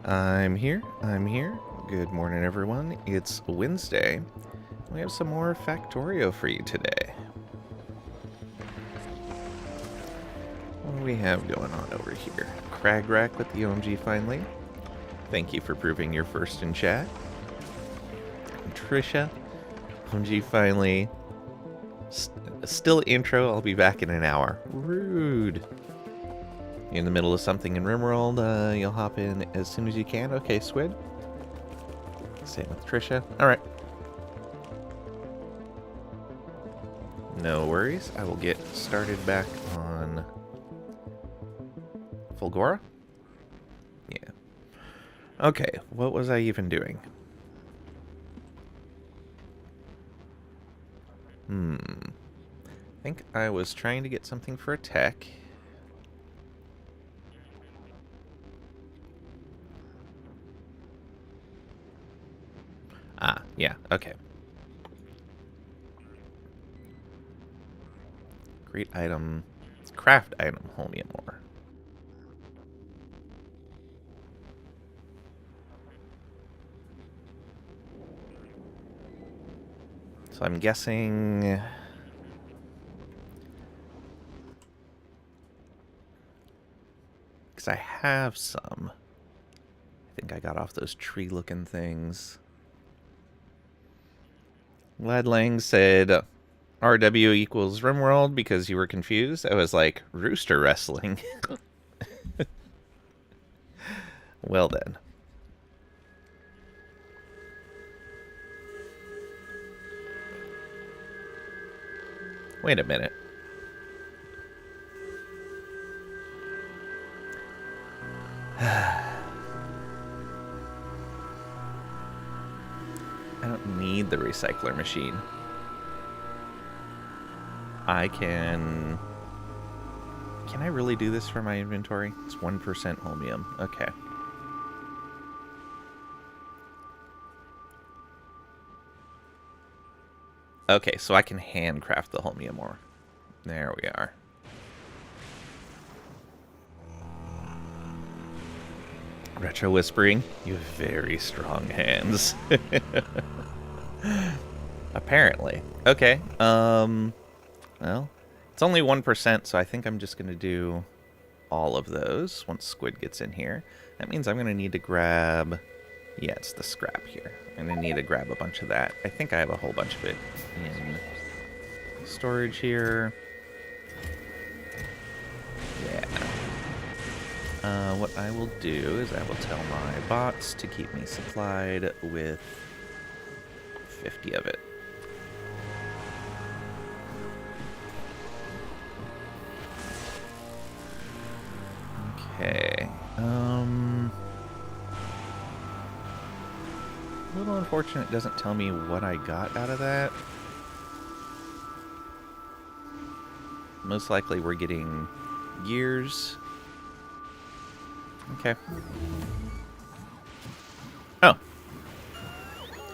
I'm here. I'm here. Good morning, everyone. It's Wednesday. We have some more Factorio for you today. What do we have going on over here? Crag Rack with the OMG finally. Thank you for proving you're first in chat. Trisha, OMG finally. Still intro. I'll be back in an hour. Rude. In the middle of something in RimWorld, you'll hop in as soon as you can. Okay, Squid. Same with Trisha. Alright. No worries. I will get started back on Fulgora. Yeah. Okay, what was I even doing? I think I was trying to get something for a tech. Ah, yeah, okay. Great item. It's craft item, Holmium ore. So I'm guessing... because I have some. I think I got off those tree-looking things. Lad Lang said RW equals RimWorld because you were confused. I was like, Rooster Wrestling. Well then. Wait a minute. I don't need the recycler machine. I can... Can I really do this for my inventory? It's 1% holmium. Okay. Okay, so I can handcraft the holmium ore. There we are. Retro Whispering, you have very strong hands. Apparently. Okay, well, it's only 1%, so I think I'm just going to do all of those once Squid gets in here. That means I'm going to need to grab... Yeah, it's the scrap here. I'm going to need to grab a bunch of that. I think I have a whole bunch of it in storage here. Yeah. What I will do is I will tell my bots to keep me supplied with 50 of it. Okay. A little unfortunate it doesn't tell me what I got out of that. Most likely we're getting gears. Okay. Oh.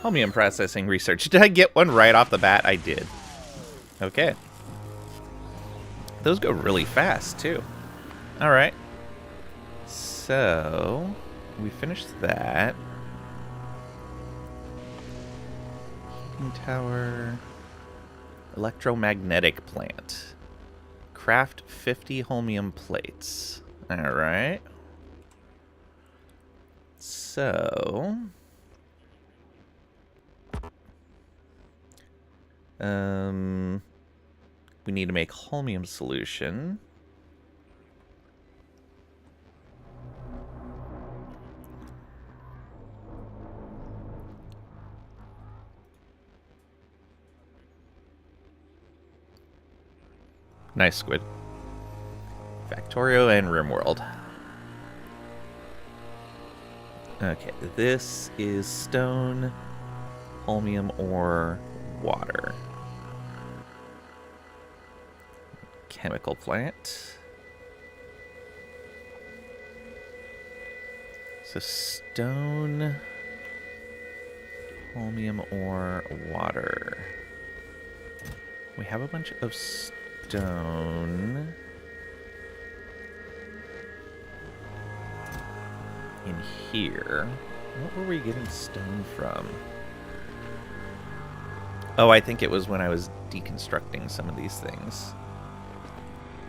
Holmium processing research. Did I get one right off the bat? I did. Okay. Those go really fast, too. Alright. So, we finished that. Heating tower. Electromagnetic plant. Craft 50 holmium plates. Alright. So... we need to make holmium solution. Nice, Squid. Factorio and RimWorld. Okay, this is stone, holmium, or water. Chemical plant. So stone, holmium, or water. We have a bunch of stone. in here. What were we getting stone from? Oh, I think it was when I was deconstructing some of these things.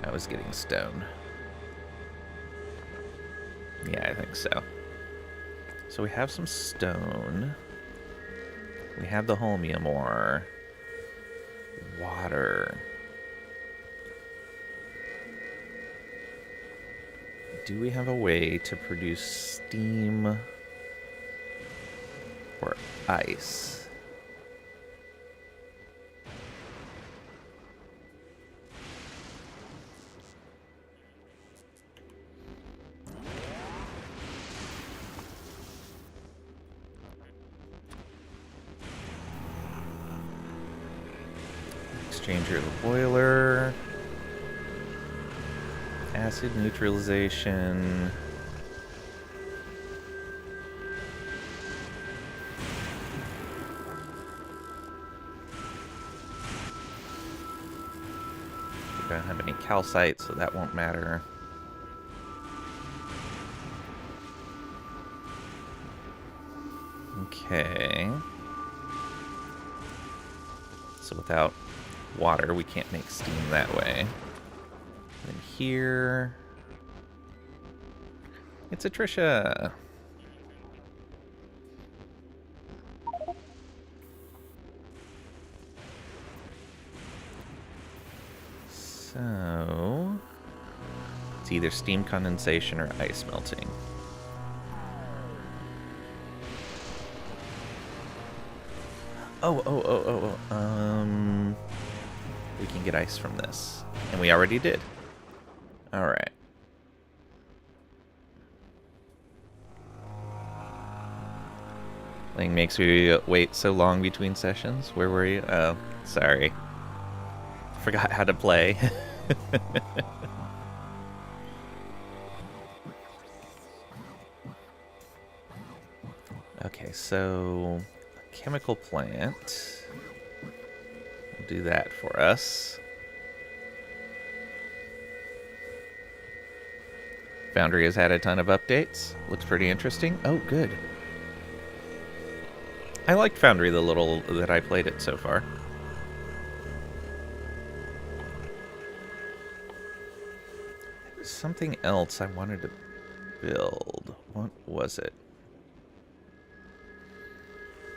I was getting stone. Yeah, I think so. So we have some stone. We have the holmium ore. Water. Do we have a way to produce steam or ice? Exchanger of the boiler. Acid neutralization. We don't have any calcite, so that won't matter. Okay. So without water, we can't make steam that way. And here... It's Atricia! So... It's either steam condensation or ice melting. Oh. We can get ice from this. And we already did. Alright. Playing makes me wait so long between sessions. Where were you? Oh, sorry. Forgot how to play. Okay, so... a chemical plant... will do that for us. Foundry has had a ton of updates. Looks pretty interesting. Oh, good. I liked Foundry the little that I played it so far. There's something else I wanted to build. What was it?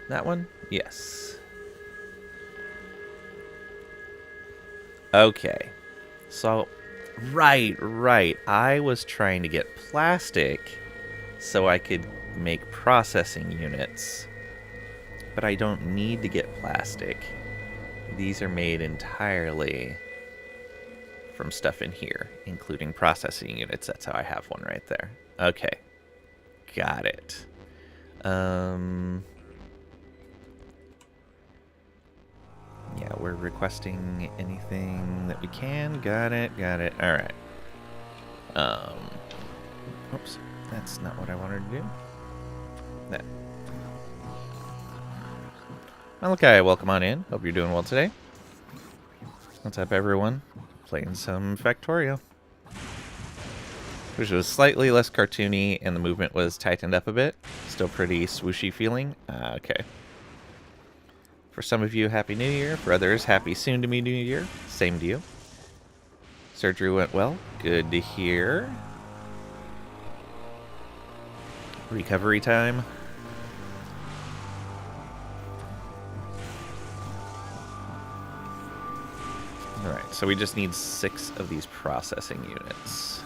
That one? Yes. Okay. So, right. I was trying to get plastic so I could make processing units. But I don't need to get plastic. These are made entirely from stuff in here, including processing units. That's how I have one right there. Okay. Got it. Yeah, we're requesting anything that we can. Got it. Alright. Oops. That's not what I wanted to do. That. Malachi, welcome on in. Hope you're doing well today. What's up, everyone? Playing some Factorio. Which was slightly less cartoony, and the movement was tightened up a bit. Still pretty swooshy feeling. Okay. For some of you, Happy New Year. For others, Happy soon-to-be New Year. Same to you. Surgery went well. Good to hear. Recovery time. Alright, so we just need 6 of these processing units.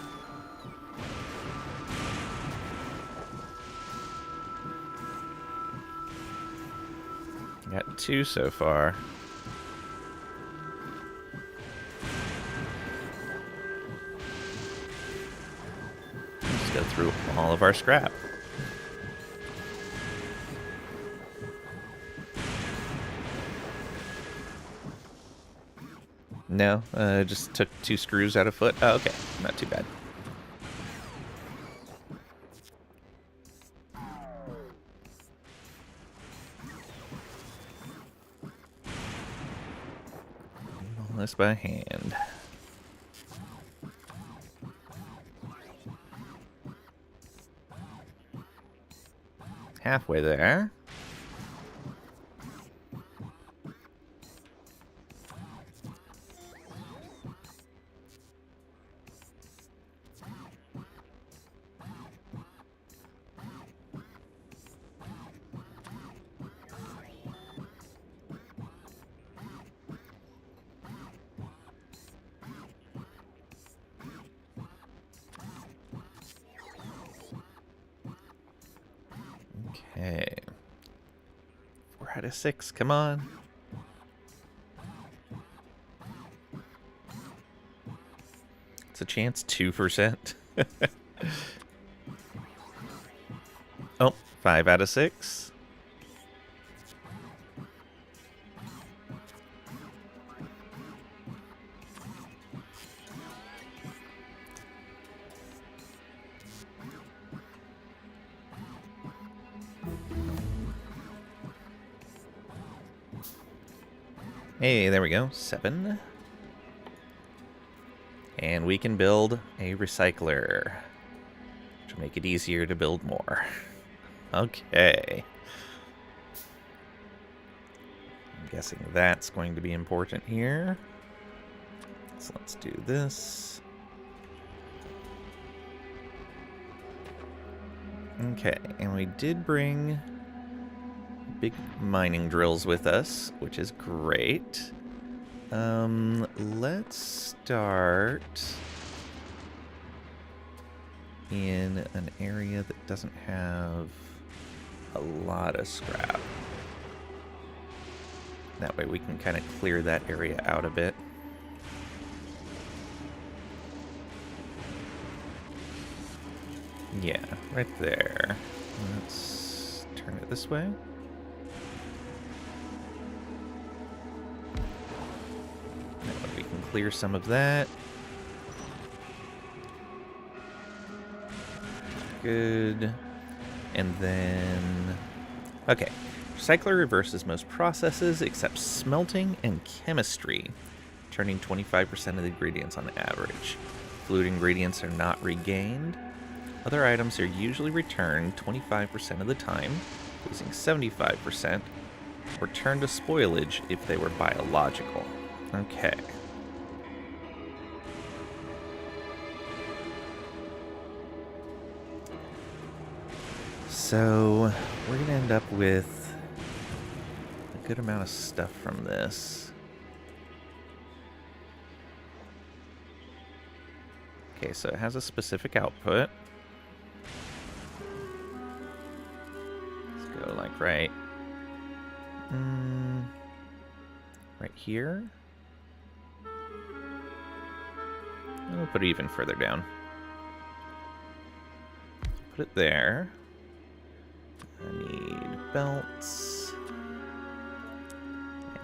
Got 2 so far. Just go through all of our scrap. No, just took 2 screws out of foot. Oh, okay, not too bad. All this by hand. Halfway there. Okay. 4 out of 6, come on. It's a chance, 2%. Oh, 5 out of 6. Hey, there we go. 7. And we can build a recycler, which will make it easier to build more. Okay. I'm guessing that's going to be important here. So let's do this. Okay, and we did bring big mining drills with us, which is great. Let's start in an area that doesn't have a lot of scrap. That way we can kind of clear that area out a bit. Yeah, right there. Let's turn it this way. That way we can clear some of that. Good. And then... Okay. Recycler reverses most processes except smelting and chemistry, turning 25% of the ingredients on average. Fluid ingredients are not regained. Other items are usually returned 25% of the time, losing 75%, or turned to spoilage if they were biological. Okay. So, we're going to end up with a good amount of stuff from this. Okay, so it has a specific output. Let's go like right here. And we'll put it even further down. Put it there. I need belts,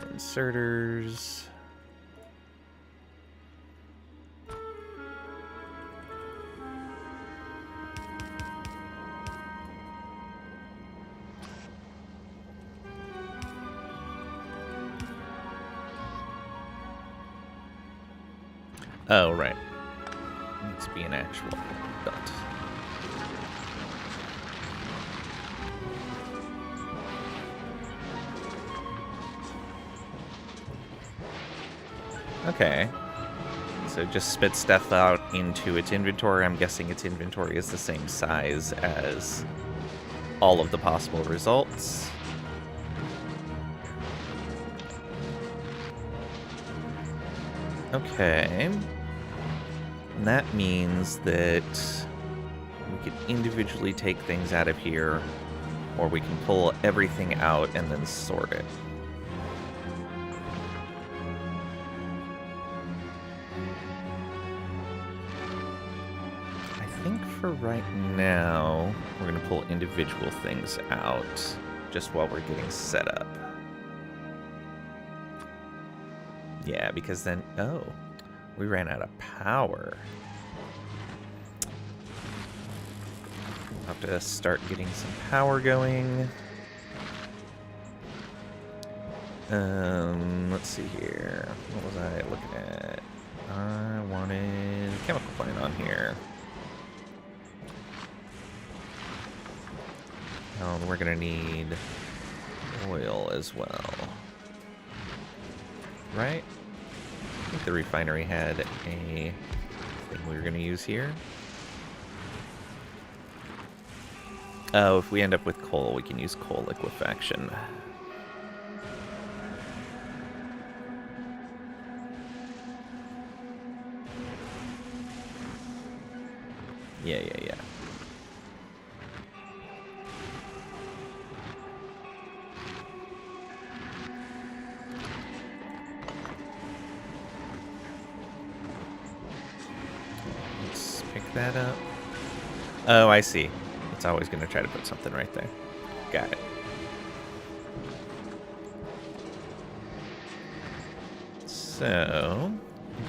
and inserters. Oh, right. It needs to be an actual belt. Okay. So it just spits stuff out into its inventory. I'm guessing its inventory is the same size as all of the possible results. Okay. And that means that we can individually take things out of here, or we can pull everything out and then sort it. I think for right now, we're going to pull individual things out just while we're getting set up. Yeah, because then... Oh, we ran out of power. We'll have to start getting some power going. Let's see here. What was I looking at? I wanted a chemical plant on here. Oh, we're going to need oil as well. Right? I think the refinery had a thing we were going to use here. Oh, if we end up with coal, we can use coal liquefaction. Yeah. Let's pick that up. Oh, I see. It's always going to try to put something right there. Got it. So,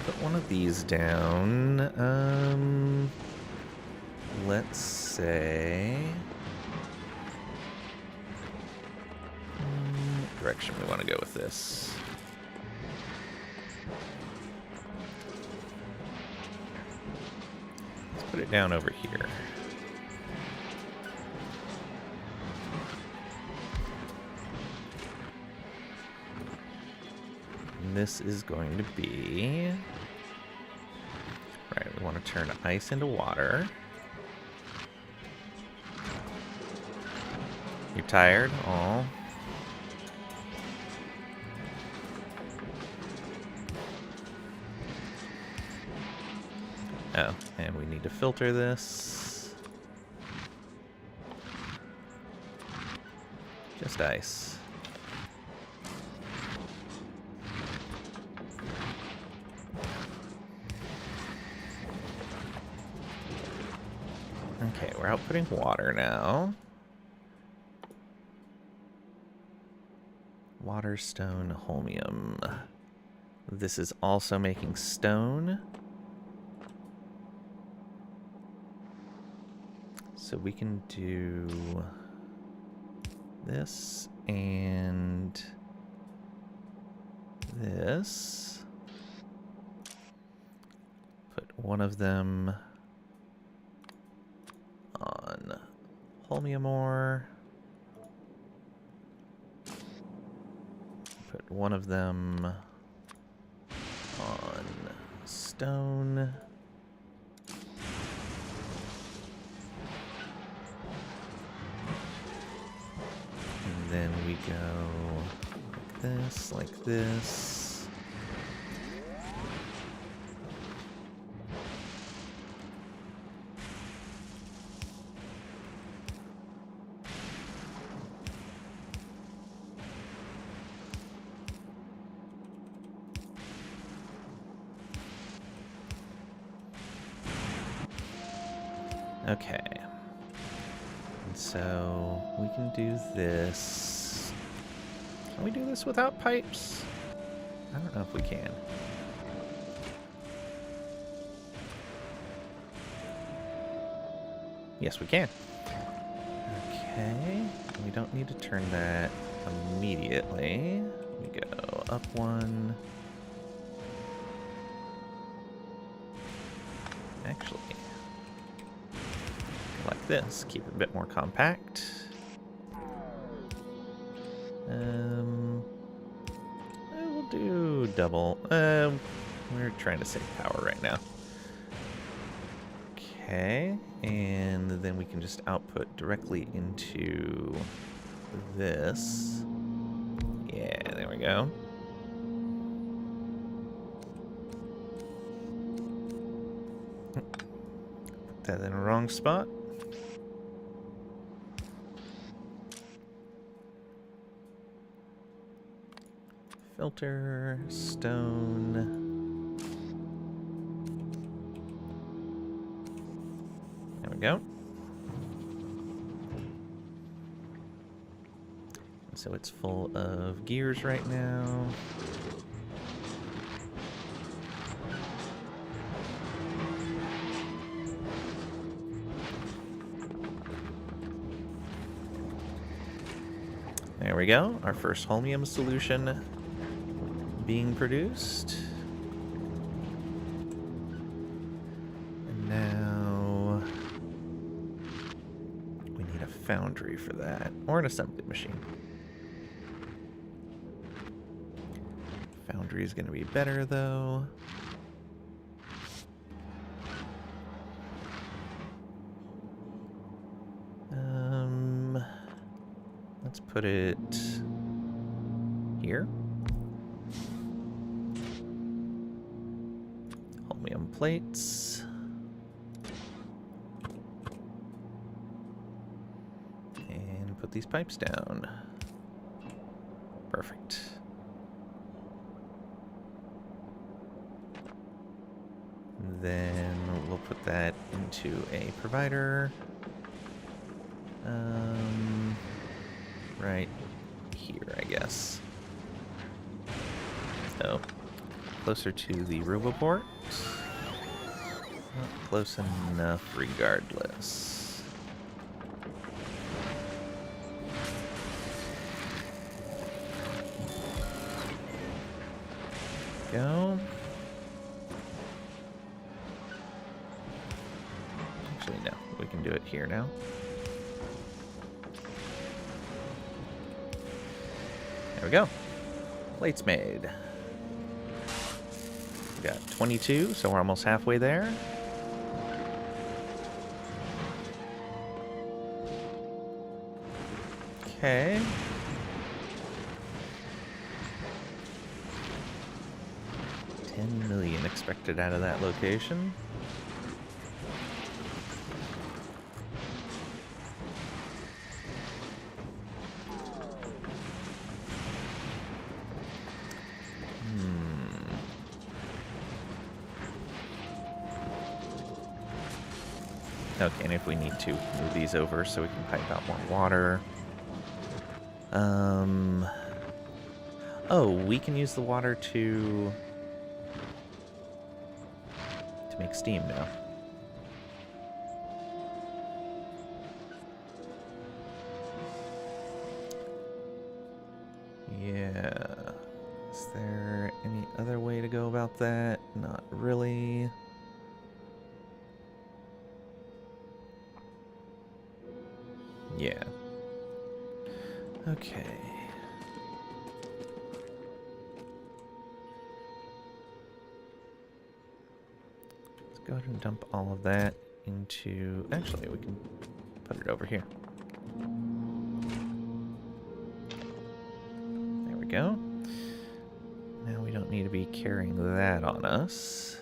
put one of these down. Let's say... what direction we want to go with this. Let's put it down over here. This is going to be... Right, we want to turn ice into water. You tired? Aw. Oh, and we need to filter this. Just ice. Okay, we're outputting water now. Water, stone, holmium. This is also making stone. So we can do this and this. Put one of them on holmium ore. Put one of them on stone. And then we go like this, like this. Okay, and so we can do this. Can we do this without pipes? I don't know if we can. Yes, we can. Okay, we don't need to turn that immediately. We go up one. Actually, like this, keep it a bit more compact. We'll do double. We're trying to save power right now. Okay, and then we can just output directly into this. Yeah, there we go. Put that in the wrong spot. Filter, stone. There we go. So it's full of gears right now. There we go. Our first holmium solution being produced. And now we need a foundry for that, or an assembly machine. Foundry is going to be better, though. Let's put it here. Chromium plates. And put these pipes down. Perfect. Then we'll put that into a provider. Right here, I guess. Oh, closer to the roboport. Not close enough regardless. Go. Actually, no. We can do it here now. There we go. Plates made. We got 22, so we're almost halfway there. Okay. $10 million expected out of that location. Okay, and if we need to, move these over so we can pipe out more water. Oh, we can use the water to make steam now. Yeah. Is there any other way to go about that? Not really. Yeah. Okay. Let's go ahead and dump all of that into... Actually, we can put it over here. There we go. Now we don't need to be carrying that on us.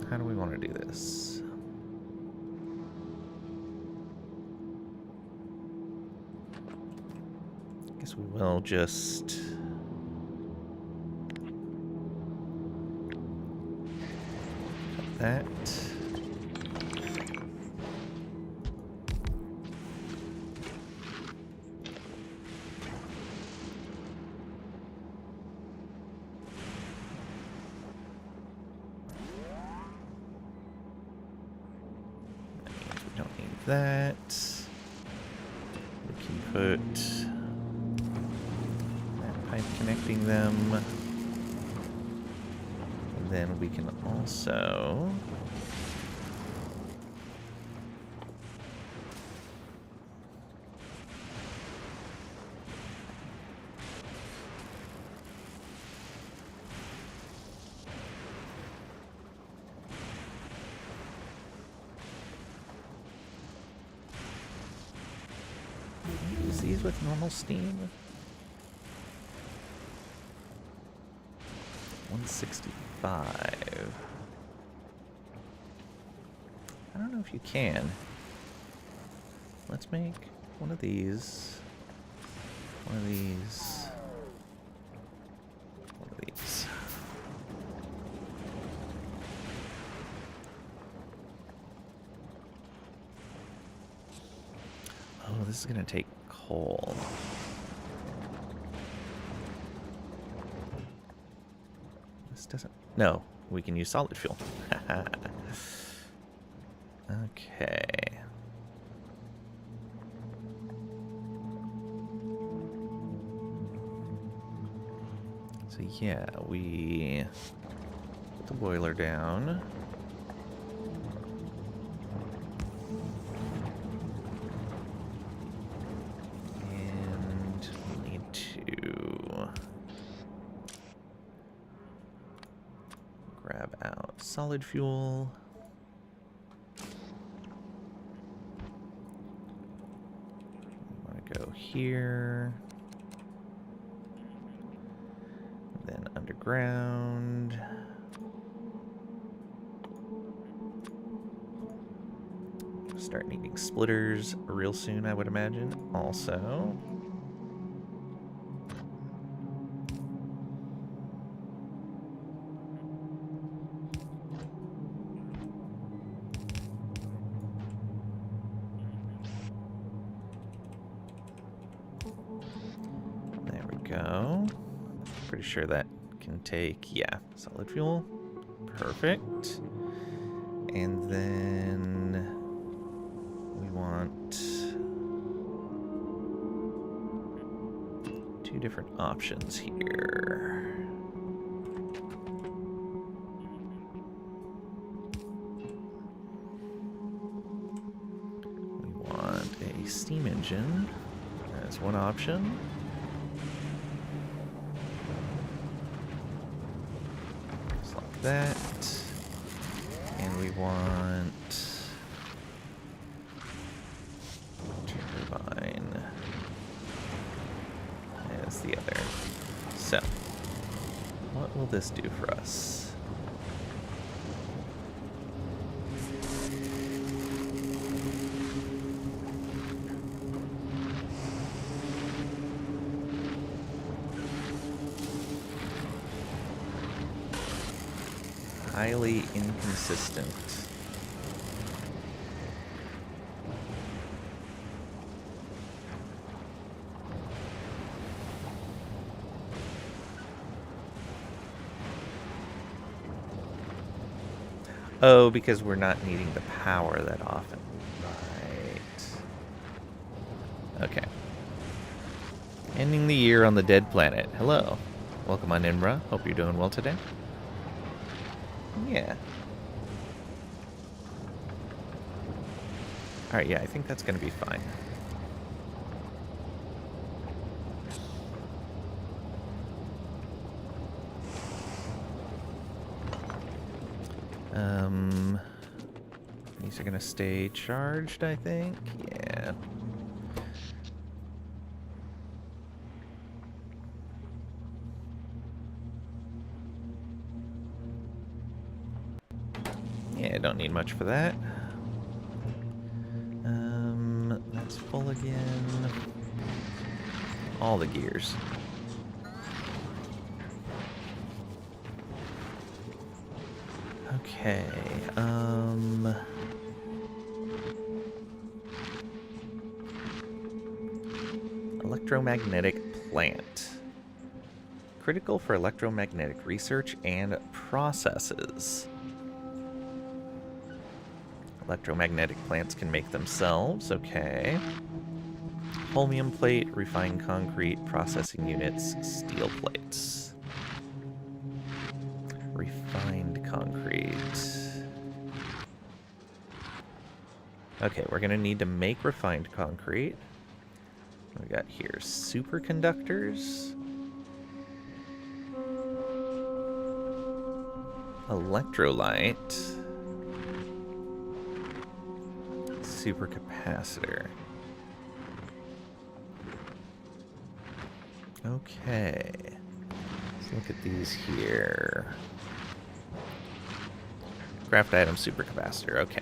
How do we want to do this? I guess we will just... cut that. That we can put that pipe connecting them, and then we can also use these with normal steam. 165. I don't know if you can. Let's make one of these. One of these. One of these. Oh, this is going to take coal. This doesn't... No, we can use solid fuel. Okay. So yeah, we put the boiler down. And we need to grab out solid fuel. We want to go here. Then underground. Start needing splitters real soon, I would imagine. Also, there we go. Pretty sure that can take, yeah, solid fuel. Perfect. And then we want two different options here. We want a steam engine as one option. That, and we want turbine as the other. So, what will this do for us? Highly inconsistent. Oh, because we're not needing the power that often. Right. Okay. Ending the year on the dead planet. Hello. Welcome on Imra. Hope you're doing well today. Yeah. Alright, yeah, I think that's going to be fine. These are going to stay charged, I think. Yeah. Yeah, don't need much for that. That's full again. All the gears. Okay, electromagnetic plant. Critical for electromagnetic research and processes. Electromagnetic plants can make themselves, okay. Holmium plate, refined concrete, processing units, steel plates. Refined concrete. Okay, we're gonna need to make refined concrete. We got here superconductors. Electrolyte. Supercapacitor. Okay. Let's look at these here. Craft item supercapacitor. Okay.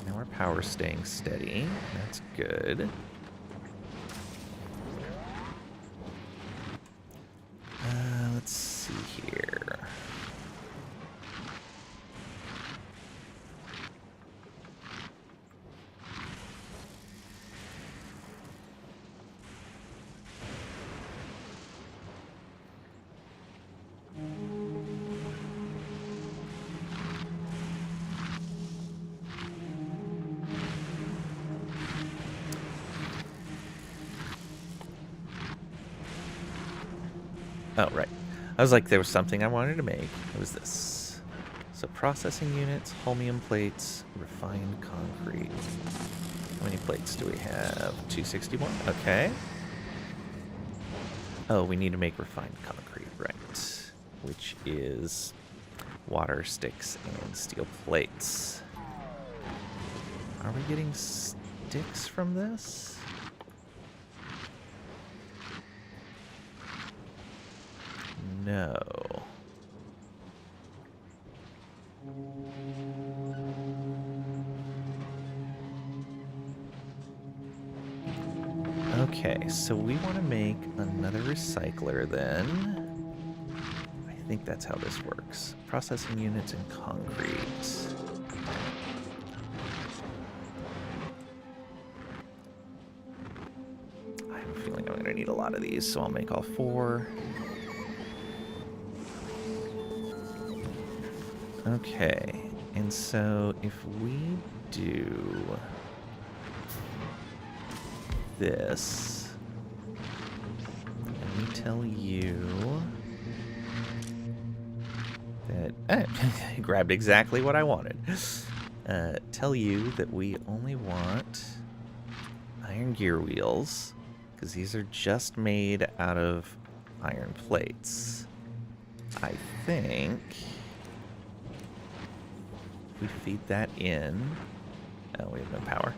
Now our power's staying steady. That's good. Let's see here. Oh, right. I was like, there was something I wanted to make. It was this. So processing units, holmium plates, refined concrete. How many plates do we have? 261. Okay. Oh, we need to make refined concrete, right. Which is water, sticks, and steel plates. Are we getting sticks from this? No. Okay, so we want to make another recycler then. I think that's how this works. Processing units and concrete. I have a feeling I'm going to need a lot of these, so I'll make all 4. Okay, and so if we do this, let me tell you that I grabbed exactly what I wanted. Tell you that we only want iron gear wheels because these are just made out of iron plates. I think if we feed that in, oh, we have no power.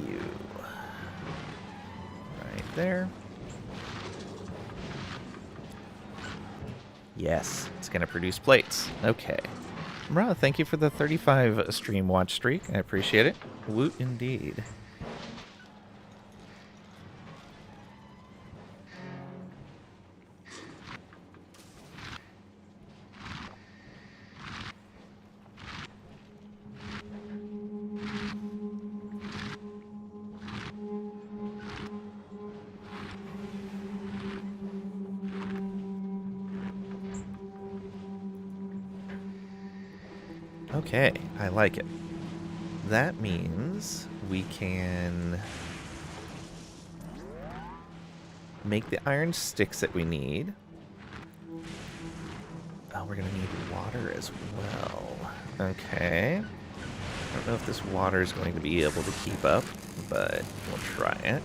You right there. Yes, it's going to produce plates. Okay. Bro, thank you for the 35 stream watch streak. I appreciate it. Woot indeed. Okay, I like it. That means we can make the iron sticks that we need. Oh, we're going to need water as well. Okay. I don't know if this water is going to be able to keep up, but we'll try it.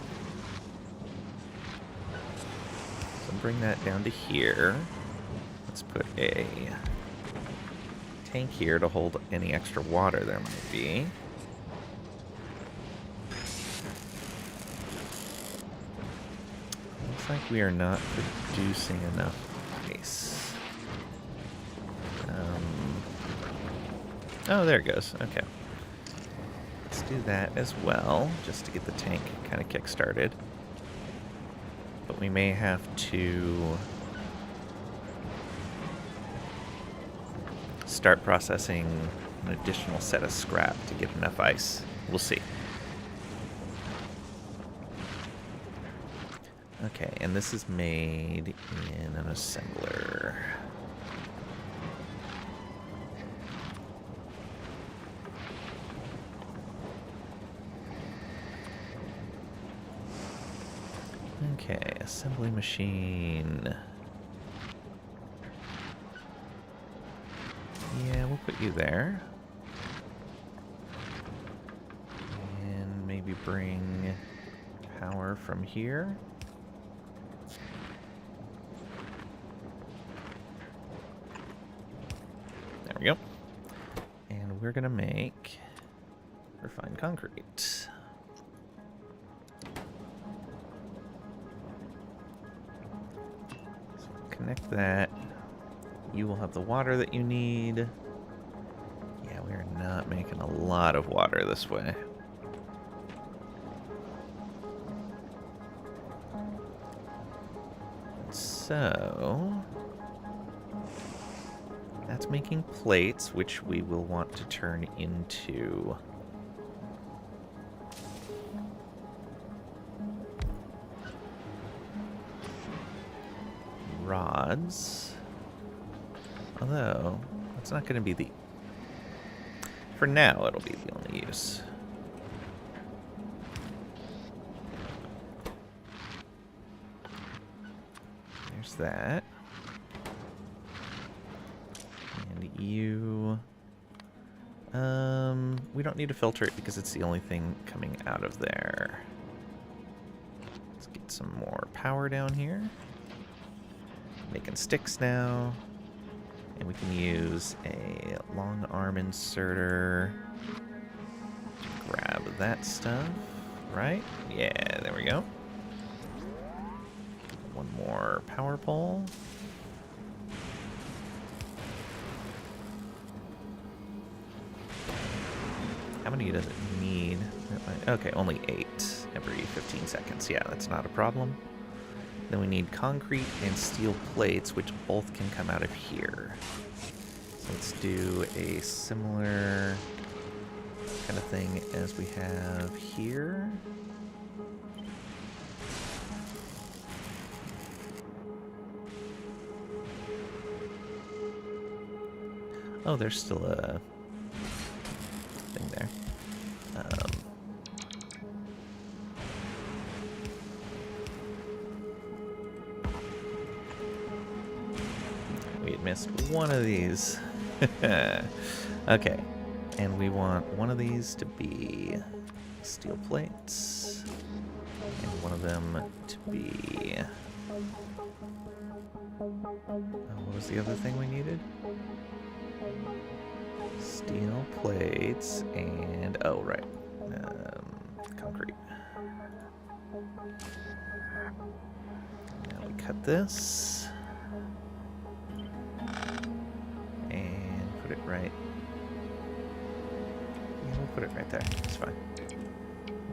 So bring that down to here. Let's put a tank here to hold any extra water there might be. Looks like we are not producing enough ice. Oh, there it goes. Okay. Let's do that as well, just to get the tank kind of kick-started. But we may have to start processing an additional set of scrap to get enough ice. We'll see. Okay, and this is made in an assembler. Okay, assembly machine. Yeah, we'll put you there. And maybe bring power from here. There we go. And we're gonna make refined concrete. So connect that. You will have the water that you need. Yeah, we are not making a lot of water this way. So that's making plates, which we will want to turn into rods. Although, it's not going to be the... For now, it'll be the only use. There's that. And you... we don't need to filter it because it's the only thing coming out of there. Let's get some more power down here. Making sticks now. And we can use a long arm inserter to grab that stuff, right? Yeah, there we go. One more power pole. How many does it need? Okay, only 8 every 15 seconds. Yeah, that's not a problem. Then we need concrete and steel plates, which both can come out of here. So let's do a similar kind of thing as we have here. Oh, there's still a thing there. We had missed one of these. Okay, and we want one of these to be steel plates, and one of them to be... Oh, what was the other thing we needed? Steel plates and... Oh, right. Concrete. Now we cut this. And put it right... Yeah, we'll put it right there. It's fine.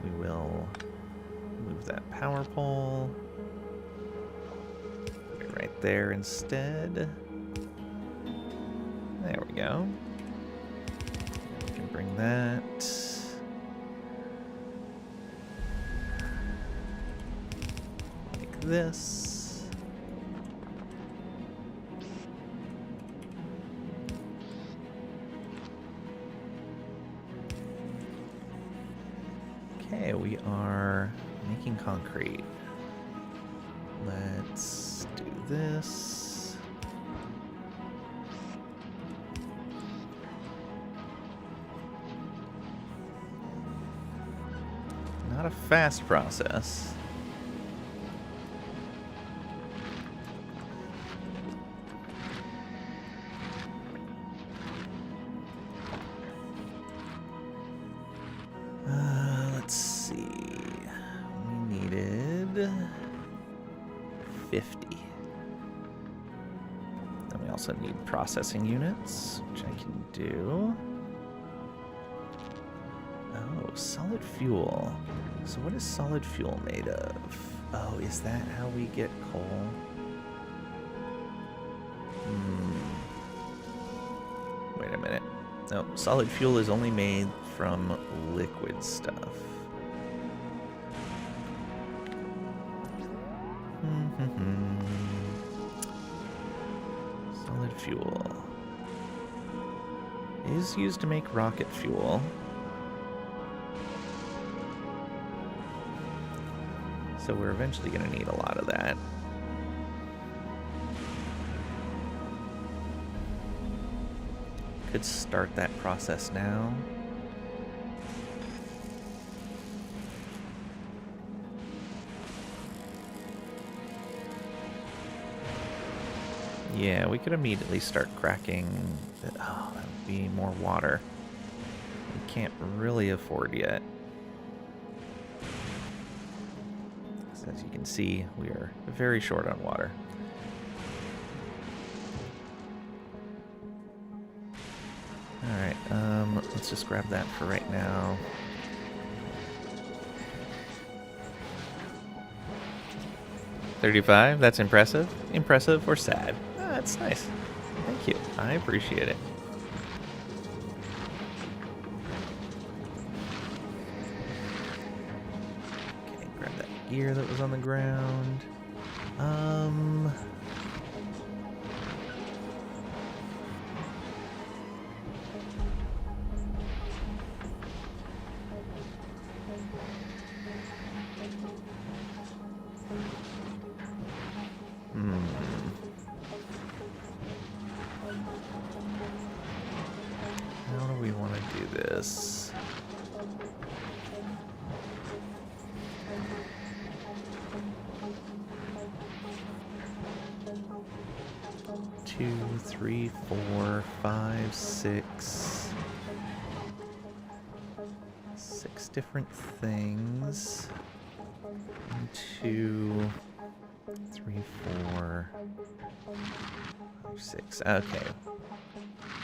We will move that power pole. Put it right there instead. There we go. We can bring that. Like this. Okay, we are making concrete. Let's do this. Not a fast process. Let's see. We needed 50. And we also need processing units, which I can do. Oh, solid fuel. So what is solid fuel made of? Oh, is that how we get coal? Wait a minute. No, solid fuel is only made from liquid stuff. Solid fuel is used to make rocket fuel. So we're eventually going to need a lot of that. Could start that process now. Yeah, we could immediately start cracking. Oh, that would be more water. We can't really afford yet. So as you can see, we are very short on water. Alright, let's just grab that for right now. $35, that's impressive. Impressive or sad? Ah, that's nice. Thank you. I appreciate it. Okay, grab that gear that was on the ground. 2, 3, 4, 5, 6. 6 different things. 1, 2, 3, 4, 5, 6. Okay.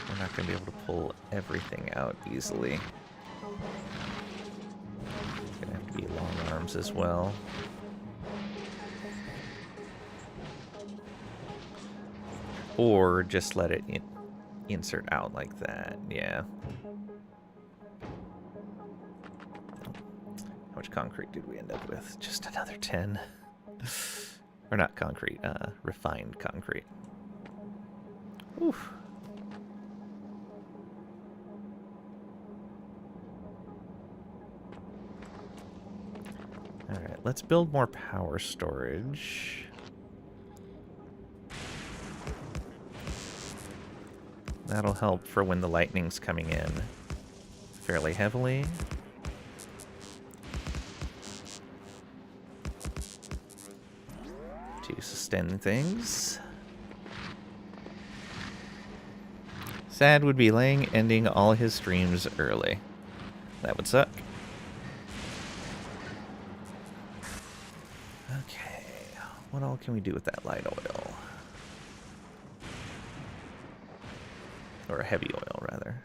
We're not going to be able to pull everything out easily. It's going to have to be long arms as well. Or just let it insert out like that. Yeah. How much concrete did we end up with? Just another 10. Or not concrete, refined concrete. Oof. Alright, let's build more power storage. That'll help for when the lightning's coming in fairly heavily. To sustain things. Sad would be ending all his streams early. That would suck. Okay, what all can we do with that light oil? Or a heavy oil, rather.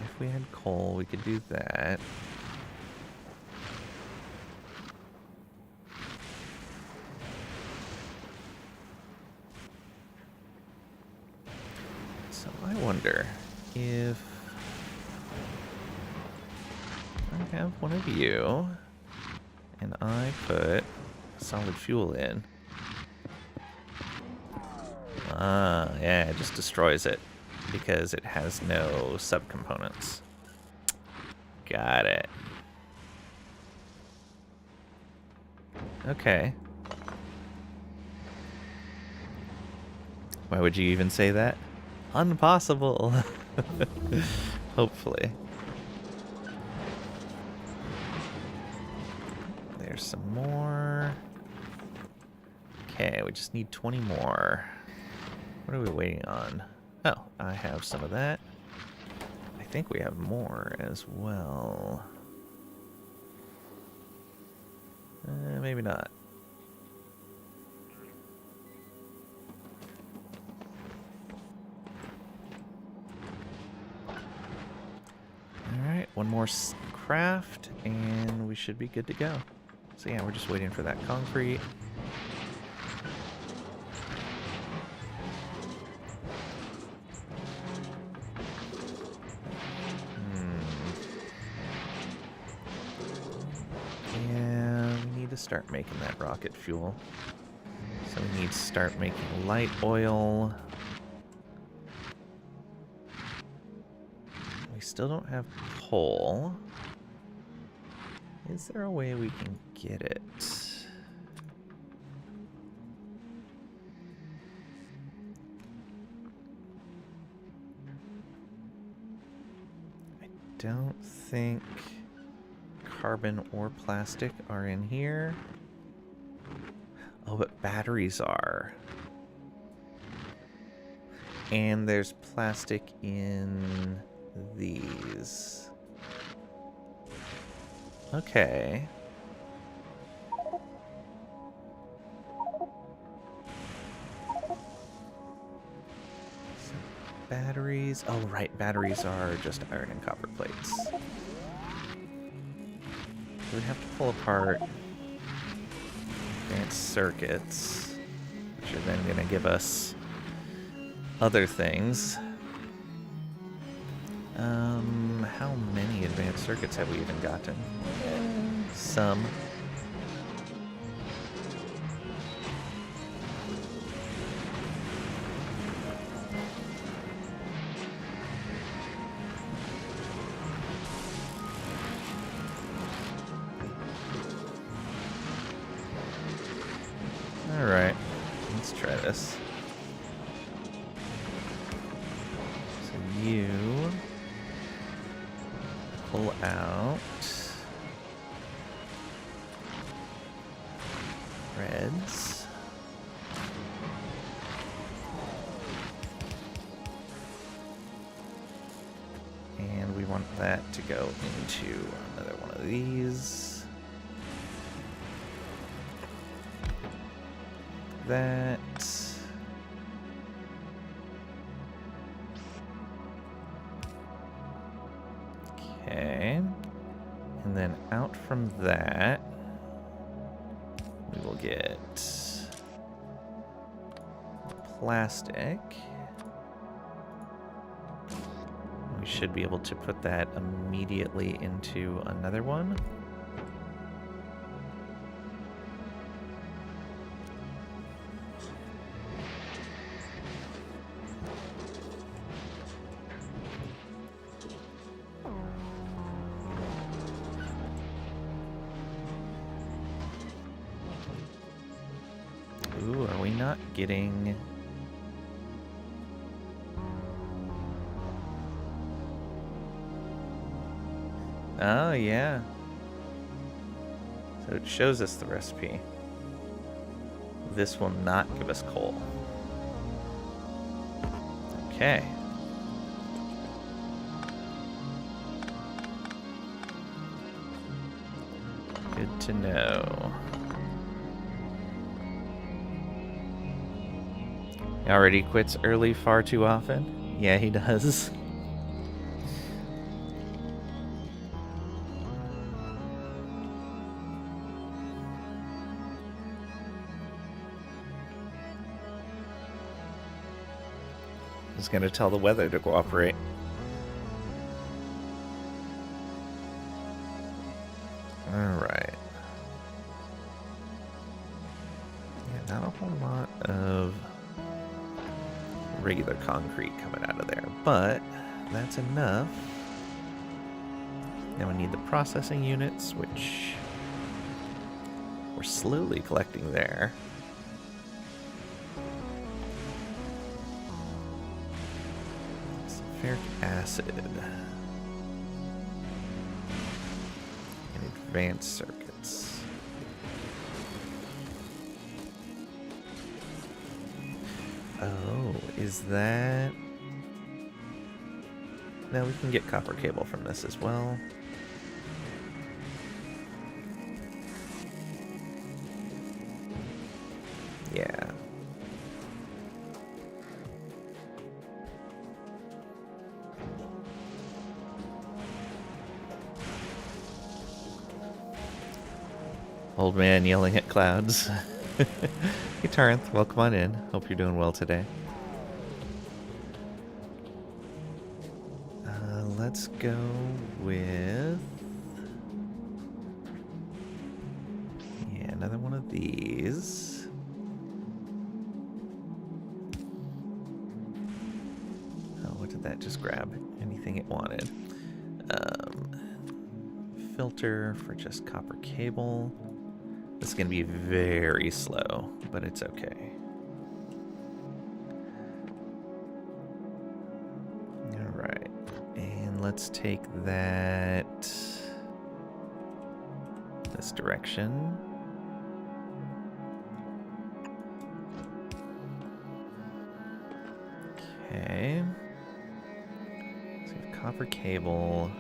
If we had coal, we could do that. So I wonder if I have one of you and I put solid fuel in. Ah, yeah, it just destroys it because it has no subcomponents. Got it. Okay. Why would you even say that? Impossible. Hopefully. There's some more. Okay, we just need 20 more. What are we waiting on? Oh, I have some of that. I think we have more as well. Maybe not. Alright, one more craft, and we should be good to go. So yeah, we're just waiting for that concrete. Yeah, we need to start making that rocket fuel. So we need to start making light oil. We still don't have coal. Is there a way we can get it? I don't think carbon or plastic are in here. Oh, but batteries are. And there's plastic in these. Okay. So batteries. Oh, right. Batteries are just iron and copper plates. So we have to pull apart advanced circuits, which are then going to give us other things. How many advanced circuits have we even gotten? Some. Alright, let's try this. So you pull out reds. And we want that to go into another one of these. That. Okay. And then out from that, we will get plastic. We should be able to put that immediately into another one. Ooh, are we not getting... Oh, yeah. So it shows us the recipe. This will not give us coal. Okay. Good to know. He already quits early far too often? Yeah, he does. He's gonna tell the weather to cooperate. Alright. Yeah, not a whole lot of regular concrete coming out of there, but that's enough. Now we need the processing units, which we're slowly collecting there. Sulfuric acid and advanced circuits. Oh, is that... Now we can get copper cable from this as well. Yeah. Old man yelling at clouds. Hey Taranth, welcome on in. Hope you're doing well today. Let's go with... Yeah, another one of these. Oh, what did that just grab? Anything it wanted. Filter for just copper cable. This is going to be very slow, but it's okay. Alright, and let's take that this direction. Okay. So we have copper cable.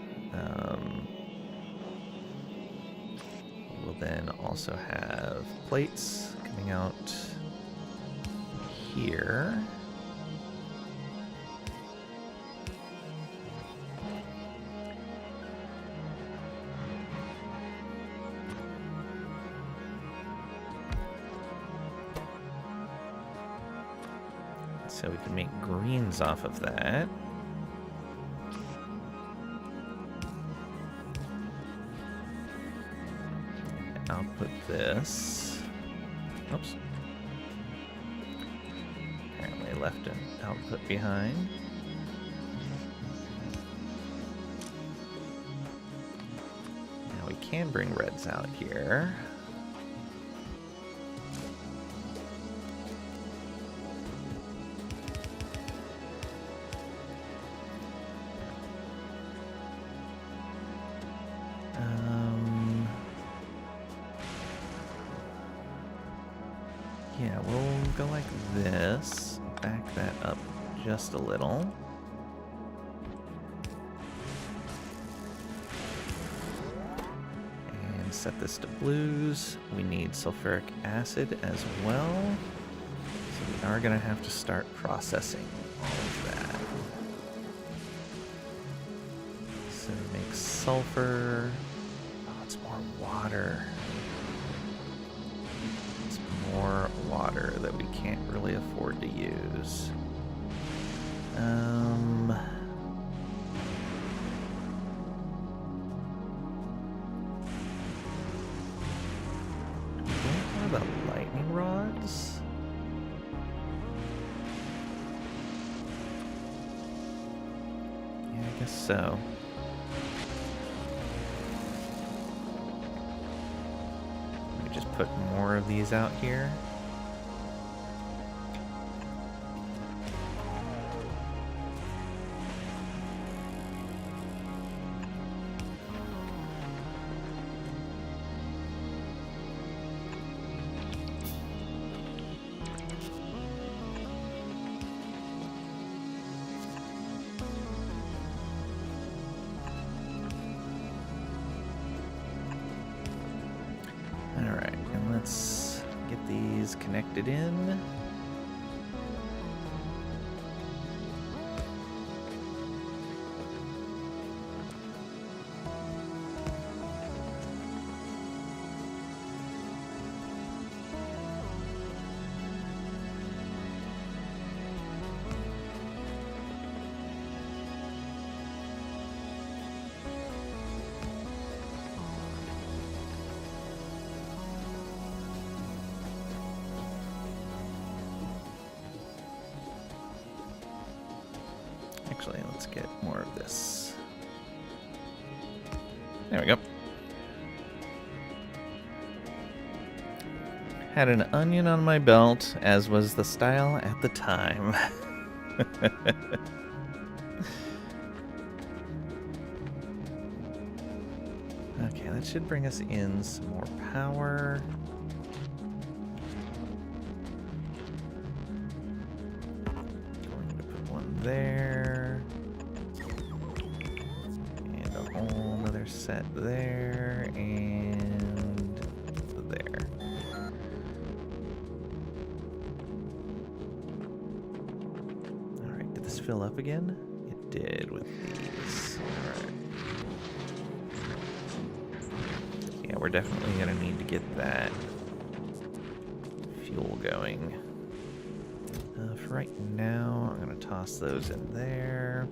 We'll then also have plates coming out here. So we can make greens off of that. Output this. Oops. Apparently left an output behind. Now we can bring reds out here. Yeah, we'll go like this. Back that up just a little. And set this to blues. We need sulfuric acid as well. So we are going to have to start processing all of that. So make sulfur. Oh, it's more water. It's more water that we can't really afford to use. What about lightning rods? Yeah, I guess so. Let me just put more of these out here. Alright, and let's get these connected in. Actually, let's get more of this. There we go. Had an onion on my belt, as was the style at the time. Okay, that should bring us in some more power. Going to put one there. And a whole other set there. And there. Alright, did this fill up again? It did with these. Alright. Yeah, we're definitely going to need to get that fuel going. For right now, I'm going to toss those in there.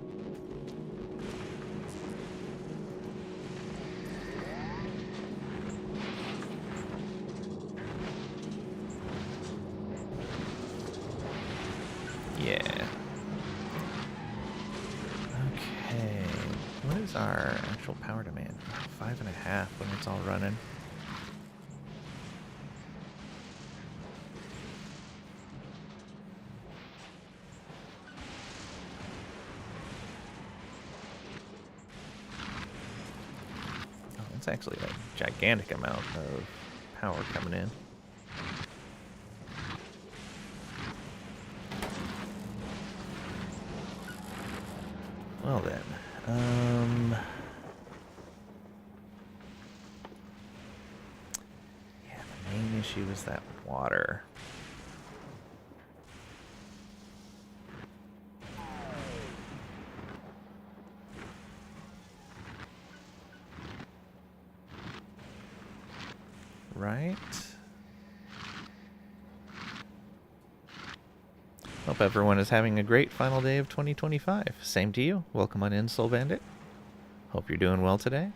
Yeah. Okay. What is our actual power demand? 5.5 when it's all running. Oh, that's actually a gigantic amount of power coming in. Well then, yeah, the main issue is that water. Right? Hope everyone is having a great final day of 2025. Same to you. Welcome on in, Soul Bandit. Hope you're doing well today.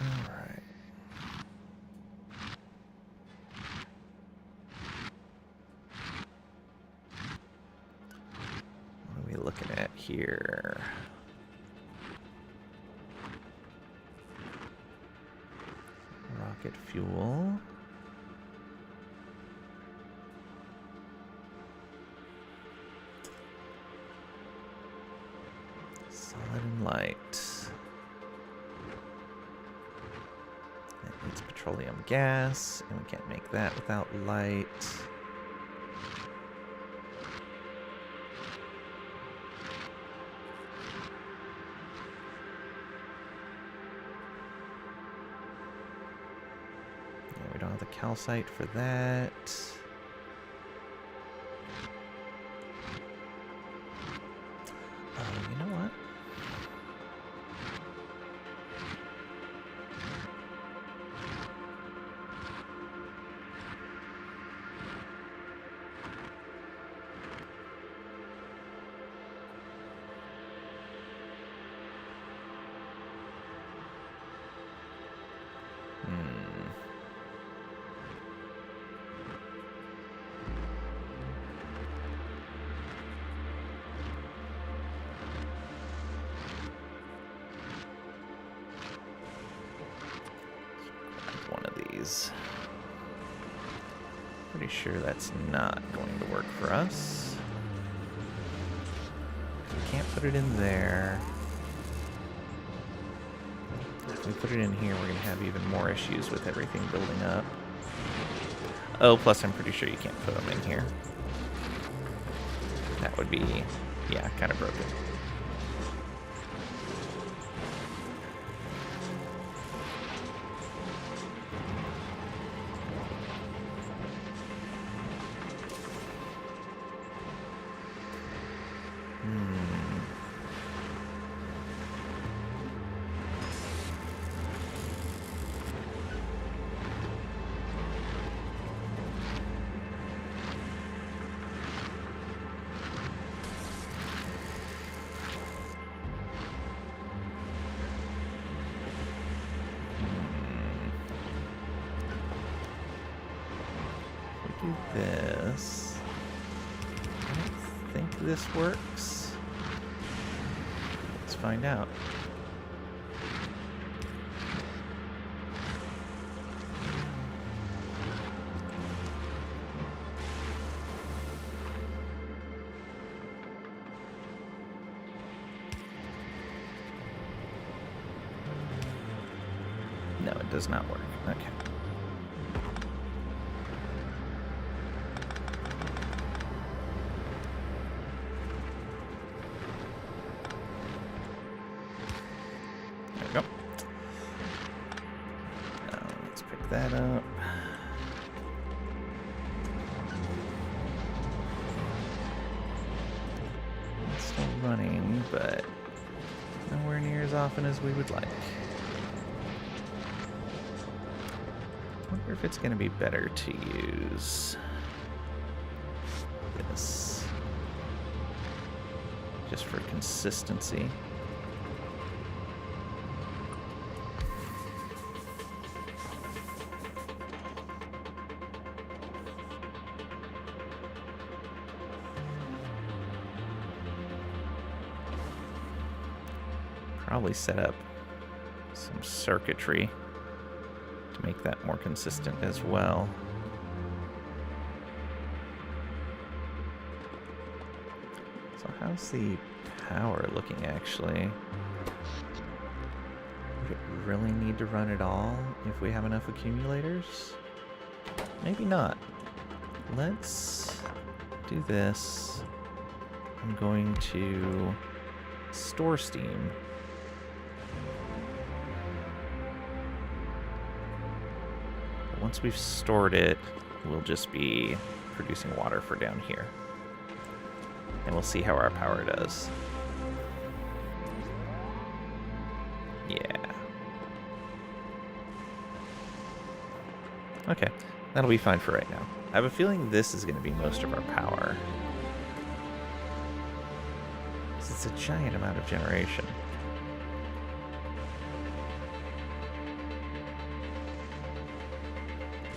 Alright. What are we looking at here? Rocket fuel. Solid and light. petroleum gas, and we can't make that without light. Yeah, we don't have the calcite for that. Oh, you know what? Pretty sure that's not going to work for us. We can't put it in there. If we put it in here, we're going to have even more issues with everything building up. Oh, plus I'm pretty sure you can't put them in here. That would be, yeah, kind of broken. Do this. I don't think this works. Let's find out. No, it does not work. Okay. That up. It's still running, but nowhere near as often as we would like. I wonder if it's going to be better to use this just for consistency. Probably set up some circuitry to make that more consistent as well. So how's the power looking actually? Would it really need to run it all if we have enough accumulators? Maybe not. Let's do this. I'm going to store steam. Once we've stored it, we'll just be producing water for down here. And we'll see how our power does. Yeah. Okay, that'll be fine for right now. I have a feeling this is going to be most of our power. It's a giant amount of generation.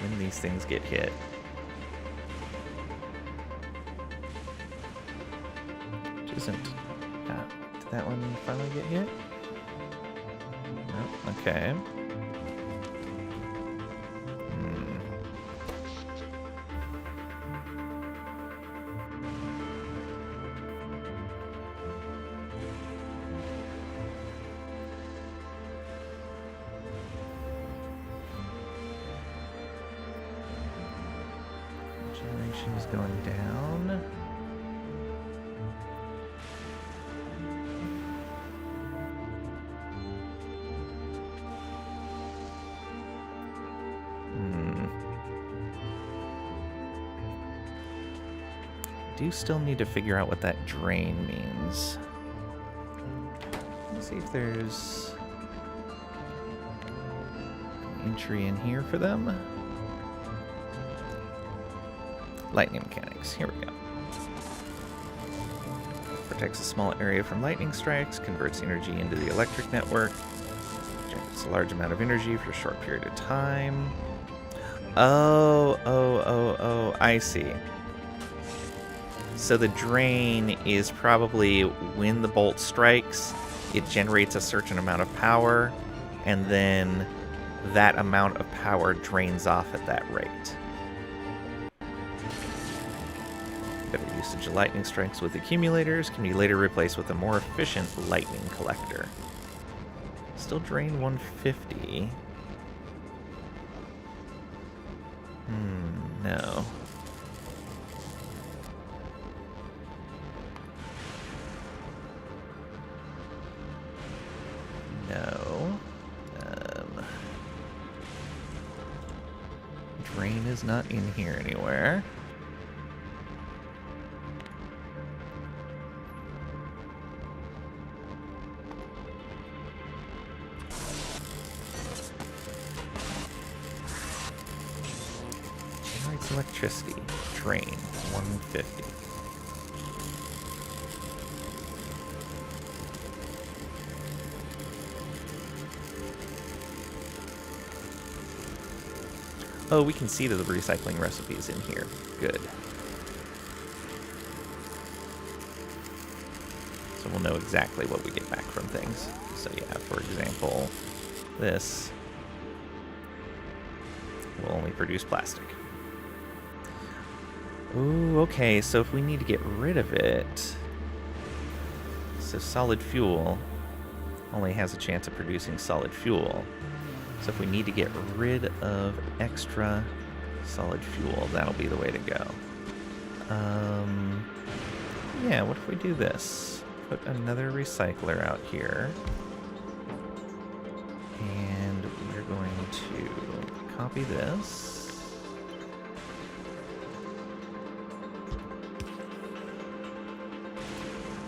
When these things get hit. Which isn't... did that one finally get hit? No, okay. Radiation is going down. Do still need to figure out what that drain means. Let's see if there's an entry in here for them. Lightning mechanics. Here we go. Protects a small area from lightning strikes, converts energy into the electric network, generates a large amount of energy for a short period of time. Oh, I see. So the drain is probably when the bolt strikes, it generates a certain amount of power, and then that amount of power drains off at that rate. Better usage of lightning strikes with accumulators can be later replaced with a more efficient lightning collector. Still drain 150. No. No. Drain is not in here anywhere. Generates electricity. Drain 150. Oh, we can see that the recycling recipe is in here. Good. So we'll know exactly what we get back from things. So yeah, for example, this will only produce plastic. Ooh, okay, so if we need to get rid of it... So solid fuel only has a chance of producing solid fuel. So if we need to get rid of extra solid fuel, that'll be the way to go. Yeah, what if we do this? Put another recycler out here. And we're going to copy this.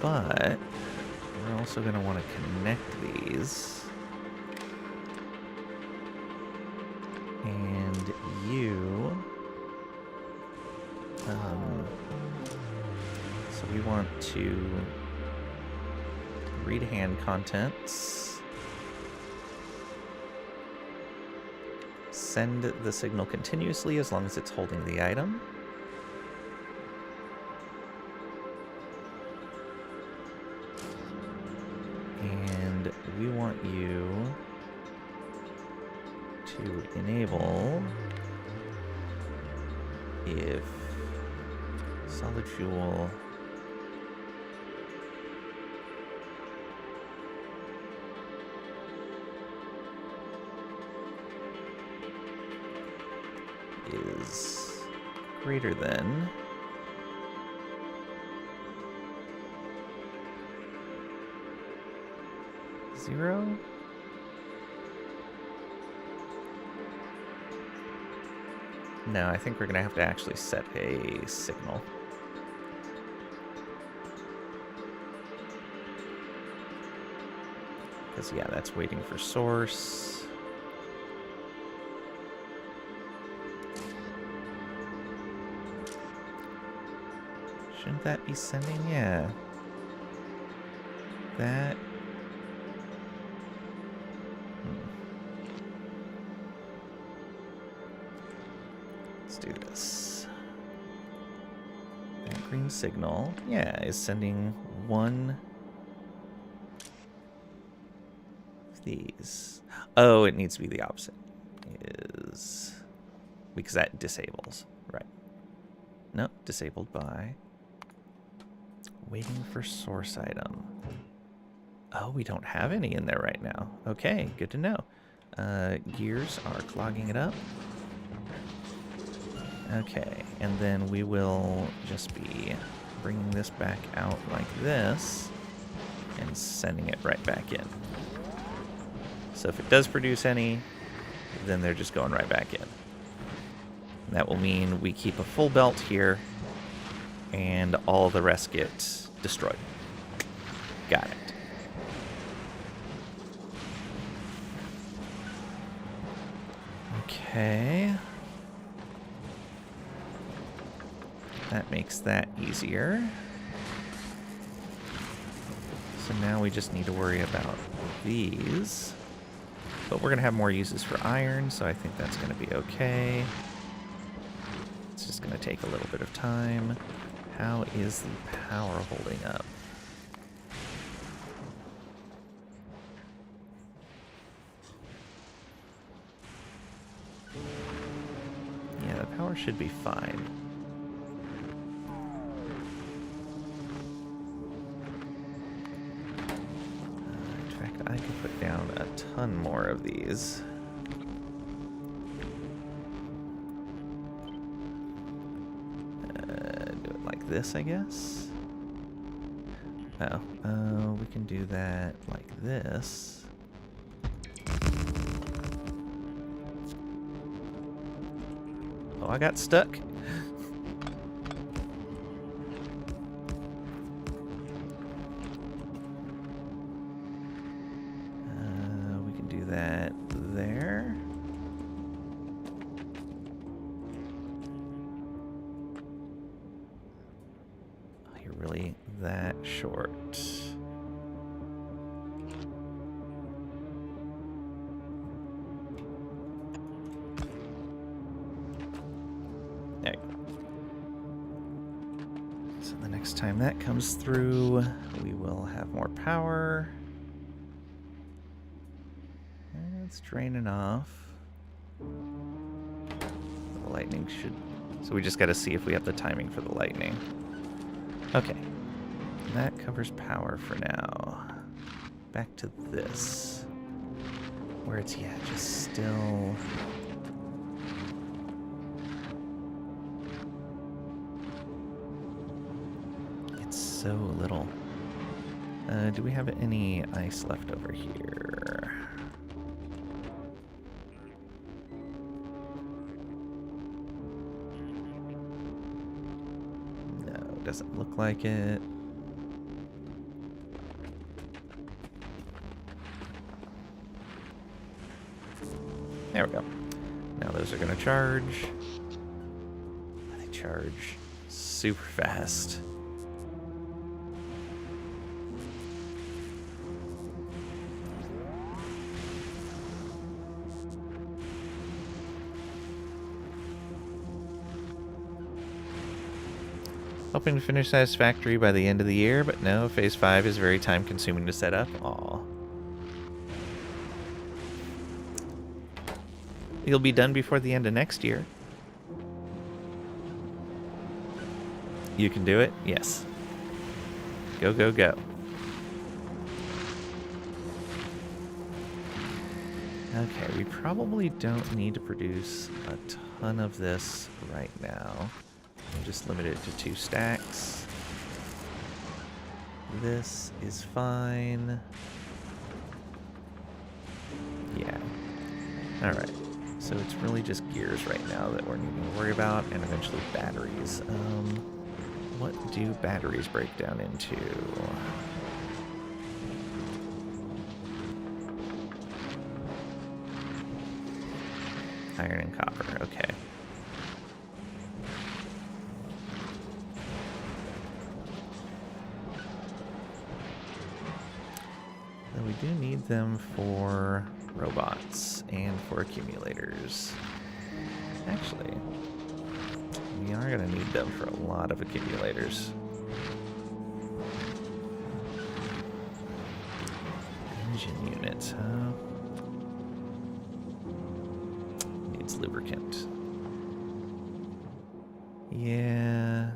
But we're also going to want to connect these. And you, so we want to read hand contents, send the signal continuously as long as it's holding the item, and we want you to enable if solid fuel is greater than 0. No, I think we're going to have to actually set a signal. Because, yeah, that's waiting for source. Shouldn't that be sending? Yeah. That... Let's do this. That green signal, yeah, is sending one of these. Oh, it needs to be the opposite. Is because that disables, right? No, disabled by waiting for source item. Oh, we don't have any in there right now. Okay, good to know. Gears are clogging it up. Okay, and then we will just be bringing this back out like this and sending it right back in. So if it does produce any, then they're just going right back in. And that will mean we keep a full belt here and all the rest get destroyed. Got it. Okay. That makes that easier. So now we just need to worry about these. But we're going to have more uses for iron, so I think that's going to be okay. It's just going to take a little bit of time. How is the power holding up? Yeah, the power should be fine. In fact, I could put down a ton more of these. Do it like this, I guess. Oh, we can do that like this. Oh, I got stuck. We can do that there. Oh, you're really that short. There you go. So the next time that comes through, we will have more power. And it's draining off. The lightning should... So we just got to see if we have the timing for the lightning. Okay. That covers power for now. Back to this. Where it's, yeah, just still... It's so little. Do we have any ice left over here? No, doesn't look like it. There we go. Now those are going to charge. They charge super fast. Hoping to finish Satisfactory by the end of the year, but no, Phase 5 is very time-consuming to set up. Aw. You'll be done before the end of next year. You can do it? Yes. Go, go, go. Okay, we probably don't need to produce a ton of this right now. We'll just limit it to 2 stacks. This is fine. Yeah. Alright. So it's really just gears right now that we're needing to worry about, and eventually batteries. What do batteries break down into? Iron and copper, okay. So we do need them for robots and for accumulators. Actually, we are going to need them for a lot of accumulators. Engine units, huh? Needs lubricant. Yeah.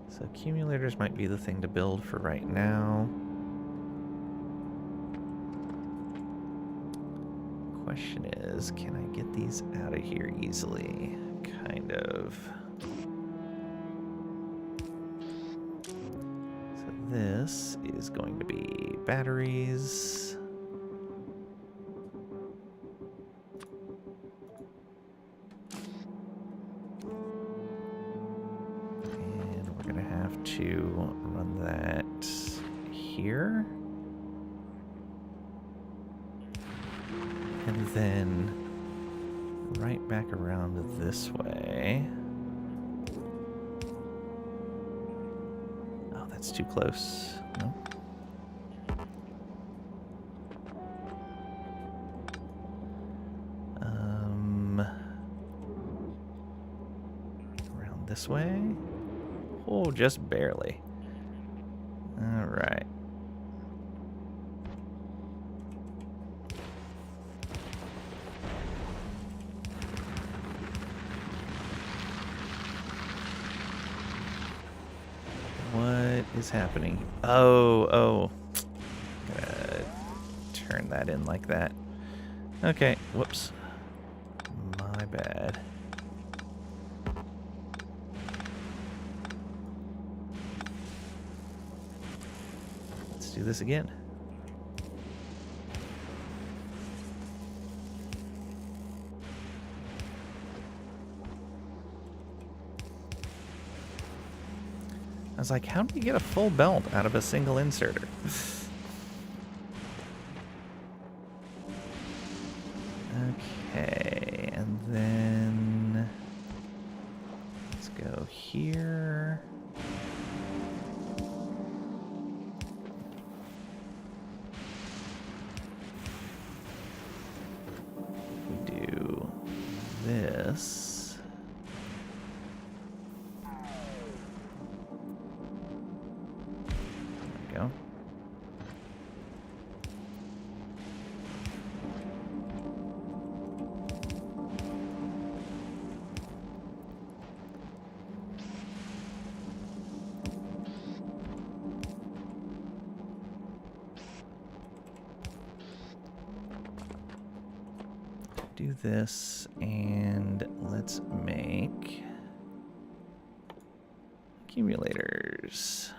So accumulators might be the thing to build for right now. Question is, can I get these out of here easily? Kind of. So this is going to be batteries. And we're going to have to run that here. And then right back around this way. Oh, that's too close. No. Around this way. Oh, just barely. All right. What is happening? Oh. Gotta turn that in like that. Okay, whoops. My bad. Let's do this again. I was like, how do you get a full belt out of a single inserter? Okay, and then let's go here. We do this. Go. Do this, and let's make accumulators.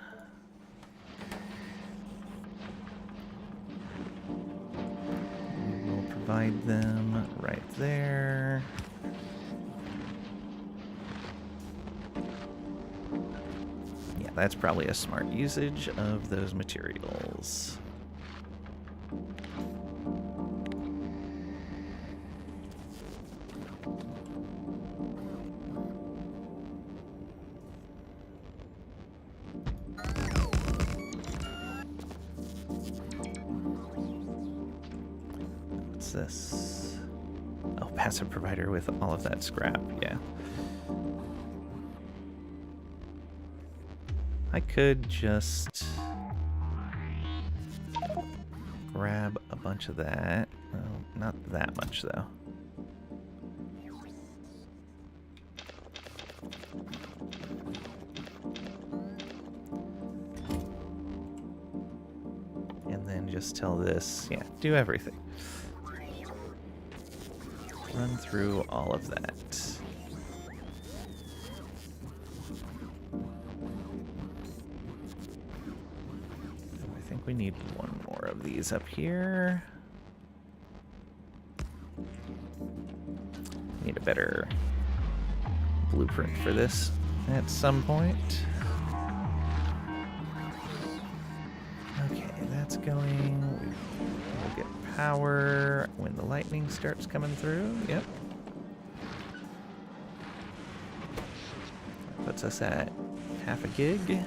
We'll provide them right there. Yeah, that's probably a smart usage of those materials. This? Oh, passive provider with all of that scrap, yeah. I could just grab a bunch of that. Well, not that much, though. And then just tell this, yeah, do everything. Run through all of that. I think we need one more of these up here. Need a better blueprint for this at some point. Okay, that's going. We'll get power when the lightning starts coming through. Yep. Puts us at half a gig.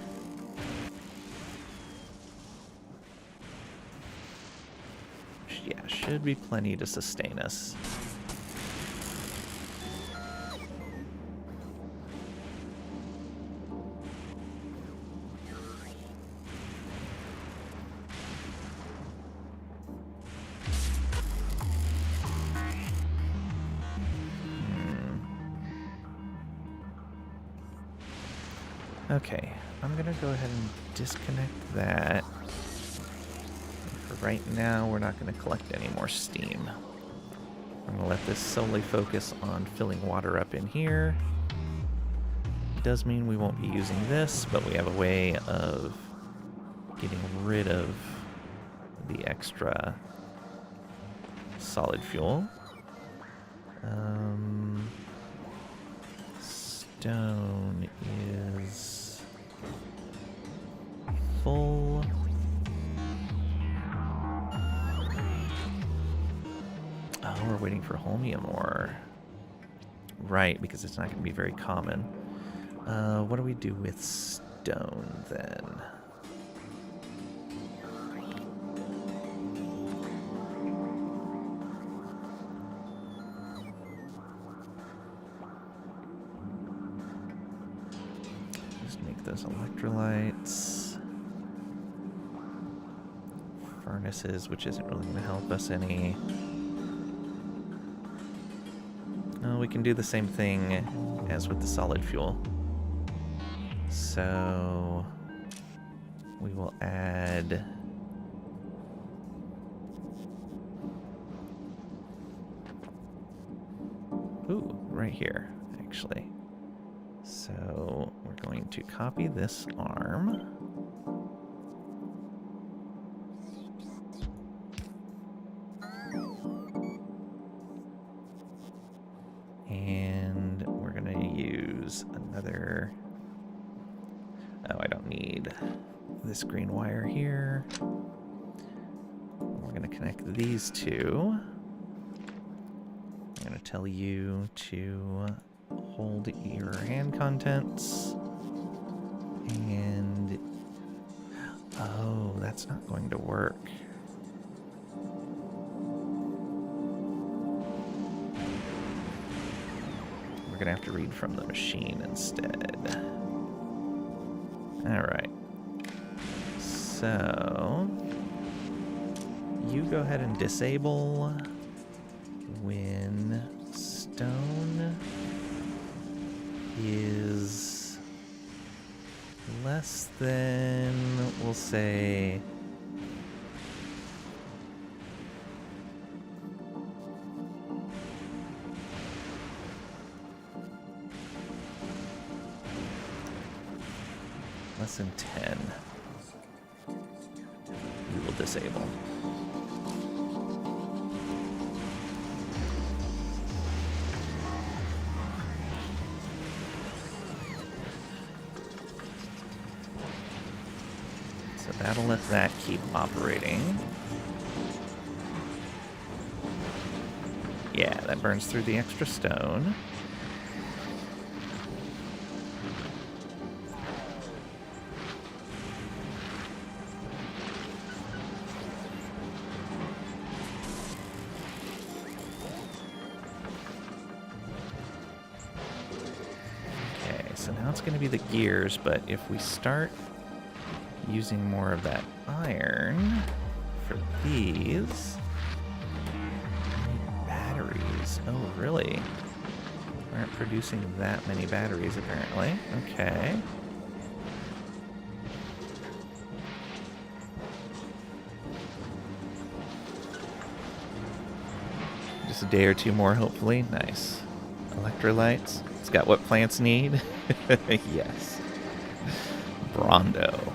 Yeah, should be plenty to sustain us. Okay, I'm gonna go ahead and disconnect that. For right now, we're not gonna collect any more steam. I'm going to let this solely focus on filling water up in here. It does mean we won't be using this, but we have a way of getting rid of the extra solid fuel. Stone is full. Oh, we're waiting for holmium ore. Right, because it's not going to be very common. What do we do with stone then? Just make those electrolytes. Furnaces, which isn't really going to help us any. We can do the same thing as with the solid fuel. So we will add right here, actually. So we're going to copy this arm. And we're going to use another... Oh, I don't need this green wire here. We're going to connect these two. I'm going to tell you to hold your hand contents. And... oh, that's not going to work. We're going to have to read from the machine instead. Alright. So... you go ahead and disable when stone is less than, we'll say... less than 10. We will disable. So that'll let that keep operating. Yeah, that burns through the extra stone. So now it's going to be the gears, but if we start using more of that iron for these... batteries. Oh, really? We aren't producing that many batteries, apparently. Okay. Just a day or two more, hopefully. Nice. Electrolytes. It's got what plants need. Yes. Brondo.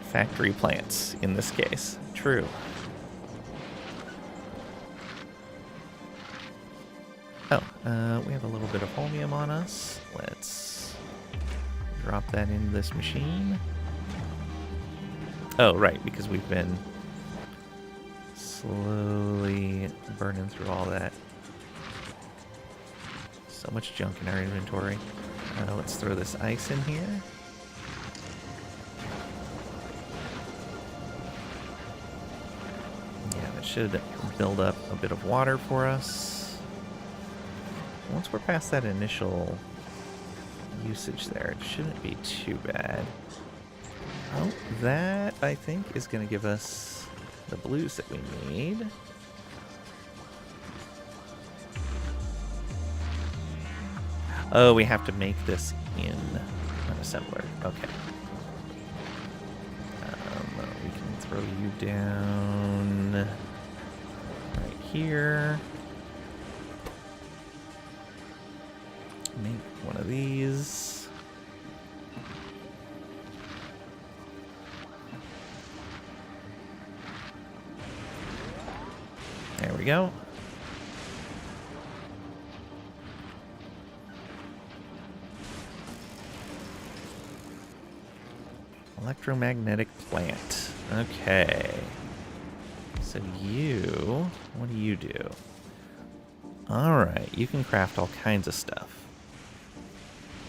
Factory plants, in this case. True. Oh, we have a little bit of holmium on us. Let's drop that into this machine. Oh, right, because we've been slowly burning through all that. So much junk in our inventory. Let's throw this ice in here. Yeah, that should build up a bit of water for us. Once we're past that initial usage there, it shouldn't be too bad. Oh, that, I think, is going to give us the blues that we need. Oh, we have to make this in an assembler. Okay. We can throw you down right here. Make one of these. There we go. Electromagnetic plant. Okay. So you, what do you do? Alright, you can craft all kinds of stuff.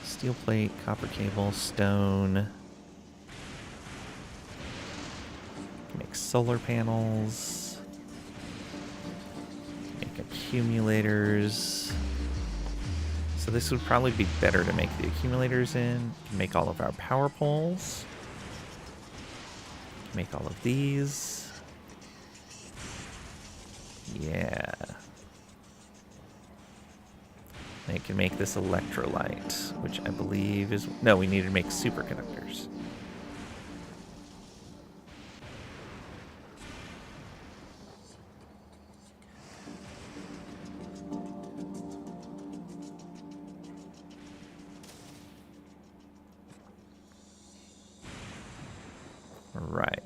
Steel plate, copper cable, stone. Make solar panels. Make accumulators. So this would probably be better to make the accumulators in. Make all of our power poles. Make all of these. Yeah. And it can make this electrolyte, which I believe is... No, we need to make superconductors. Right.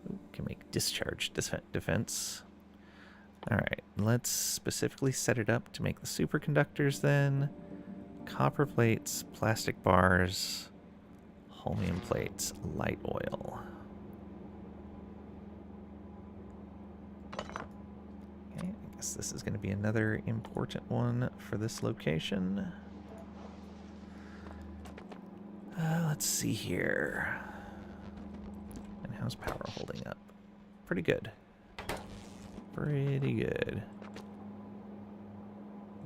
Ooh, can make discharge defense. Alright, let's specifically set it up to make the superconductors then. Copper plates, plastic bars, holmium plates, light oil. Okay, I guess this is going to be another important one for this location. Let's see here. And how's power holding up? Pretty good. Pretty good.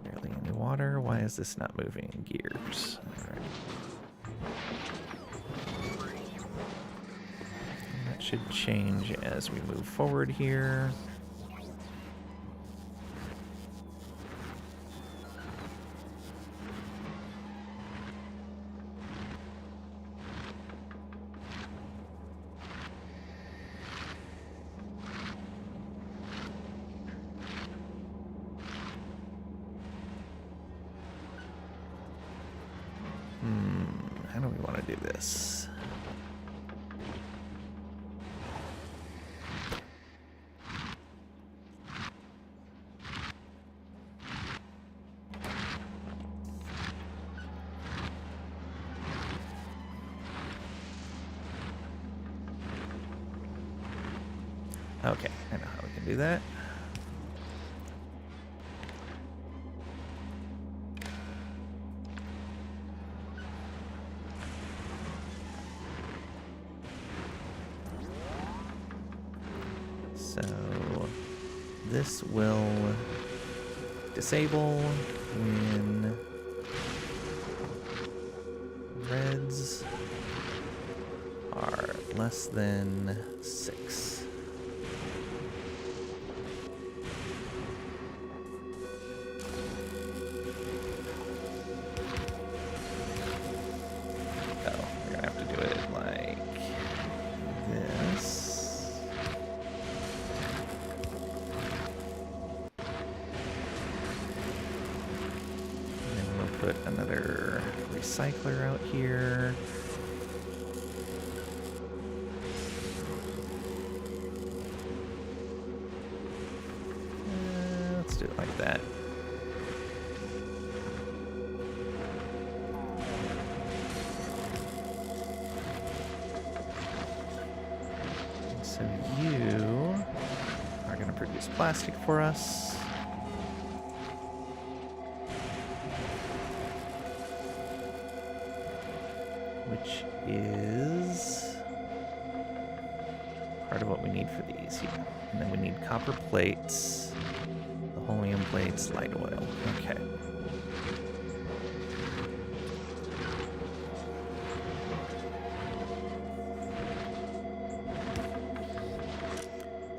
Barely any water. Why is this not moving? Gears. Alright. That should change as we move forward here. How do we want to do this? Okay, I know how we can do that. So this will disable when reds are less than 6. Put another recycler out here. Let's do it like that. So you are going to produce plastic for us. Which is part of what we need for these here. And then we need copper plates, the holmium plates, light oil. Okay.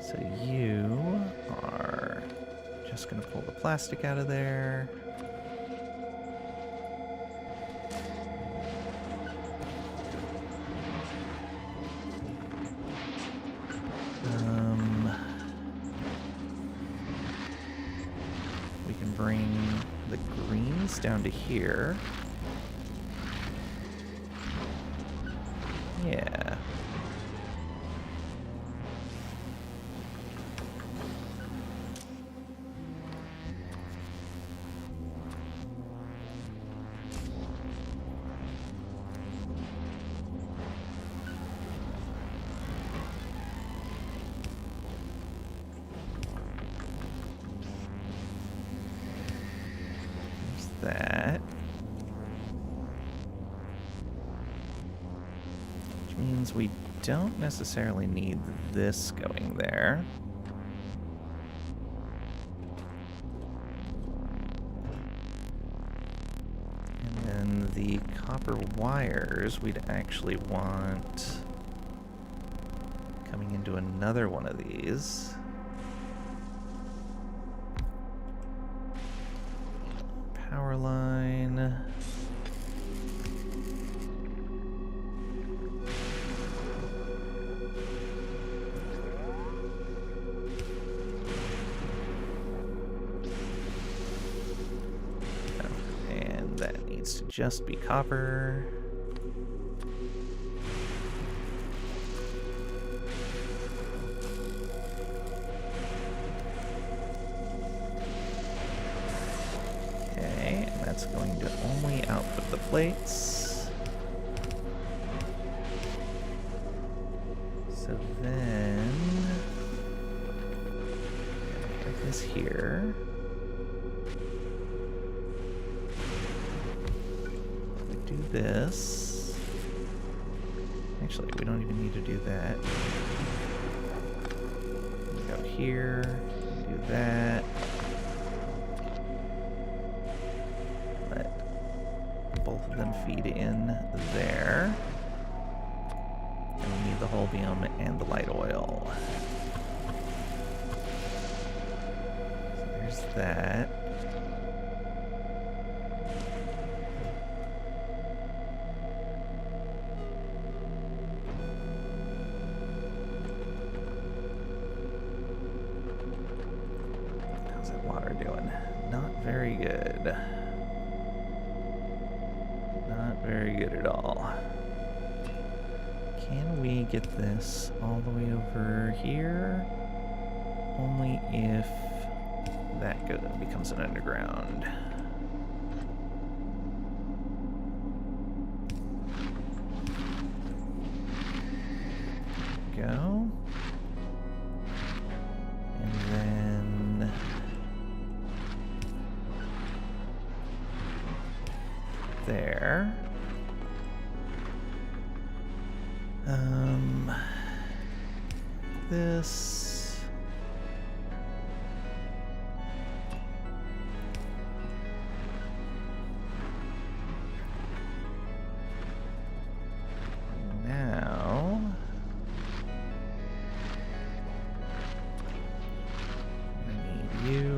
So you are just going to pull the plastic out of there. this down to here. Yeah. That. Which means we don't necessarily need this going there. And then the copper wires we'd actually want coming into another one of these. Power line. And that needs to just be copper. That's going to only output the plates. So then I have this here. We do this. Actually, we don't even need to do that. We go here, do that. Both of them feed in there. And we need the holmium and the light oil. So there's that. How's that water doing? Not very good. Not very good at all. Can we get this all the way over here? Only if that becomes an underground. Go. And then there. This. Now. I need you.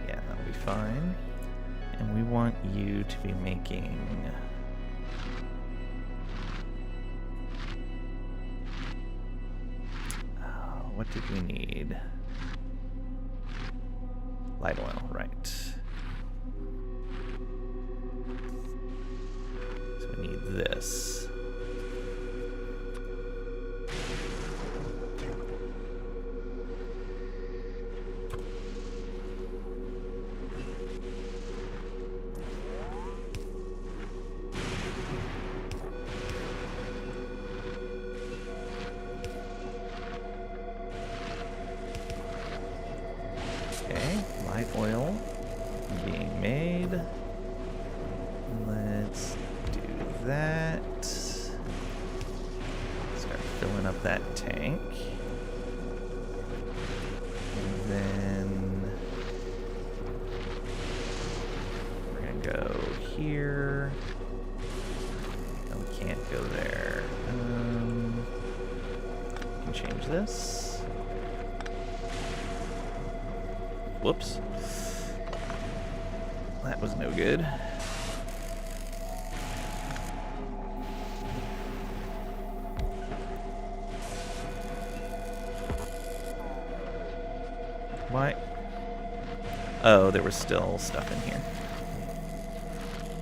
Yeah, that'll be fine. And we want you to be making what did we need? Light oil, right. So we need this. Light oil being made. Let's do that. Start filling up that tank. And then we're gonna go here. No, we can't go there. We can change this. Whoops. That was no good. Why? Oh, there was still stuff in here.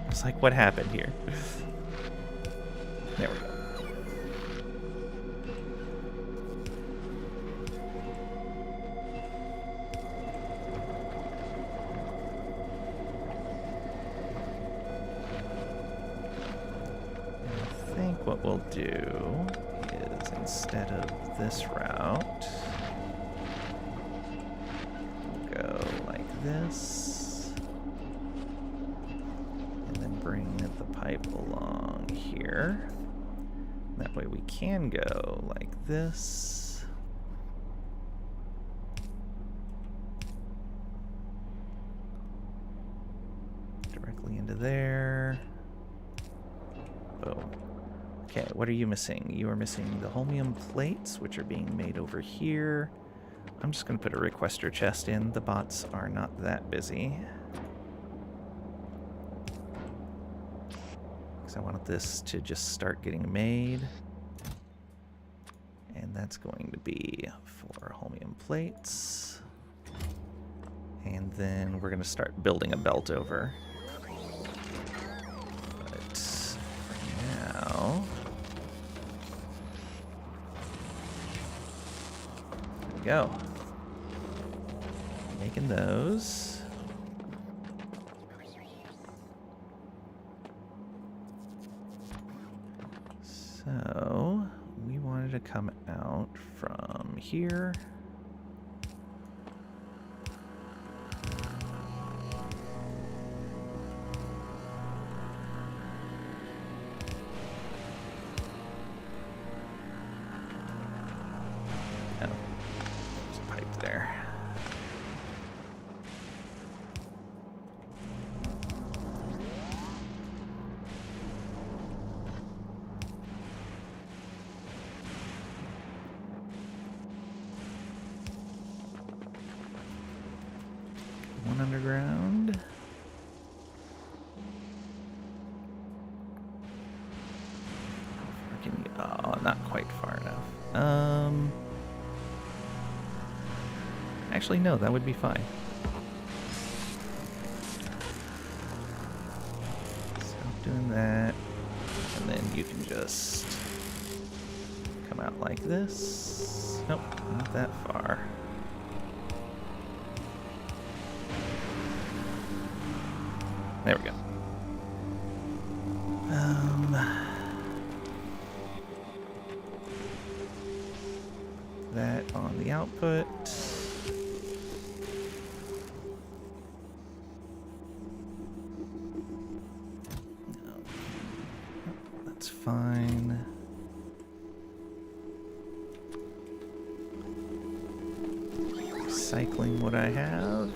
It's like, what happened here? There we go. I think what we'll do is, instead of this route, we'll go like this, and then bring the pipe along here. That way we can go like this. Directly into there. Boom. Okay, what are you missing? You are missing the holmium plates, which are being made over here. I'm just going to put a requester chest in. The bots are not that busy. Because I wanted this to just start getting made. And that's going to be for holmium plates. And then we're going to start building a belt over. But for now, there we go. Making those. So we wanted to come out from here. Oh, there's a pipe there. One underground. Oh, not quite far enough. Actually, no, that would be fine. Stop doing that. And then you can just come out like this. Nope, not that far. There we go. That on the output. No. That's fine. Recycling what I have.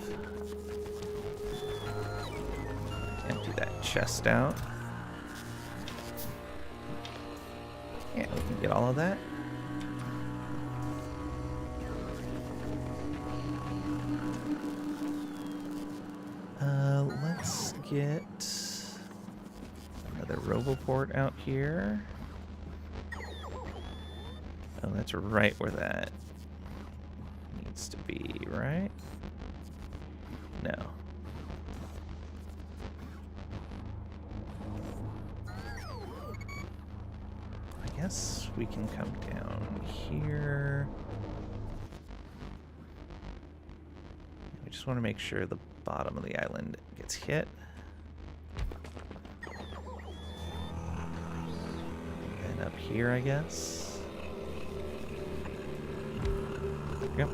Empty that chest out. Yeah, we can get all of that. Let's get another Roboport out here. Oh, that's right where that needs to be, right? No. I guess we can come down here. We just want to make sure the bottom of the island gets hit. And up here, I guess. Yep.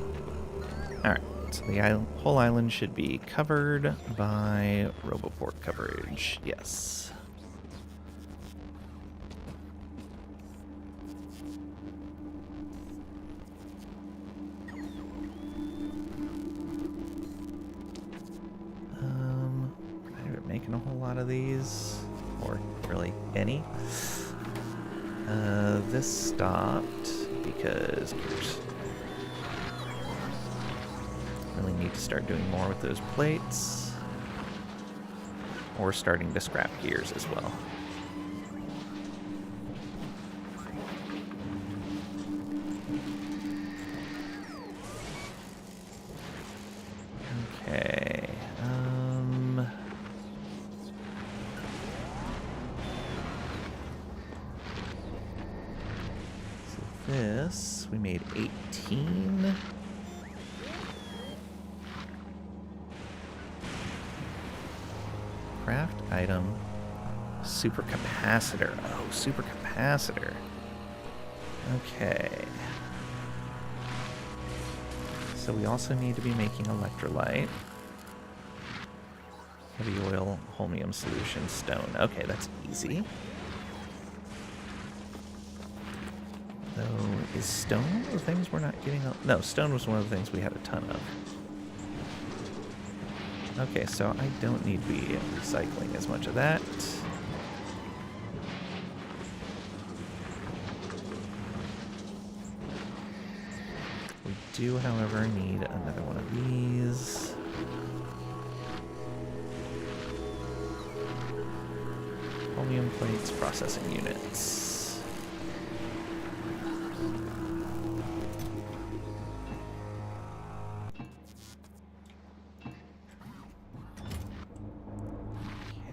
Alright, so the whole island should be covered by Roboport coverage. Yes. Making a whole lot of these, or really any. This stopped because gears. Really need to start doing more with those plates, or starting to scrap gears as well. 18. Craft item. Supercapacitor. Oh, supercapacitor. Okay. So we also need to be making electrolyte. Heavy oil, holmium solution, stone. Okay, that's easy. Though, is stone one of the things we're not getting? No, stone was one of the things we had a ton of. Okay, so I don't need to be recycling as much of that. We do, however, need another one of these. Chromium plates, processing units.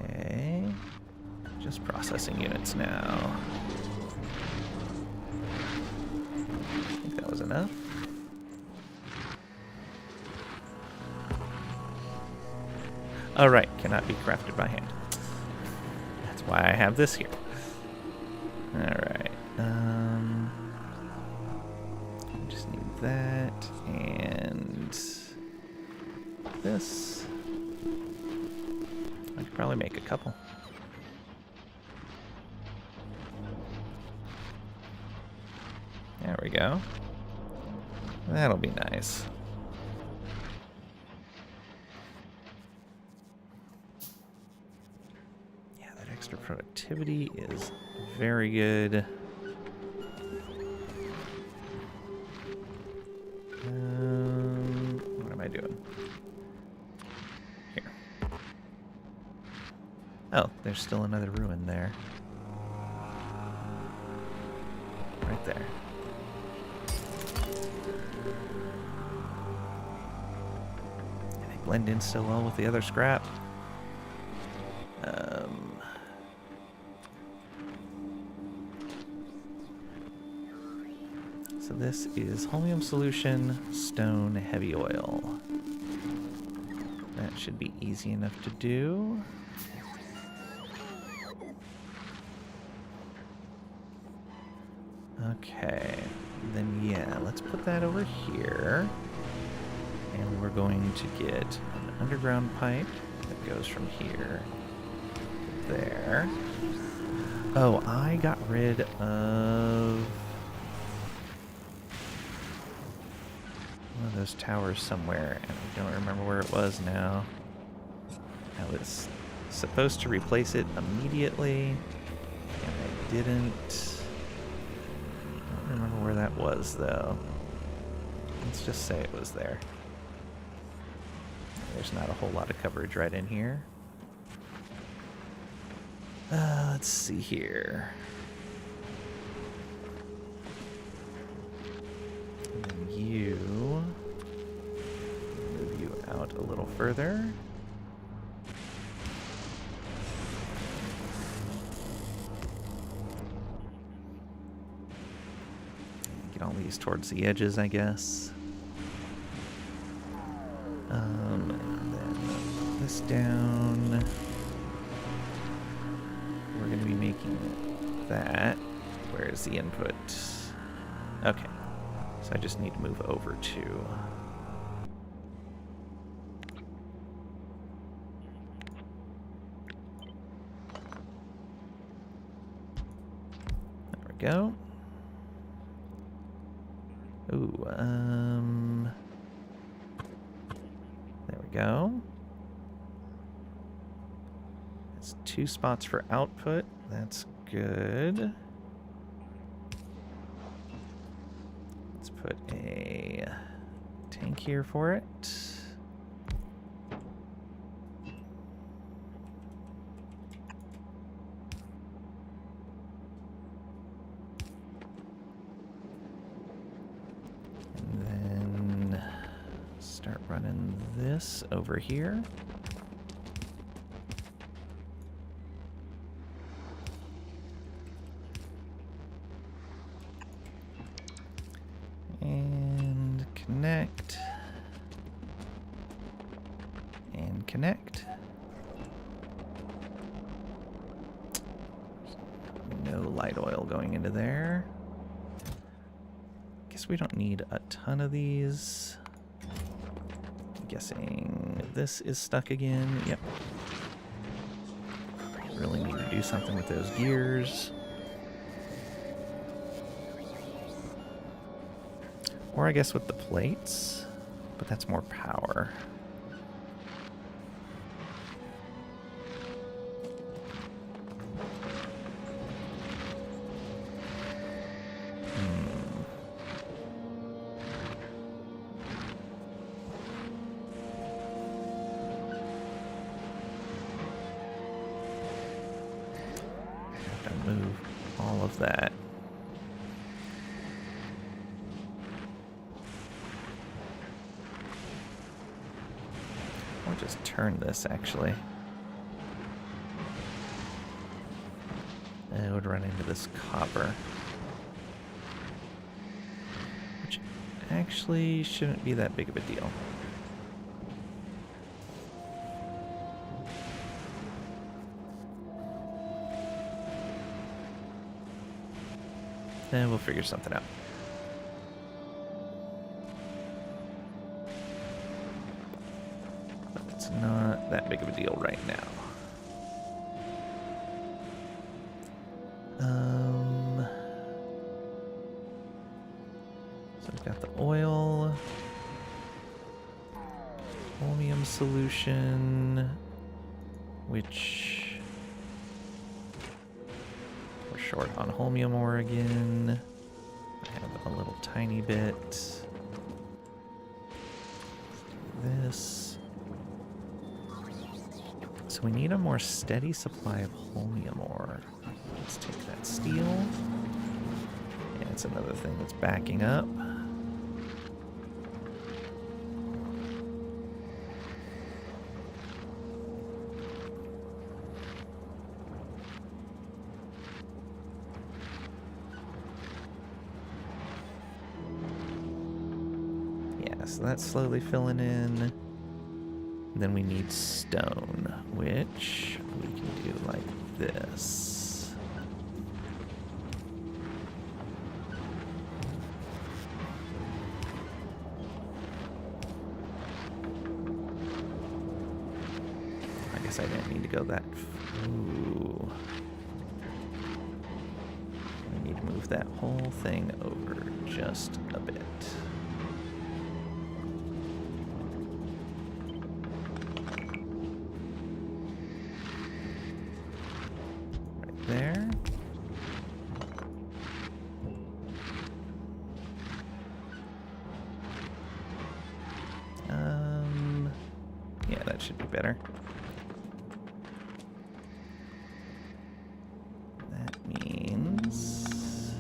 Okay. Just processing units now. I think that was enough. Oh, right. Cannot be crafted by hand. That's why I have this here. Alright. I just need that and this. I could probably make a couple. There we go. That'll be nice. Yeah, that extra productivity is very good. What am I doing? Here. Oh, there's still another ruin there. Right there. And they blend in so well with the other scrap. So this is holmium solution, stone, heavy oil. That should be easy enough to do. Okay, then yeah, let's put that over here. And we're going to get an underground pipe that goes from here to there. Oh, I got rid of one of those towers somewhere, and I don't remember where it was now. I was supposed to replace it immediately, and I didn't. I don't remember where that was, though. Let's just say it was there. There's not a whole lot of coverage right in here. Let's see here. And you move you out a little further. Get all these towards the edges, I guess. And then this down. We're going to be making that. Where's the input? Okay. So I just need to move over to... There we go. Ooh, there we go. It's 2 spots for output. That's good. Let's put a tank here for it. And then start running this over here. And Connect. And connect. No light oil going into there. Guess we don't need a ton of these. I'm guessing this is stuck again. Yep. Really need to do something with those gears. Or I guess with the plates, but that's more power. Move all of that. Or just turn this, actually. It would run into this copper. Which actually shouldn't be that big of a deal. And we'll figure something out. But it's not that big of a deal right now. So we've got the oil, chromium solution, which we're short on holmium ore again. I have a little tiny bit. Let's do this. So we need a more steady supply of holmium ore. Let's take that steel. Yeah, it's another thing that's backing up. So that's slowly filling in. And then we need stone, which we can do like this. I guess I didn't need to go that. Ooh. I need to move that whole thing over just a bit. There. Yeah, that should be better. That means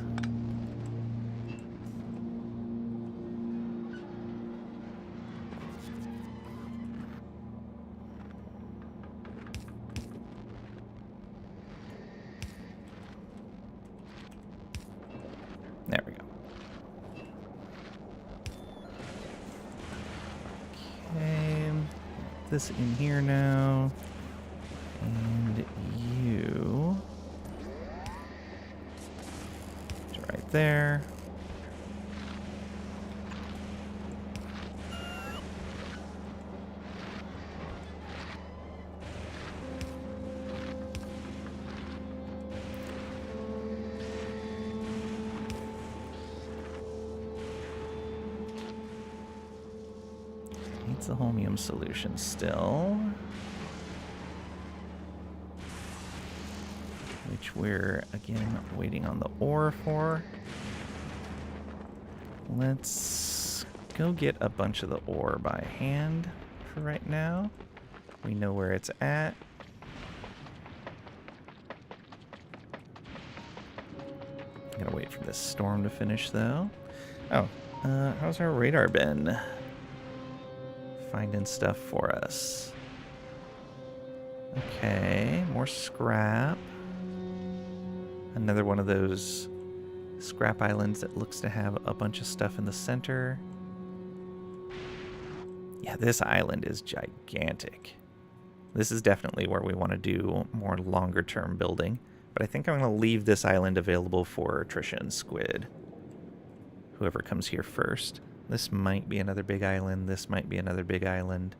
there we go. Okay, this in here now, and you right there. Needs the holmium solution still, which we're again waiting on the ore for. Let's go get a bunch of the ore by hand for right now. We know where it's at. I'm gonna wait for this storm to finish though. Oh, how's our radar been finding stuff for us? Okay, more scrap. Another one of those scrap islands that looks to have a bunch of stuff in the center. Yeah, this island is gigantic. This is definitely where we want to do more longer term building. But I think I'm going to leave this island available for Trisha and Squid. Whoever comes here first. This might be another big island. This might be another big island.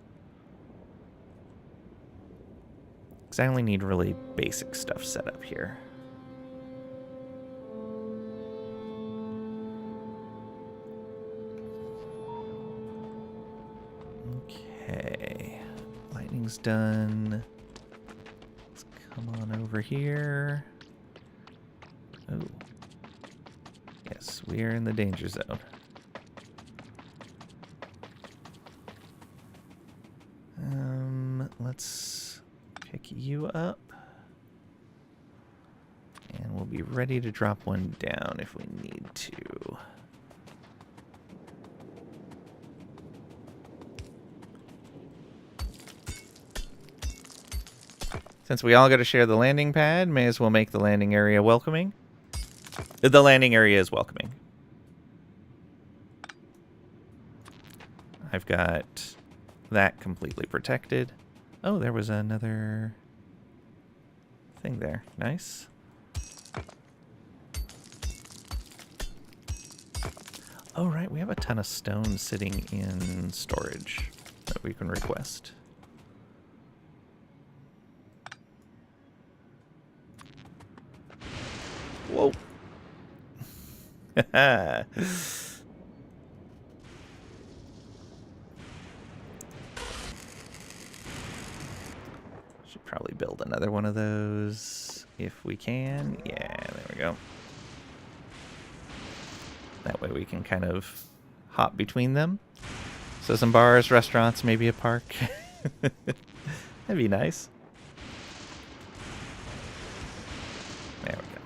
Because I only need really basic stuff set up here. Okay. Lightning's done. Let's come on over here. Oh. Yes, we are in the danger zone. Let's pick you up. And we'll be ready to drop one down if we need to. Since we all got to share the landing pad, may as well make the landing area welcoming. The landing area is welcoming. I've got that completely protected. Oh, there was another thing there. Nice. Oh, right. We have a ton of stone sitting in storage that we can request. Whoa. Should probably build another one of those if we can. Yeah, there we go. That way we can kind of hop between them. So some bars, restaurants, maybe a park. That'd be nice. There we go.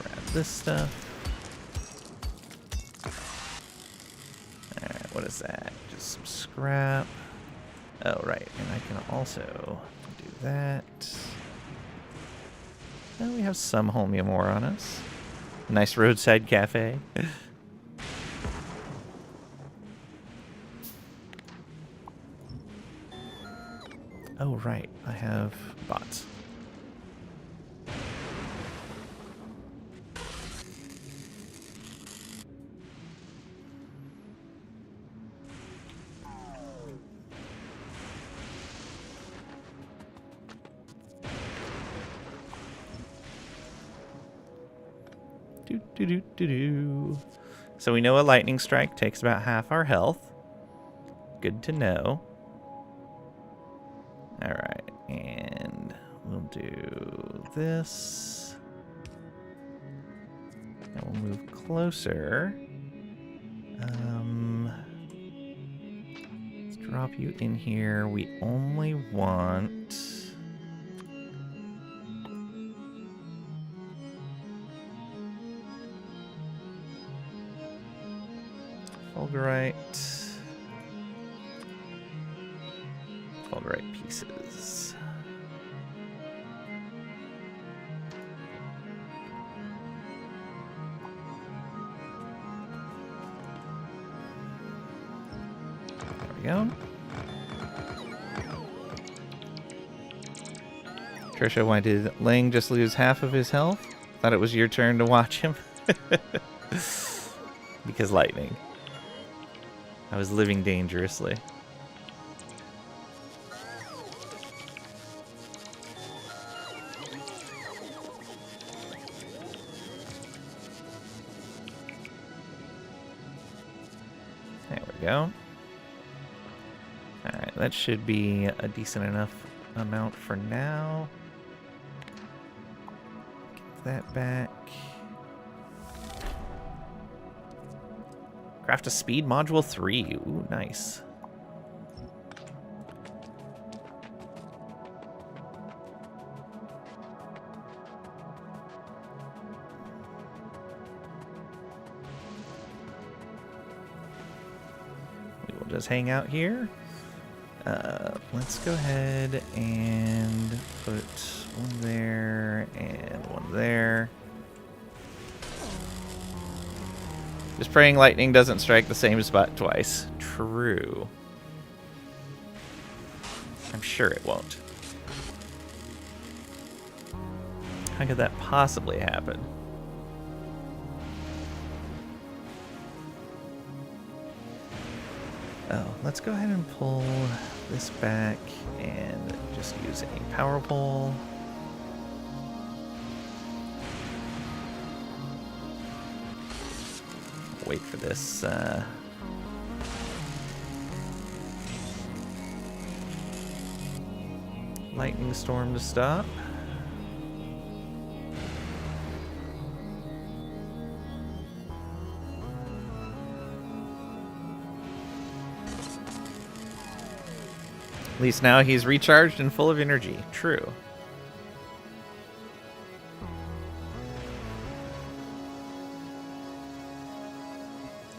Grab this stuff. Alright, what is that? Just some scrap. Oh, right. And I can also do that. And we have some Holmium ore on us. Nice roadside cafe. Oh, right. I have bots. So we know a lightning strike takes about half our health. Good to know. Alright, and we'll do this. And we'll move closer. Let's drop you in here. We only want... Fulgorite pieces. There we go. Trisha, why did Lang just lose half of his health? Thought it was your turn to watch him. Because lightning. I was living dangerously. There we go. Alright, that should be a decent enough amount for now. Get that back. Craft a speed module 3. Ooh, nice. We will just hang out here. Let's go ahead and put one there and one there. Just praying lightning doesn't strike the same spot twice. True. I'm sure it won't. How could that possibly happen? Oh, let's go ahead and pull this back and just use a power pole. Wait for this lightning storm to stop. At least now he's recharged and full of energy. True.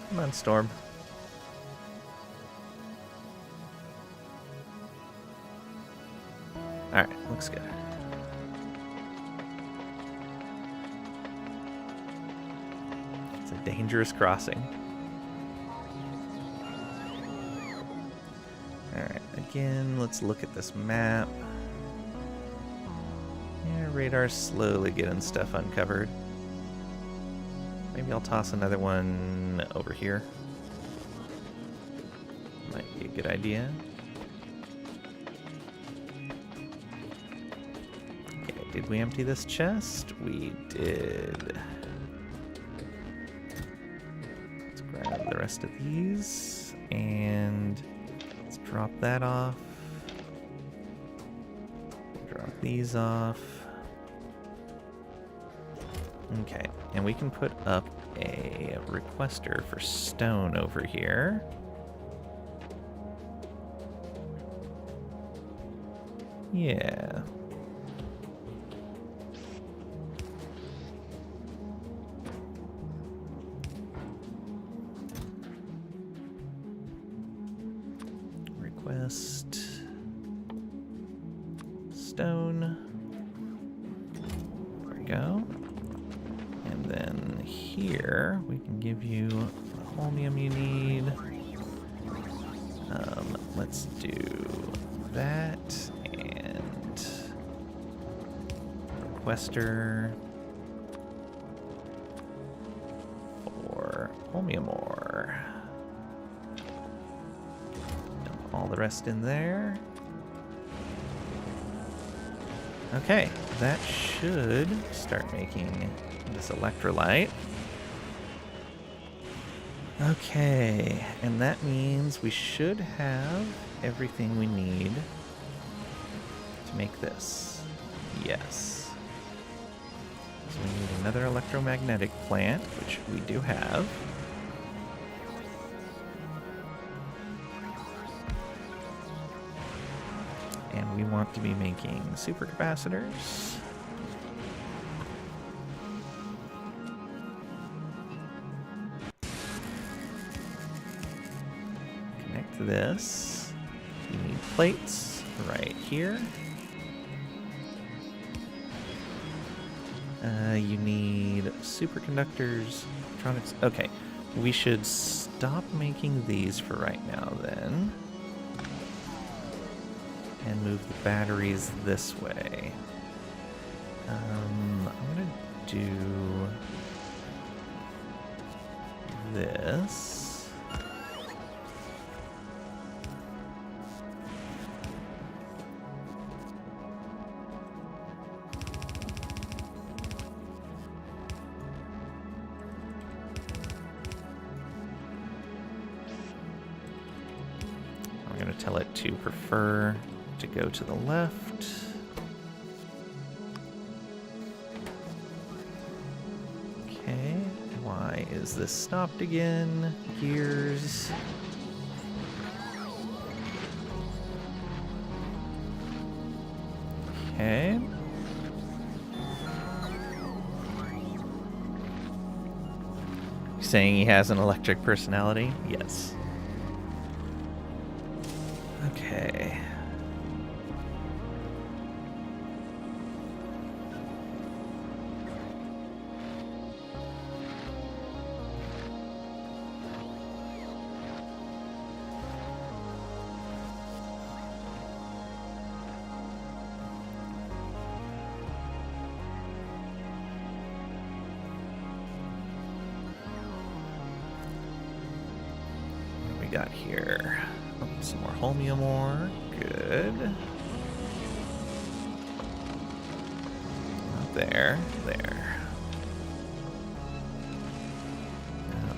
Come on, Storm. Alright, looks good. It's a dangerous crossing. Alright, again, let's look at this map. Yeah, radar's slowly getting stuff uncovered. Maybe I'll toss another one over here. Might be a good idea. Okay, did we empty this chest? We did. Let's grab the rest of these and let's drop that off. Drop these off. Okay, and we can put up a requester for stone over here. Yeah. Request stone. There we go. And then here we can give you the holmium you need. Let's do that and requester for holmium ore. Dump all the rest in there. Okay, that should start making this electrolyte. Okay, and that means we should have everything we need to make this. Yes. So we need another electromagnetic plant, which we do have. And we want to be making supercapacitors. Connect this. You need plates right here. You need superconductors, electronics. Okay, we should stop making these for right now then. And move the batteries this way. I'm gonna do this. I'm gonna tell it to prefer to go to the left. Okay, why is this stopped again? Gears. Okay. Saying he has an electric personality? Yes. Okay. got here? Oh, some more holmium ore. Good. Not there. There.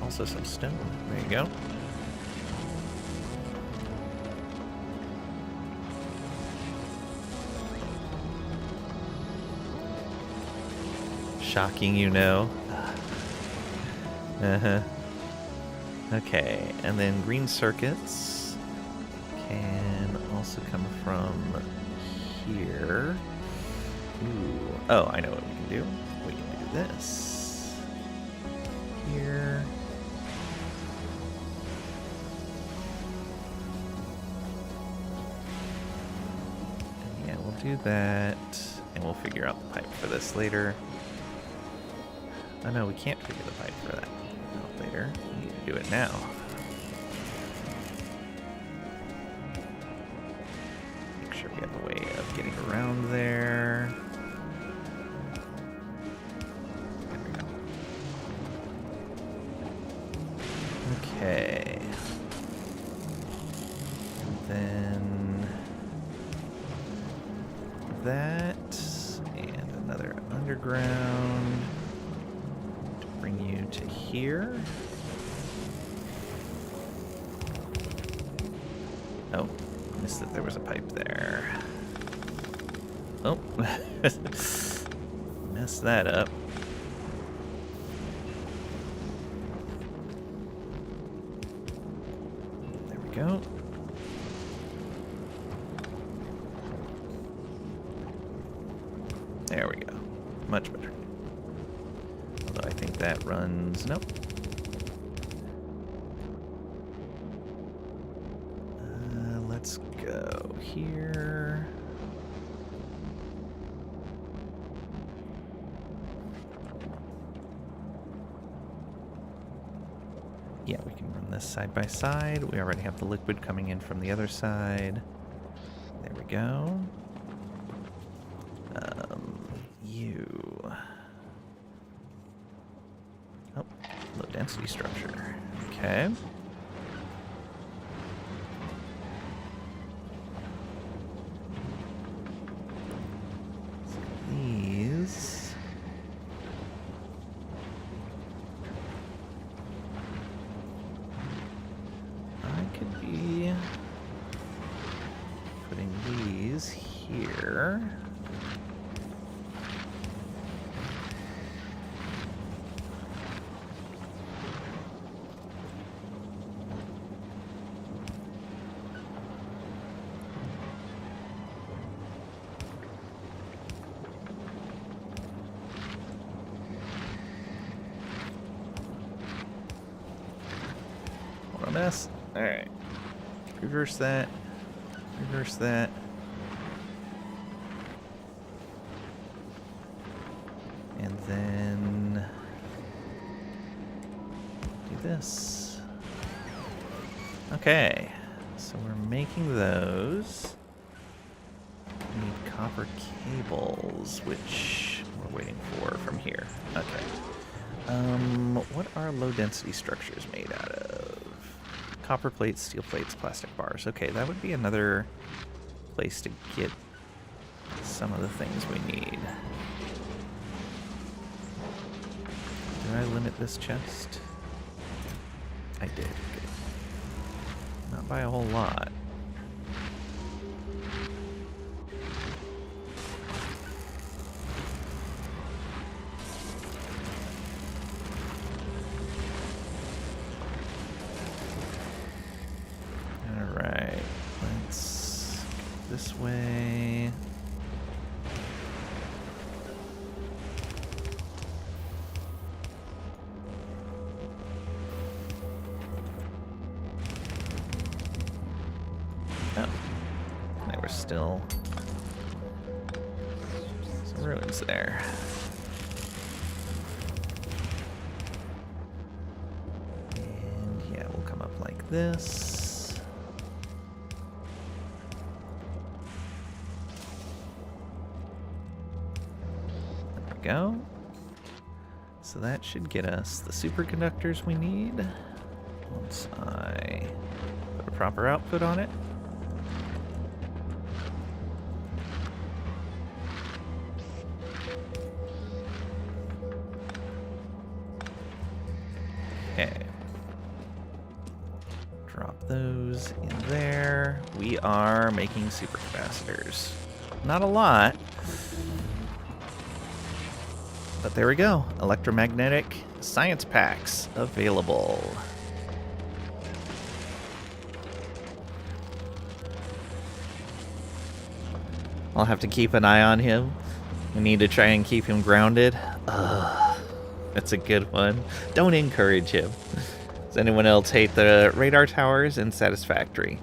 Also some stone. There you go. Shocking, you know. Uh-huh. Okay, and then green circuits can also come from here. Ooh. Oh, I know what we can do. We can do this. Here. And yeah, we'll do that. And we'll figure out the pipe for this later. Oh no, we can't figure the pipe for that out later. We need to do it now. Make sure we have a way of getting around there. There we go. Okay. And then that and another underground. Bring you to here. Oh, missed that there was a pipe there. Oh, messed that up. There we go. There we go. Much better. Although I think that runs... Nope. Let's go here. Yeah, we can run this side by side. We already have the liquid coming in from the other side. There we go. You... Oh, low density structure. Okay. So these... I could be putting these here. Mess. Alright. Reverse that. Reverse that. And then do this. Okay. So we're making those. We need copper cables, which we're waiting for from here. Okay. What are low density structures made out of? Copper plates, steel plates, plastic bars. Okay, that would be another place to get some of the things we need. Did I limit this chest? I did. Good. Not by a whole lot. This way. Oh, there were still some ruins there. And yeah, we'll come up like this. Go. So that should get us the superconductors we need. Once I proper output on it. Okay. Drop those in there. We are making supercapacitors. Not a lot. But there we go. Electromagnetic science packs available. I'll have to keep an eye on him. We need to try and keep him grounded. Ugh, that's a good one. Don't encourage him. Does anyone else hate the radar towers and Satisfactory?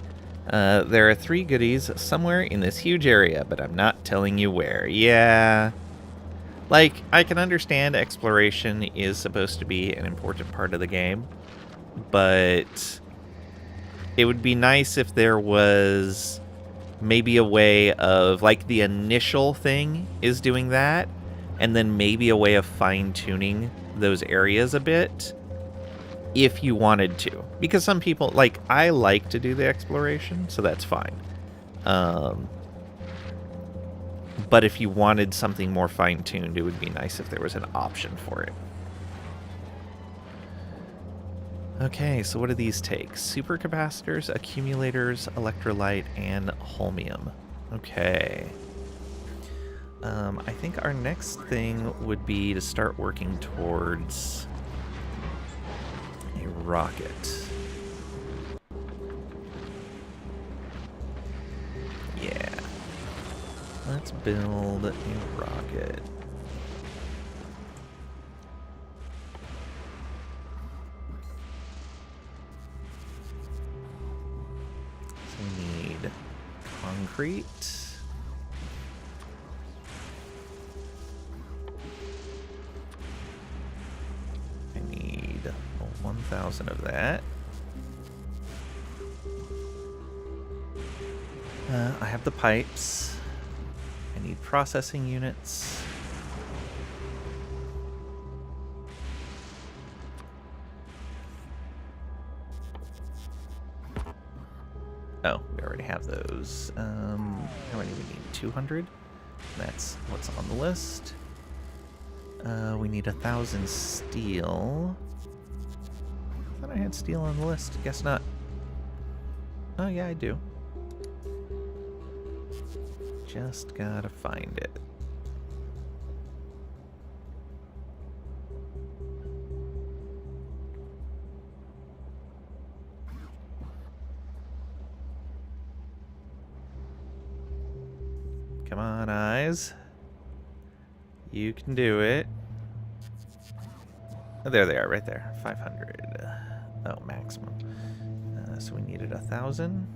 There are 3 goodies somewhere in this huge area, but I'm not telling you where. Yeah. Like, I can understand exploration is supposed to be an important part of the game, but it would be nice if there was maybe a way of, like, the initial thing is doing that, and then maybe a way of fine-tuning those areas a bit if you wanted to. Because some people, like, I like to do the exploration, so that's fine. But if you wanted something more fine-tuned, it would be nice if there was an option for it. Okay, so what do these take? Supercapacitors, accumulators, electrolyte, and holmium. Okay. I think our next thing would be to start working towards a rocket. Yeah. Let's build a rocket. We need concrete. I need 1,000 of that. I have the pipes. I need processing units. Oh, we already have those. How many do we need? 200? That's what's on the list. We need 1,000 steel. I thought I had steel on the list. Guess not. Oh, yeah, I do. Just gotta find it. Come on, eyes. You can do it. Oh, there they are, right there. 500. Oh, maximum. So we needed 1,000.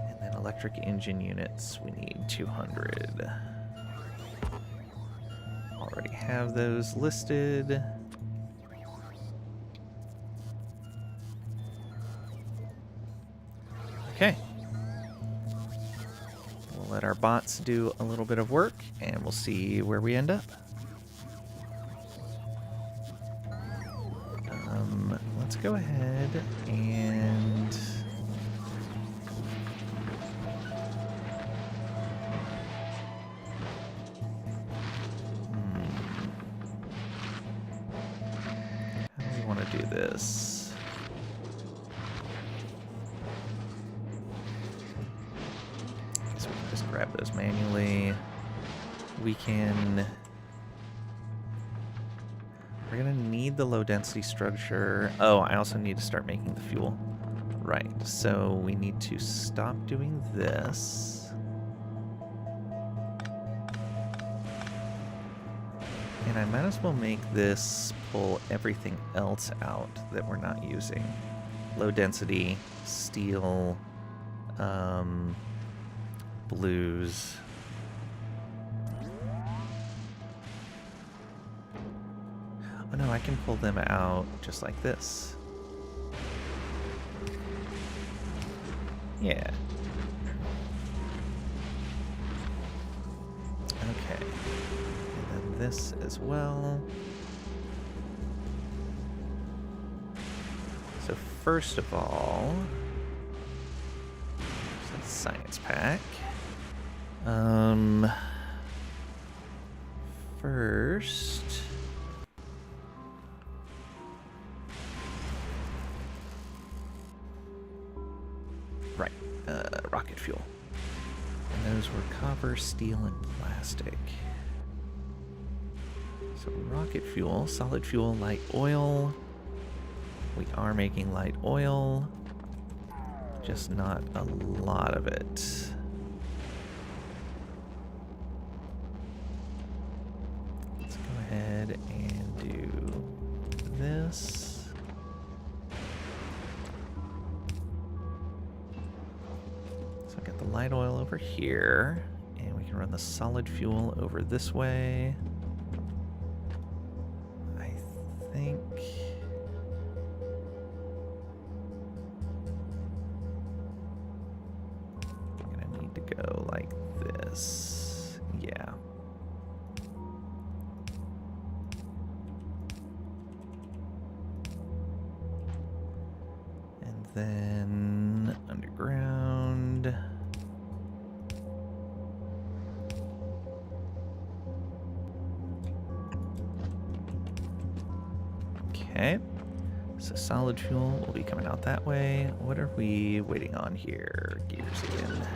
And then electric engine units, we need 200. Already have those listed. Okay. We'll let our bots do a little bit of work, and we'll see where we end up. Let's go ahead and... How do we want to do this? I guess we can just grab those manually. We can... We're gonna need the low density structure. Oh, I also need to start making the fuel. Right, so we need to stop doing this. And I might as well make this pull everything else out that we're not using. Low density, steel, blues. Oh no, I can pull them out just like this. Yeah. Okay. And then this as well. first of all, science pack. First, right, rocket fuel. And those were copper, steel, and plastic. So rocket fuel, solid fuel, light oil. We are making light oil, just not a lot of it. Let's go ahead and do this. So I got the light oil over here, and we can run the solid fuel over this way. I think we're gonna need to go like this. Yeah. And then underground. Okay, so solid fuel will be coming out that way. What are we waiting on here? Gears again.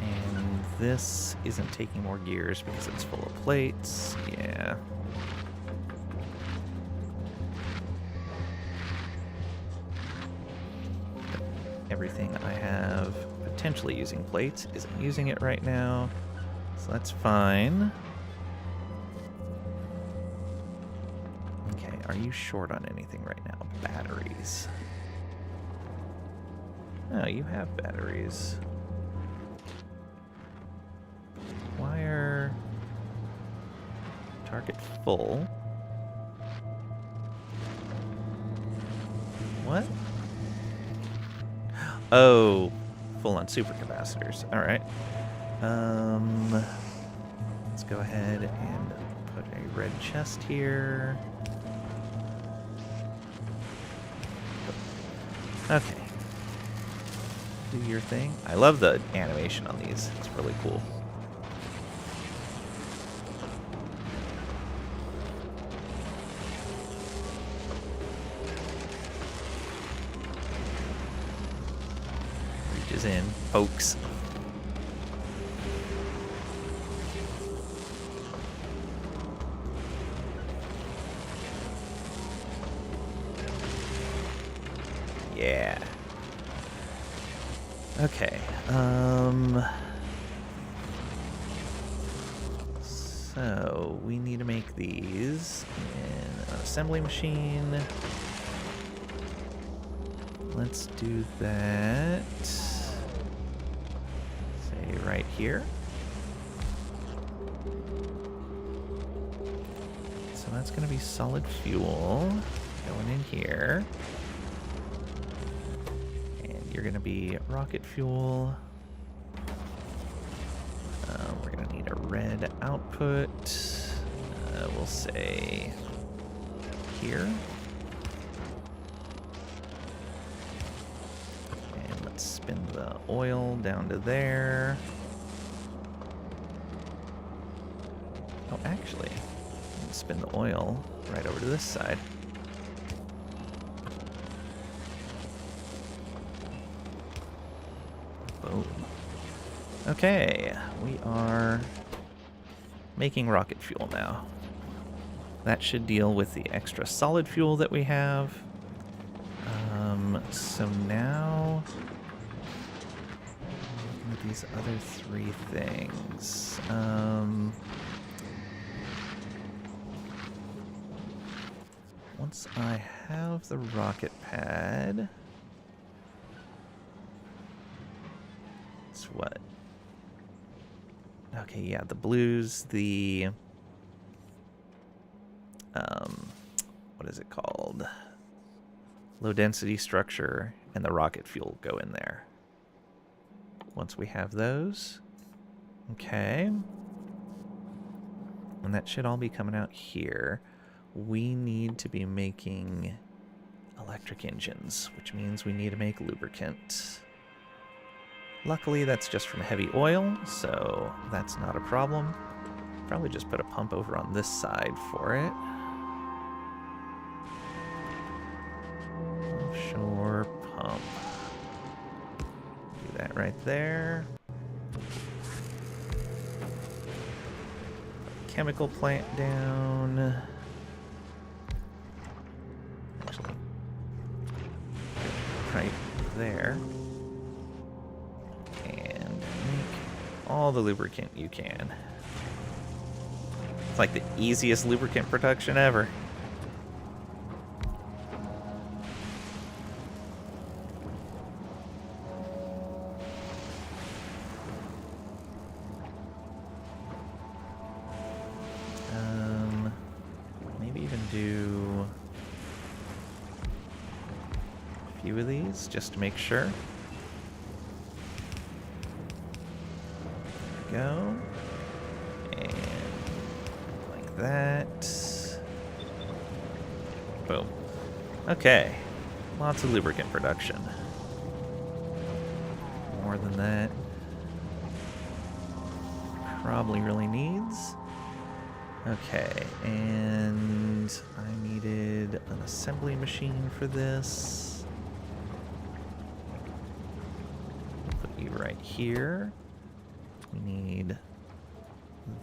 And this isn't taking more gears because it's full of plates. Yeah. Everything I have potentially using plates isn't using it right now, so that's fine. Okay, are you short on anything right now? Batteries. Oh, you have batteries. Why are target full? What? Oh, full on supercapacitors. All right. Let's go ahead and put a red chest here. Okay. Do your thing. I love the animation on these. It's really cool. In, folks. Yeah. Okay. So we need to make these in an assembly machine. Let's do that. Right here. So that's going to be solid fuel going in here. And you're going to be rocket fuel. We're going to need a red output. We'll say here. And let's spin the oil down to there. Oh, actually, let's spin the oil right over to this side. Boom. Okay, we are making rocket fuel now. That should deal with the extra solid fuel that we have. So now, looking at these other three things. Once I have the rocket pad, it's what? Okay, yeah, the blues, the what is it called? Low density structure and the rocket fuel go in there. Once we have those, okay, and that should all be coming out here. We need to be making electric engines, which means we need to make lubricant. Luckily, that's just from heavy oil, so that's not a problem. Probably just put a pump over on this side for it. Offshore pump. Do that right there. Chemical plant down. Actually, right there. And make all the lubricant you can. It's like the easiest lubricant production ever. Maybe even do a few of these just to make sure. There we go. And like that. Boom. Okay. Lots of lubricant production. More than that probably really needs. Okay, and I needed an assembly machine for this. Put you right here. We need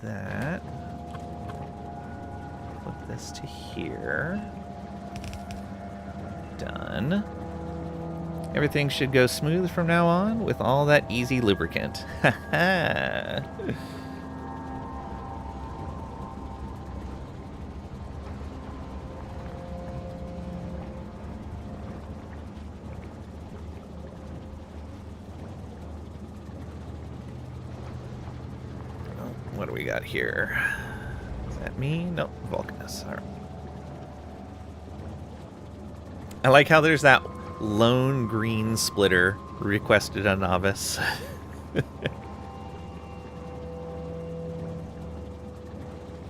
that. Flip this to here. Done. Everything should go smooth from now on with all that easy lubricant. Haha. What do we got here? Is that me? Nope, Vulcanus. All right. I like how there's that lone green splitter requested a novice.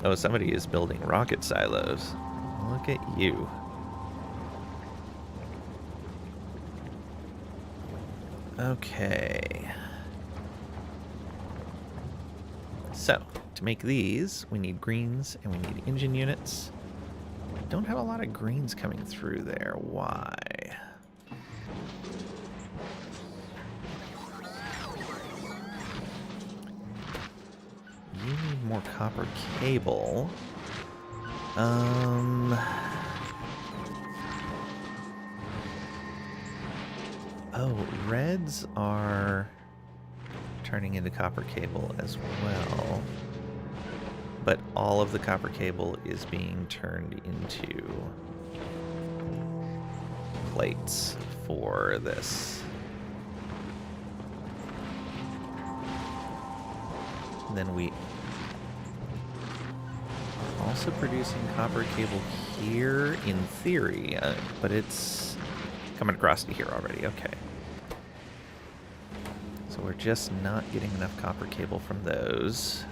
Oh, somebody is building rocket silos. Look at you. Okay. So, to make these, we need greens and we need engine units. Don't have a lot of greens coming through there. Why? You need more copper cable. Oh, reds are turning into copper cable as well. But all of the copper cable is being turned into plates for this. And then we are also producing copper cable here in theory, but it's coming across to here already. Okay. So we're just not getting enough copper cable from those.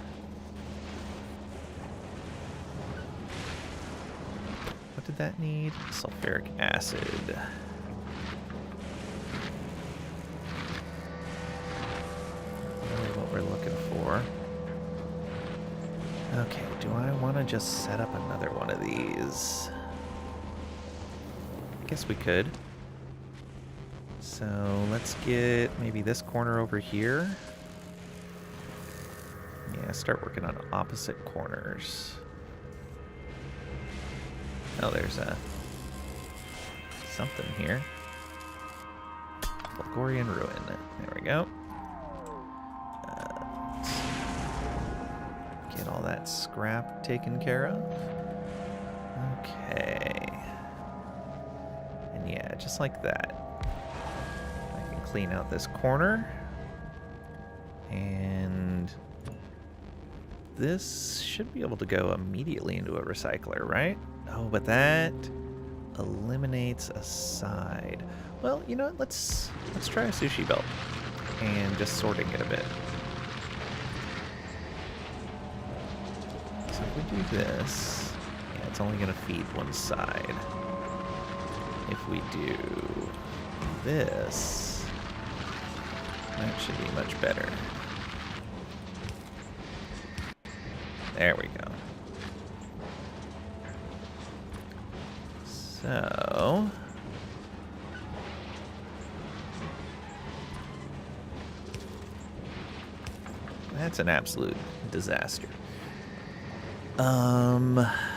What did that need? Sulfuric acid. Really what we're looking for. Okay, do I want to just set up another one of these? I guess we could. So let's get maybe this corner over here. Yeah, start working on opposite corners. Oh, there's something here. Fulgorian ruin. There we go. Get all that scrap taken care of. Okay. And yeah, just like that. I can clean out this corner. And this should be able to go immediately into a recycler, right? Oh, but that eliminates a side. Well, you know what? Let's try a sushi belt and just sorting it a bit. So if we do this, yeah, it's only going to feed one side. If we do this, that should be much better. There we go. So that's an absolute disaster. Oh.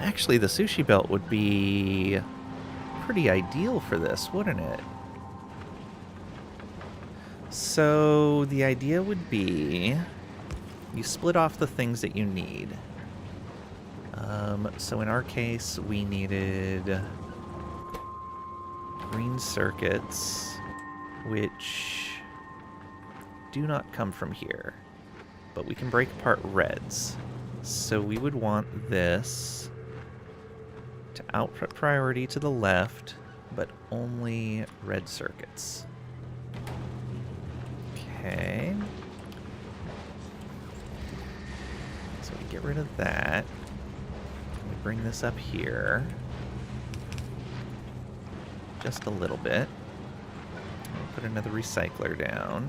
Actually, the sushi belt would be pretty ideal for this, wouldn't it? So the idea would be you split off the things that you need. So in our case, we needed green circuits, which do not come from here, but we can break apart reds. So we would want this to output priority to the left, but only red circuits. Okay. So we get rid of that. We bring this up here just a little bit. We'll put another recycler down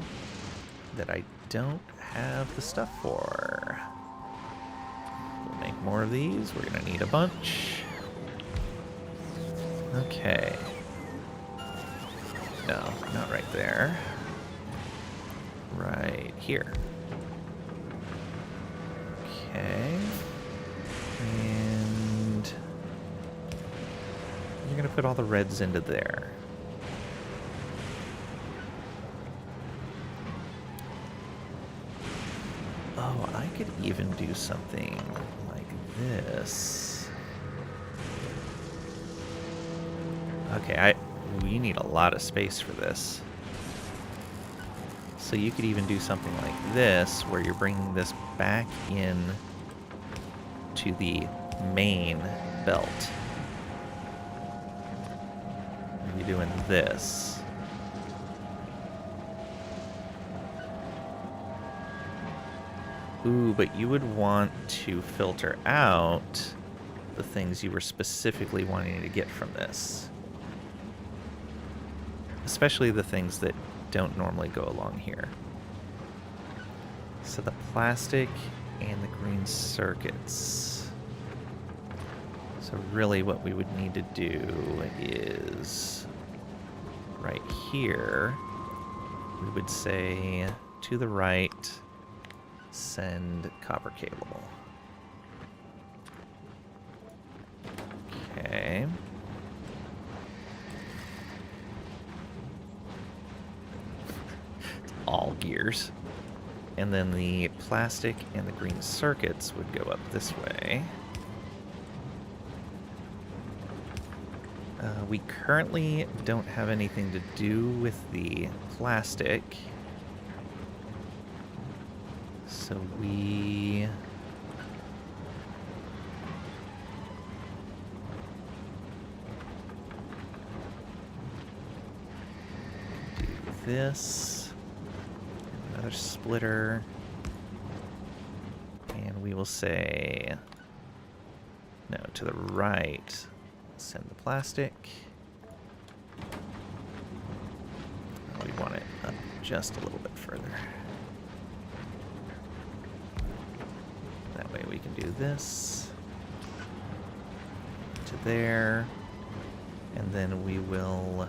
that I don't have the stuff for. We'll make more of these. We're gonna need a bunch. Okay. No, not right there. Right here. Okay. And you're gonna put all the reds into there. Oh, I could even do something like this. Okay, we need a lot of space for this. So you could even do something like this, where you're bringing this back in to the main belt. You're doing this. Ooh, but you would want to filter out the things you were specifically wanting to get from this. Especially the things that don't normally go along here. So the plastic and the green circuits. So really what we would need to do is right here, we would say to the right, send copper cable. Okay. All gears. And then the plastic and the green circuits would go up this way. We currently don't have anything to do with the plastic. So we... do this. Another splitter. And we will say... no, to the right. Send the plastic. We want it up just a little bit further. That way we can do this to there, and then we will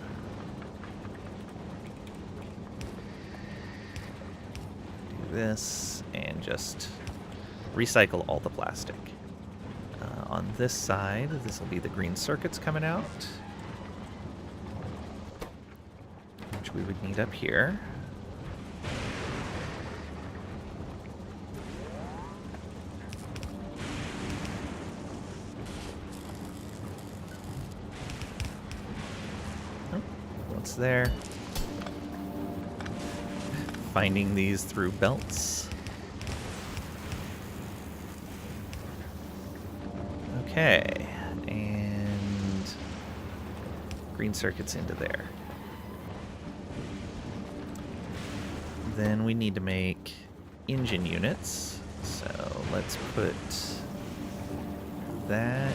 do this and just recycle all the plastic. On this side, this will be the green circuits coming out, which we would need up here. Oh, what's there? Finding these through belts. Okay, and green circuits into there. Then we need to make engine units. So let's put that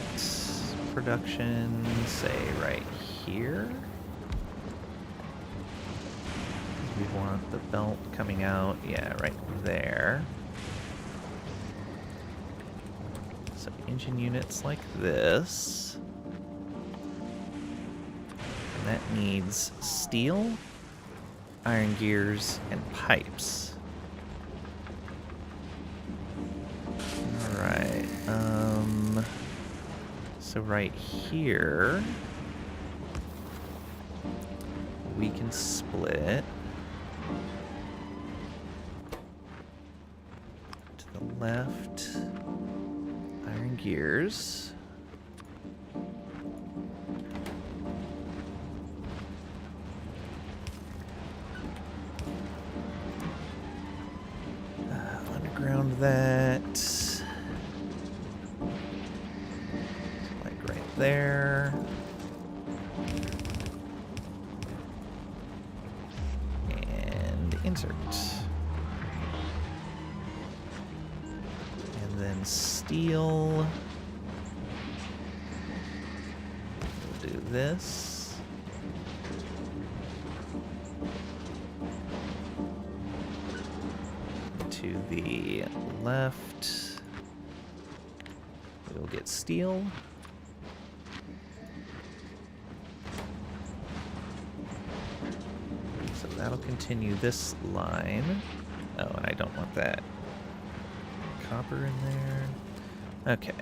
production, say, right here. We want the belt coming out, yeah, right there. So engine units like this. And that needs steel, iron gears, and pipes. Alright, so right here, we can split to the left, iron gears. Underground that. Like right there. And insert. And then steel. We'll do this. To the left, we'll get steel. So that'll continue this line. Oh, and I don't want that copper in there. Okay.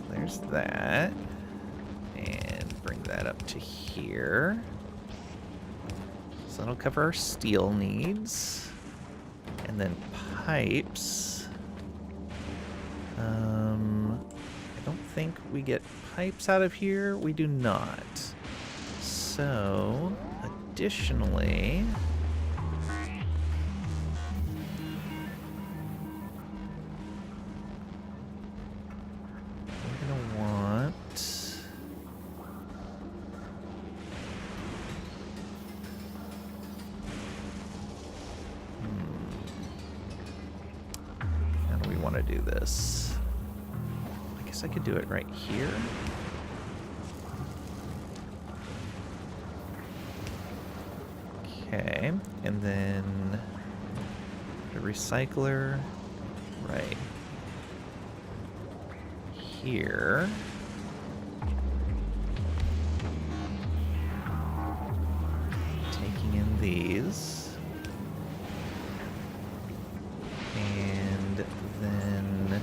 There's that. And bring that up to here. So that'll cover our steel needs. And then pipes. I don't think we get pipes out of here. We do not. So, additionally, we're gonna want how do we want to do this? I guess I could do it right here. Okay, and then the recycler right here. Taking in these. And then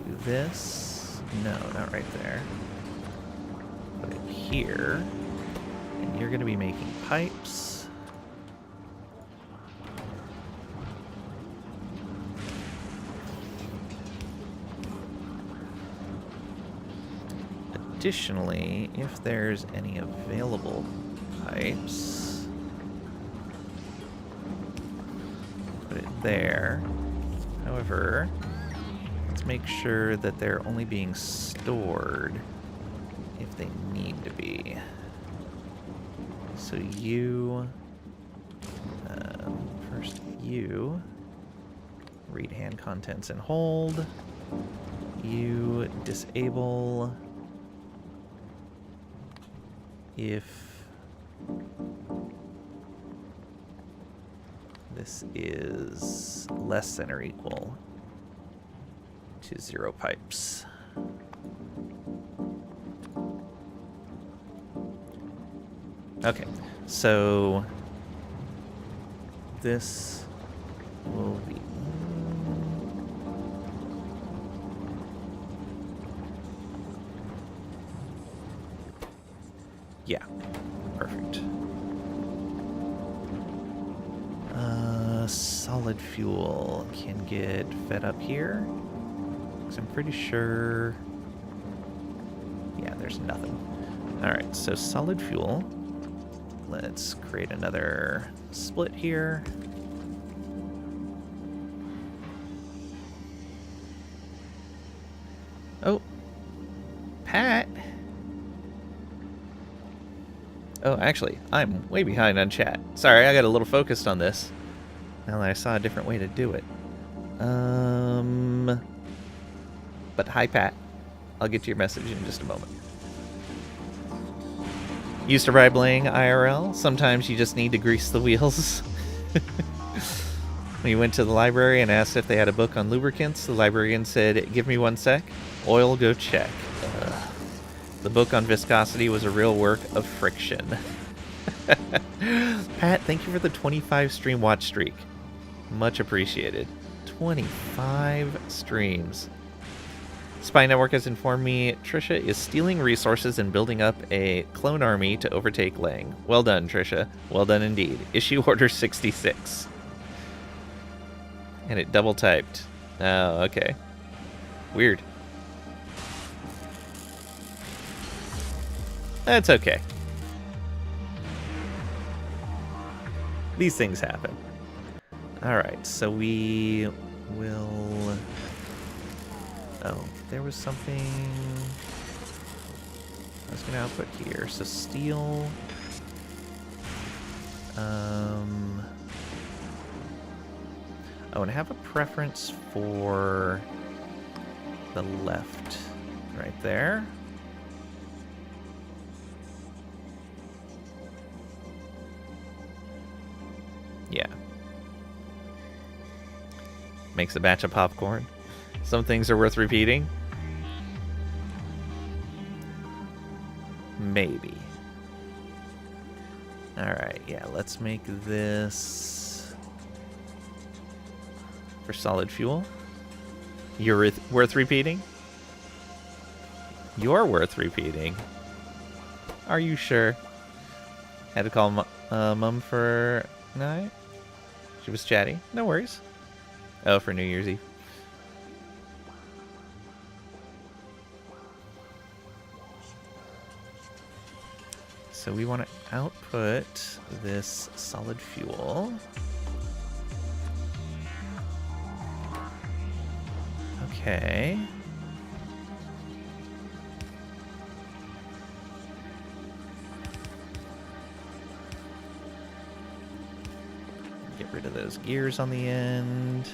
do this. No, not right there. Put it here. And you're going to be making pipes. Additionally, if there's any available pipes, put it there. However, let's make sure that they're only being stored if they need to be. So you, first you, read hand contents and hold. You disable if this is less than or equal to 0 pipes. Okay, so this will be... Yeah, perfect. solid fuel can get fed up here. Because I'm pretty sure... Yeah, there's nothing. Alright, so solid fuel. Let's create another split here. Oh, Pat. Oh, actually, I'm way behind on chat. Sorry, I got a little focused on this. Now that I saw a different way to do it. But hi, Pat. I'll get to your message in just a moment. Used to ride bling IRL. Sometimes you just need to grease the wheels. When you went to the library and asked if they had a book on lubricants, the librarian said, "Give me 1 sec. Oil, go check." The book on viscosity was a real work of friction. Pat, thank you for the 25 stream watch streak. Much appreciated. 25 streams. Spy Network has informed me Trisha is stealing resources and building up a clone army to overtake Lang. Well done, Trisha. Well done indeed. Issue order 66. And it double typed. Oh, okay. Weird. That's okay. These things happen. Alright, so we will... Oh, there was something I was going to output here. So steel. Oh, and I have a preference for the left right there. Yeah. Makes a batch of popcorn. Some things are worth repeating. Maybe. Alright, yeah, let's make this for solid fuel. You're worth repeating? You're worth repeating. Are you sure? Had to call Mum for night? She was chatty. No worries. Oh, for New Year's Eve. So we want to output this solid fuel. Okay. Get rid of those gears on the end.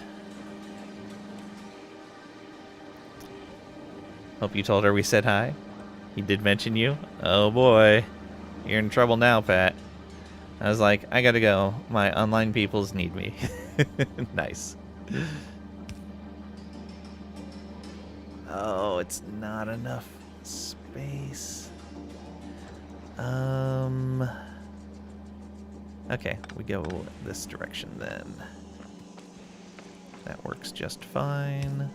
Hope you told her we said hi. He did mention you. Oh boy. You're in trouble now, Pat. I was like, I gotta go. My online peoples need me. Nice. Oh, it's not enough space. Okay, we go this direction then. That works just fine.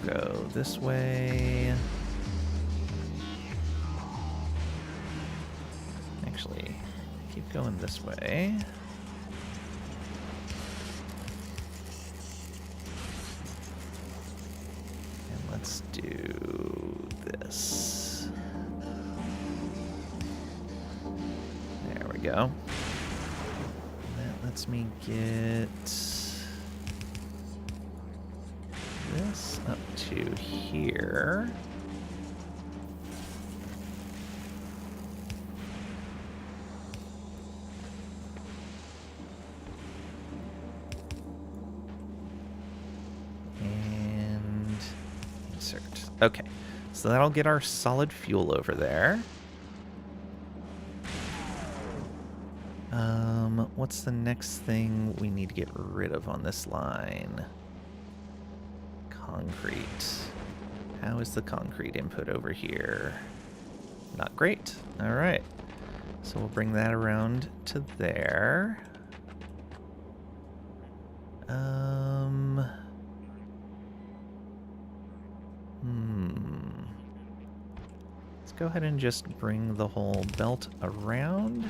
Go this way. Actually, keep going this way. And let's do this. There we go. That lets me get this up to here. And insert. Okay, so that'll get our solid fuel over there. What's the next thing we need to get rid of on this line? Concrete. How is the concrete input over here? Not great. All right. So we'll bring that around to there. go ahead and just bring the whole belt around.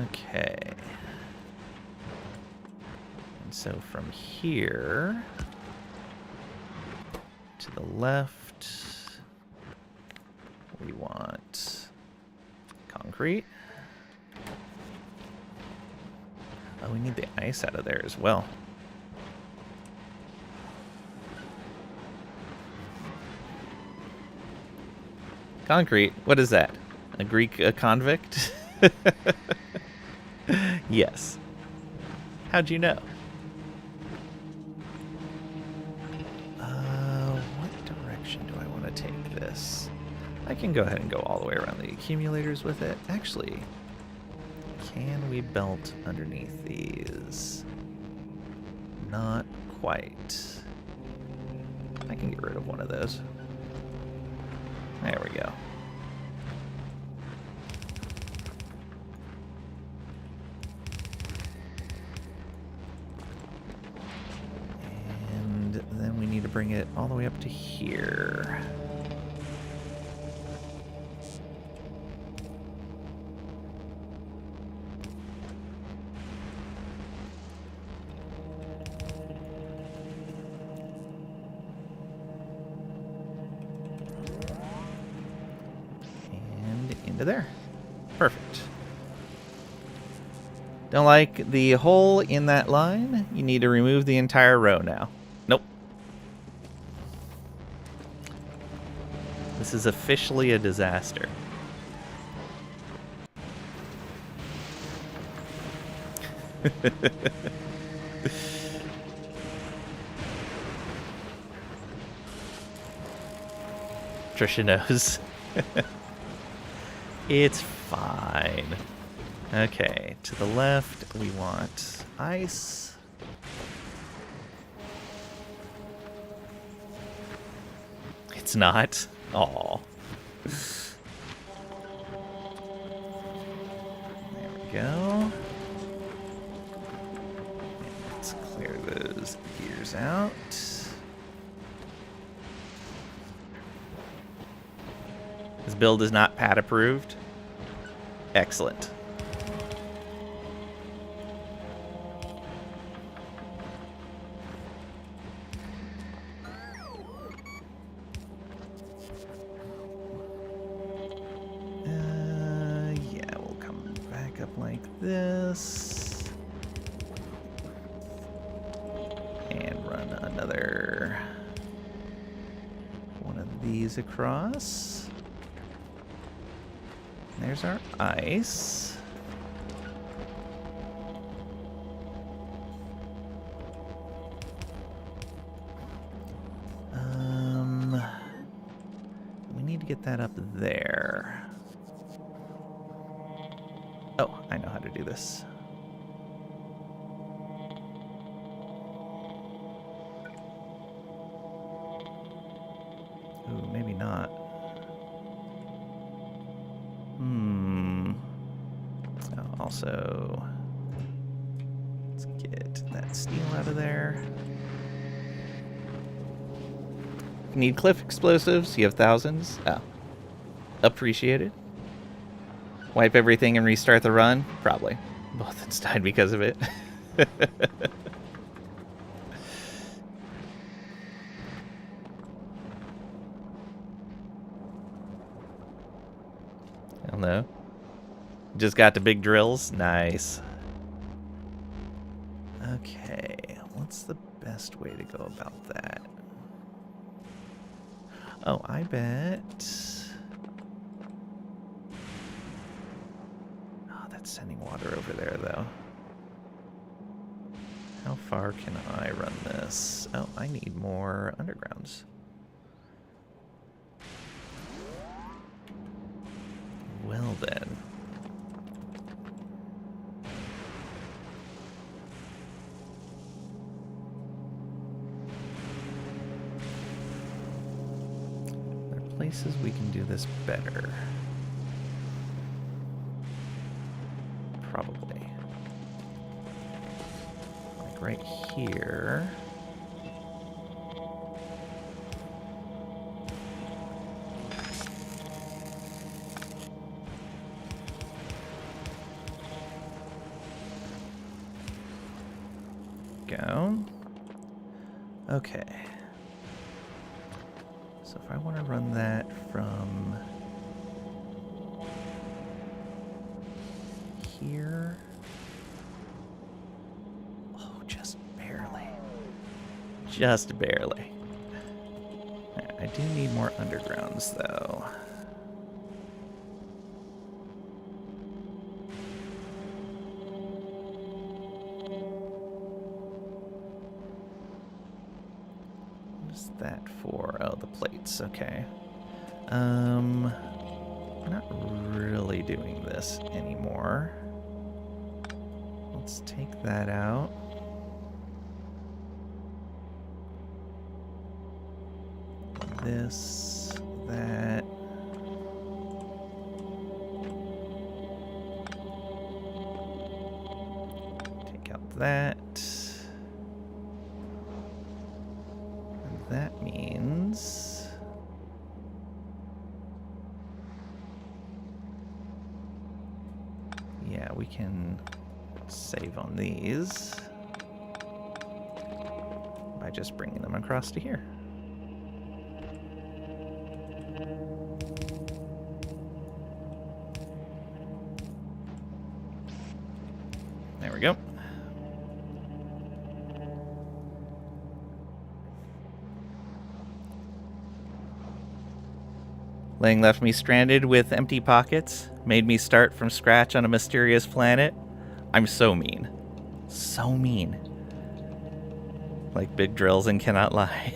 Okay. And so from here to the left, we want concrete. Oh, we need the ice out of there as well. Concrete? What is that? A Greek convict? Yes. How'd you know? What direction do I want to take this? I can go ahead and go all the way around the accumulators with it. Actually, can we belt underneath these? Not quite. I can get rid of one of those. There we go. And then we need to bring it all the way up to here. Into there. Perfect. Don't like the hole in that line? You need to remove the entire row now. Nope. This is officially a disaster. Trisha knows. It's fine. Okay, to the left, we want ice. It's not. Aw. There we go. Let's clear those gears out. This build is not pad approved. Excellent. Yeah, we'll come back up like this. And run another one of these across. There's our ice. We need to get that up there. Oh, I know how to do this. Ooh, maybe not. Also, let's get that steel out of there. Need cliff explosives? You have thousands? Oh. Appreciated. Wipe everything and restart the run? Probably. Both of us died because of it. Hell no. Just got the big drills. Nice. Okay, what's the best way to go about that? Oh, I bet... Oh, that's sending water over there, though. How far can I run this? Oh, I need more undergrounds. Well, then. Places we can do this better. Probably. right here. Go. Okay. So if I want to run that from here. Oh, just barely. Just barely. I do need more undergrounds, though. What is that for? Oh, the plates. Okay. We're not really doing this anymore. Let's take that out. This, that. Take out that. And that means... yeah, we can save on these by just bringing them across to here. There we go. Lang left me stranded with empty pockets, made me start from scratch on a mysterious planet. I'm so mean. So mean. Like big drills and cannot lie.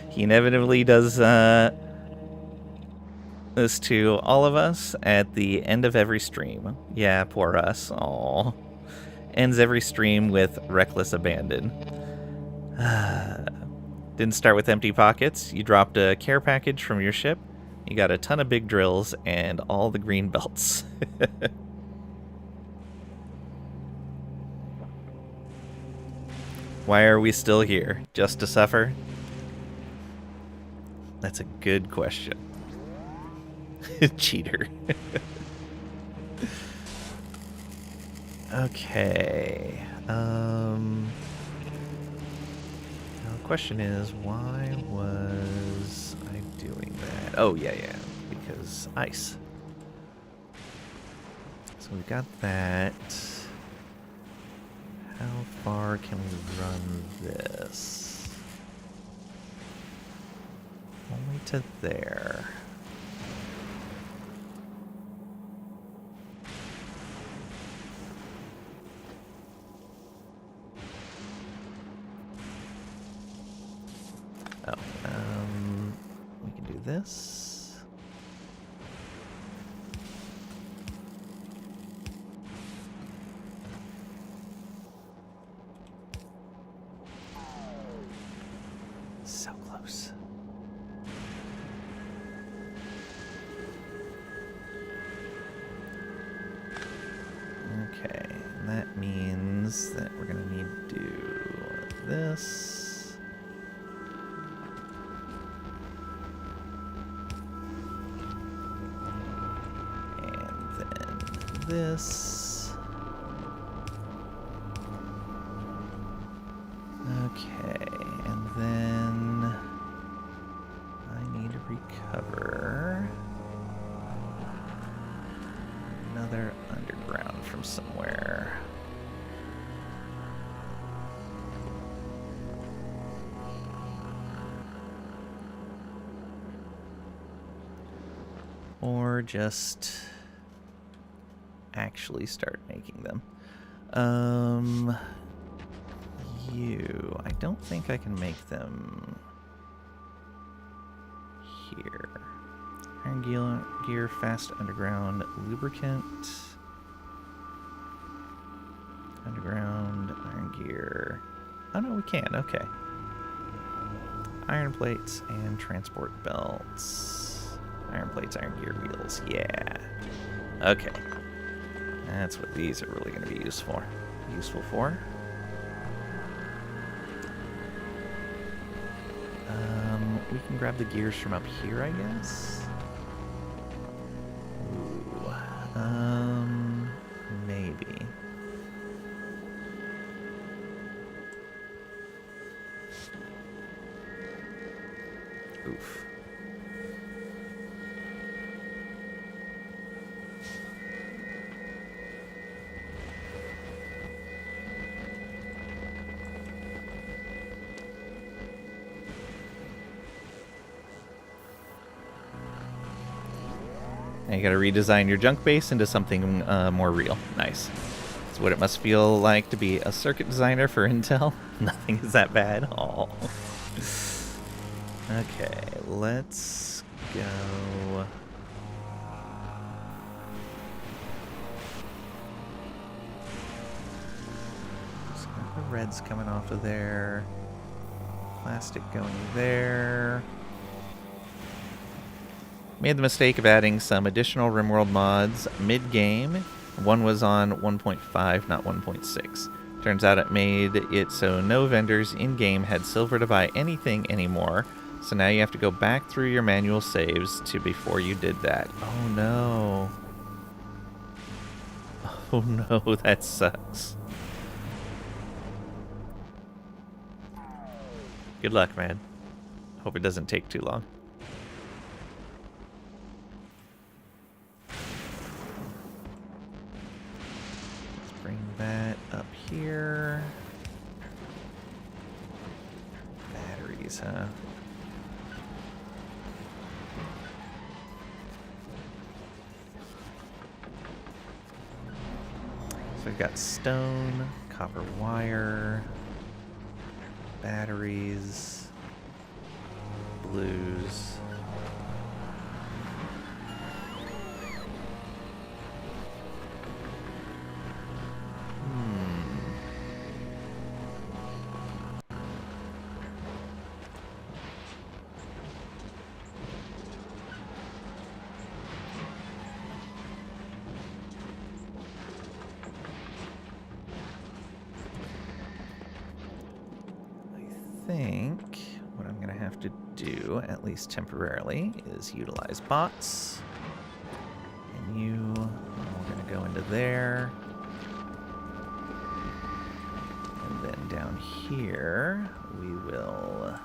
He inevitably does this to all of us at the end of every stream. Yeah, poor us. Aww. Ends every stream with reckless abandon. Didn't start with empty pockets. You dropped a care package from your ship. You got a ton of big drills and all the green belts. Why are we still here? Just to suffer? That's a good question. Cheater. Okay. Now the question is, why was I doing that? Oh, yeah. Because ice. So we got that. How far can we run this? Only to there. Oh, we can do this. So close. Okay, and that means that we're gonna need to do this. And then this. Okay, and then I need to recover another underground from somewhere. Or just actually start making them. I don't think I can make them here. Iron gear, fast underground, lubricant. Underground, iron gear. Oh no, we can, okay. Iron plates and transport belts. Iron plates, iron gear wheels, yeah. Okay. That's what these are really going to be useful for. We can grab the gears from up here, I guess. Ooh, maybe. Oof. Now you gotta redesign your junk base into something more real. Nice. That's what it must feel like to be a circuit designer for Intel. Nothing is that bad. Oh. Okay, let's go. Just got the reds coming off of there. Plastic going there. Made the mistake of adding some additional RimWorld mods mid-game. One was on 1.5, not 1.6. Turns out it made it so no vendors in-game had silver to buy anything anymore. So now you have to go back through your manual saves to before you did that. Oh no. Oh no, that sucks. Good luck, man. Hope it doesn't take too long. That up here. Batteries, huh? So we've got stone, copper wire, batteries, blues. I think what I'm going to have to do, at least temporarily, is utilize bots. And we're going to go into there. And then down here, we will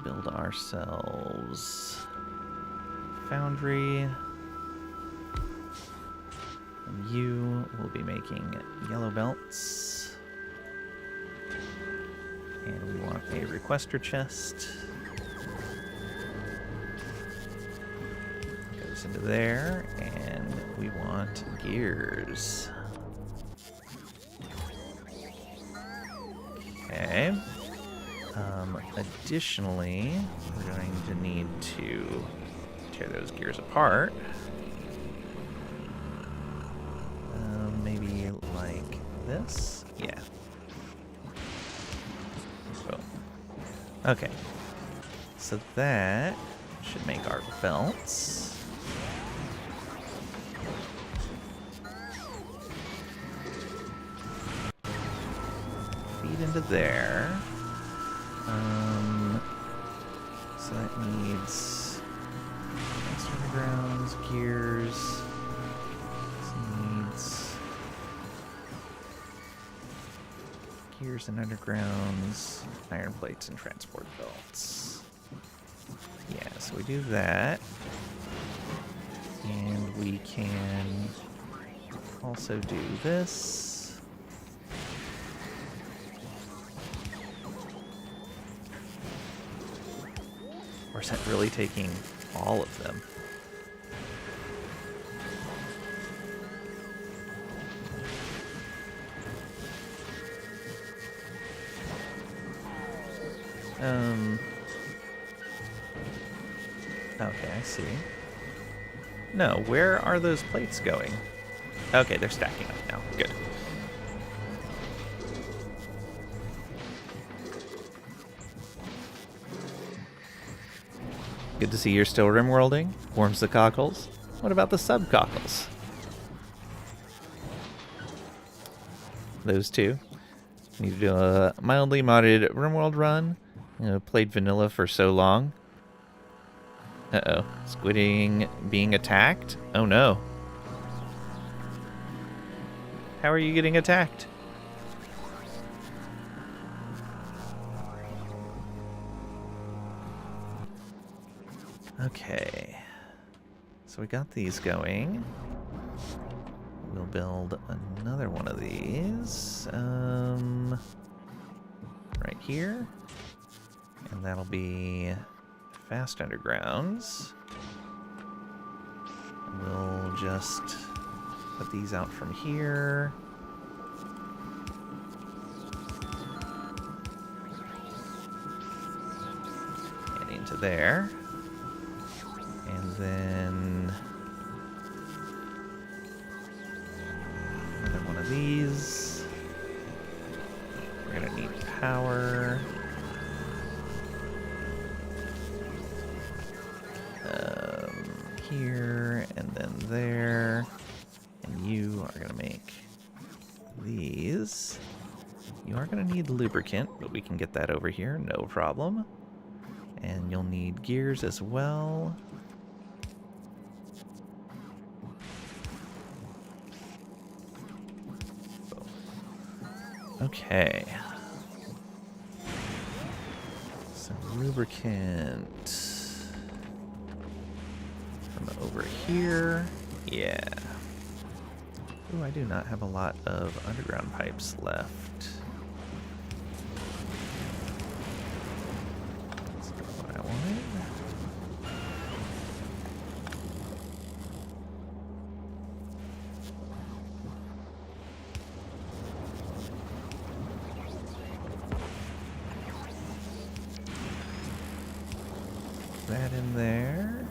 build ourselves foundry. And you will be making yellow belts. And we want a requester chest. Goes into there, and we want gears. Okay. Additionally, we're going to need to tear those gears apart. Maybe like this? Yeah. Okay, so that should make our belts. Feed into there. So that needs extra grounds, gears. This needs gears and undergrounds, iron plates, and transport belts. Yeah, so we do that. And we can also do this. Or is that really taking all of them? Okay, I see. No, where are those plates going? Okay, they're stacking up now. Good. Good to see you're still rimworlding. Warms the cockles. What about the sub-cockles? Those two. Need to do a mildly modded rimworld run. You know, played vanilla for so long. Uh-oh. Squidding being attacked? Oh no. How are you getting attacked? Okay. So we got these going. We'll build another one of these. Right here. And that'll be fast undergrounds. We'll just put these out from here. And into there. And then another one of these. We're gonna need power. Here and then there. And you are gonna make these. You are gonna need lubricant, but we can get that over here, no problem. And you'll need gears as well. Okay. Some lubricant from over here. Yeah. Ooh, I do not have a lot of underground pipes left. That's not what I wanted. That in there.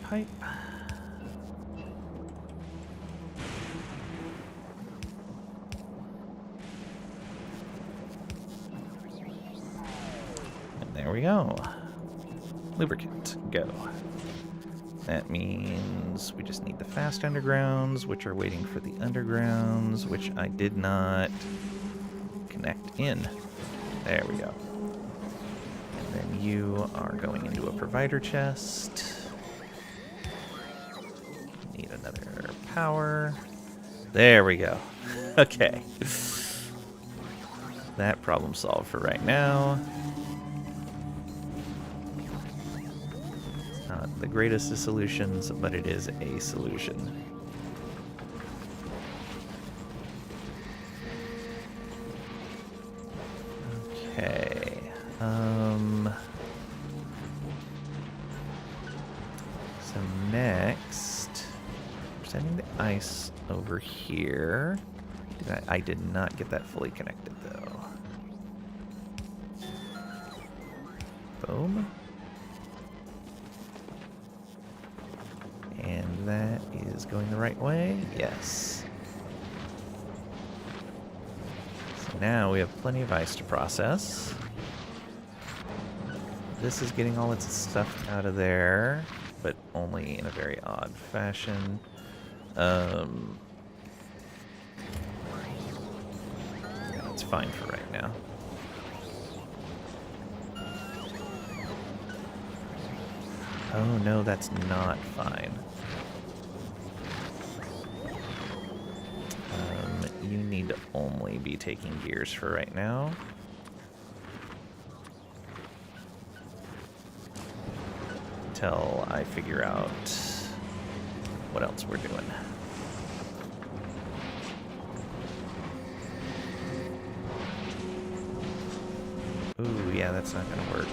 Pipe. And there we go. Lubricant, go. That means we just need the fast undergrounds, which are waiting for the undergrounds, which I did not connect in. There we go. And then you are going into a provider chest. Need another power. There we go. Okay. That problem solved for right now. Not the greatest of solutions, but it is a solution. Okay. So next, we're sending the ice over here. I did not get that fully connected though. Boom. And that is going the right way. Yes. So now we have plenty of ice to process. This is getting all its stuff out of there, but only in a very odd fashion. That's fine for right now. Oh no, that's not fine. You need to only be taking gears for right now. Until I figure out what else we're doing. Ooh, yeah, that's not gonna work.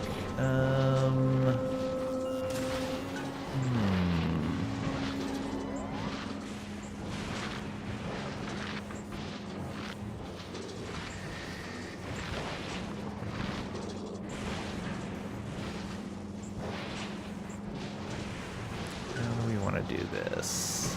How do we want to do this?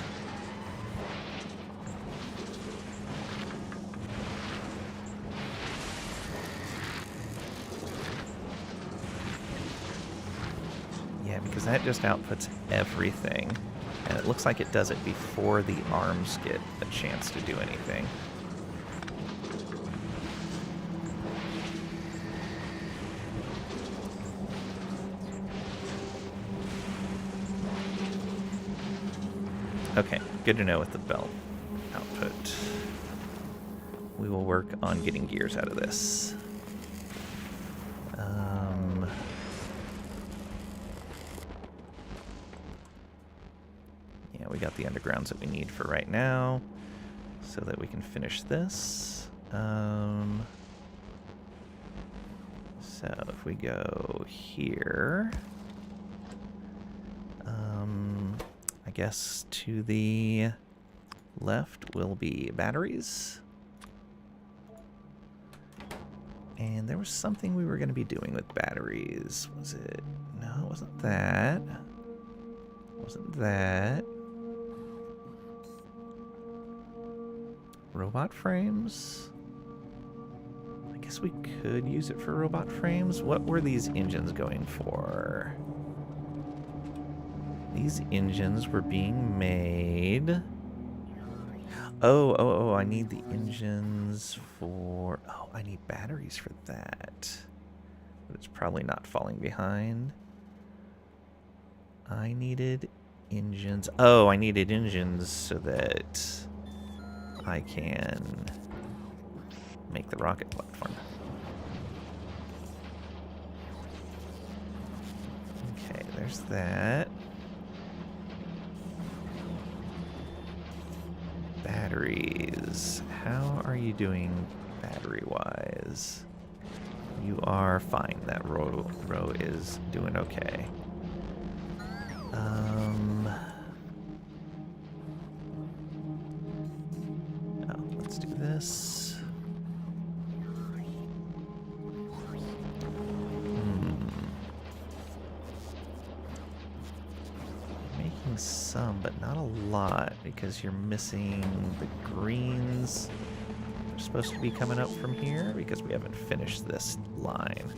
just outputs everything. And it looks like it does it before the arms get a chance to do anything. Okay, good to know with the belt output. We will work on getting gears out of this. Yeah, we got the undergrounds that we need for right now, so that we can finish this. So if we go here, I guess to the left will be batteries. And there was something we were going to be doing with batteries. Was it? No, it wasn't that. It wasn't that. Robot frames? I guess we could use it for robot frames. What were these engines going for? These engines were being made... Oh, I need the engines for... Oh, I need batteries for that. But it's probably not falling behind. I needed engines... Oh, I needed engines so that I can make the rocket platform. Okay, there's that. Batteries. How are you doing battery-wise? You are fine. That row is doing okay. Oh, let's do this. Making some, but not a lot, because you're missing the greens. They're supposed to be coming up from here, because we haven't finished this line.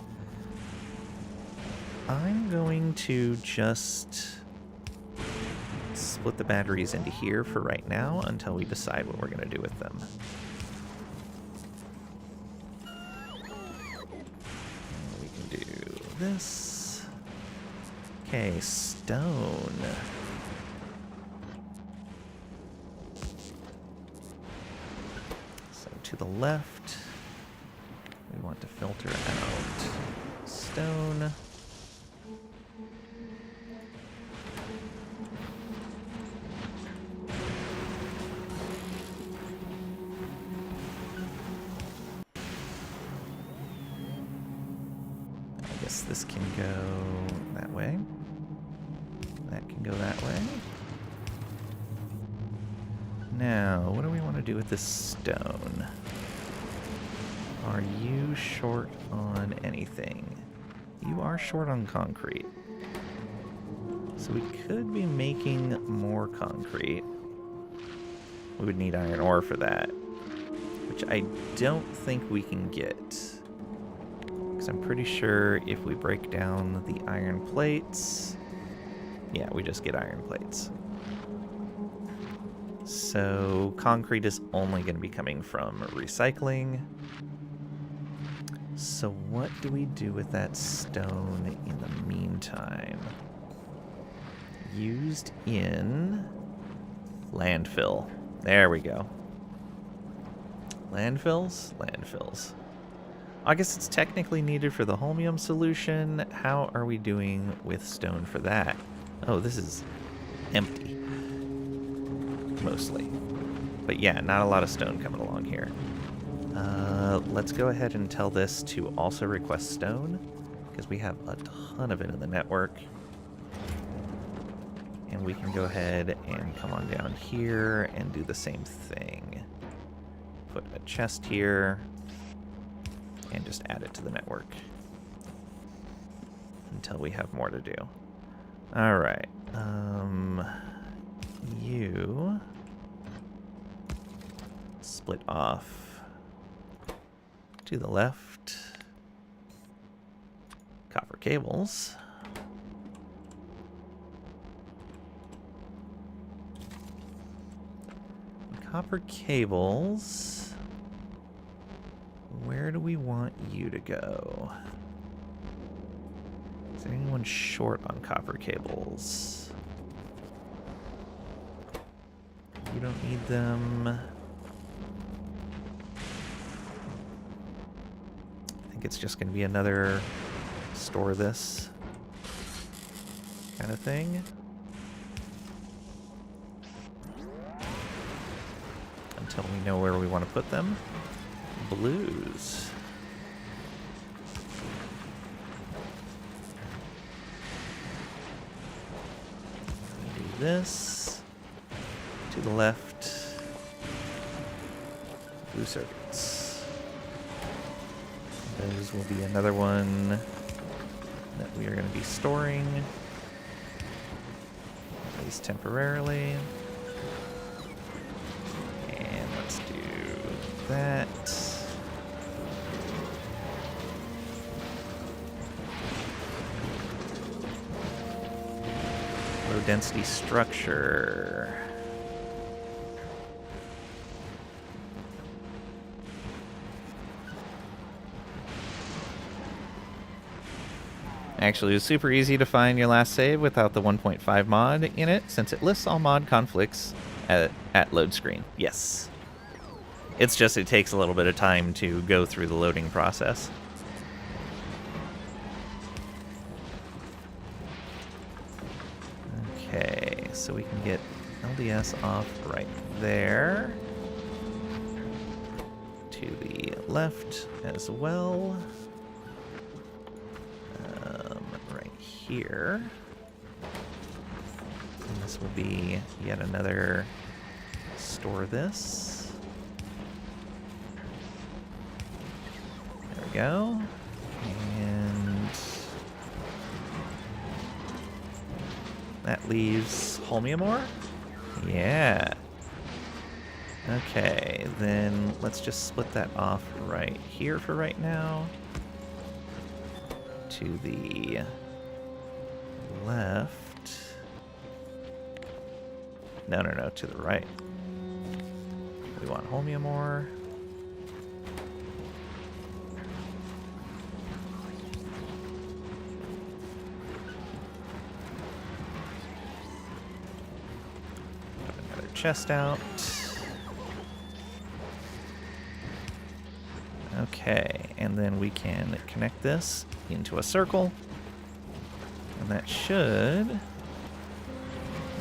I'm going to just split the batteries into here for right now until we decide what we're going to do with them. And we can do this. Okay, stone. So to the left, we want to filter out stone. This can go that way. That can go that way. Now, what do we want to do with this stone? Are you short on anything? You are short on concrete. So we could be making more concrete. We would need iron ore for that, which I don't think we can get. I'm pretty sure if we break down the iron plates, yeah, we just get iron plates. So concrete is only going to be coming from recycling. So what do we do with that stone in the meantime? Used in landfill. There we go. Landfills? Landfills. I guess it's technically needed for the holmium solution. How are we doing with stone for that? Oh, this is empty. Mostly. But yeah, not a lot of stone coming along here. Let's go ahead and tell this to also request stone, because we have a ton of it in the network. And we can go ahead and come on down here and do the same thing. Put a chest here. And just add it to the network until we have more to do. All right. You split off to the left. Copper cables. Copper cables. Where do we want you to go? Is there anyone short on copper cables? You don't need them. I think it's just going to be another store this kind of thing. Until we know where we want to put them. Blues. Do this. To the left. Blue circuits. Those will be another one that we are going to be storing. At least temporarily. And let's do that. Low density structure. Actually, it was super easy to find your last save without the 1.5 mod in it, since it lists all mod conflicts at load screen. Yes. It's just it takes a little bit of time to go through the loading process. Okay, so we can get LDS off right there. To the left as well. Right here. And this will be yet another store this. There we go. And that leaves Holmiumore? Yeah. Okay, then let's just split that off right here for right now. To the left. No, to the right. We want Holmiumore. Put another chest out. Okay, and then we can connect this into a circle. And that should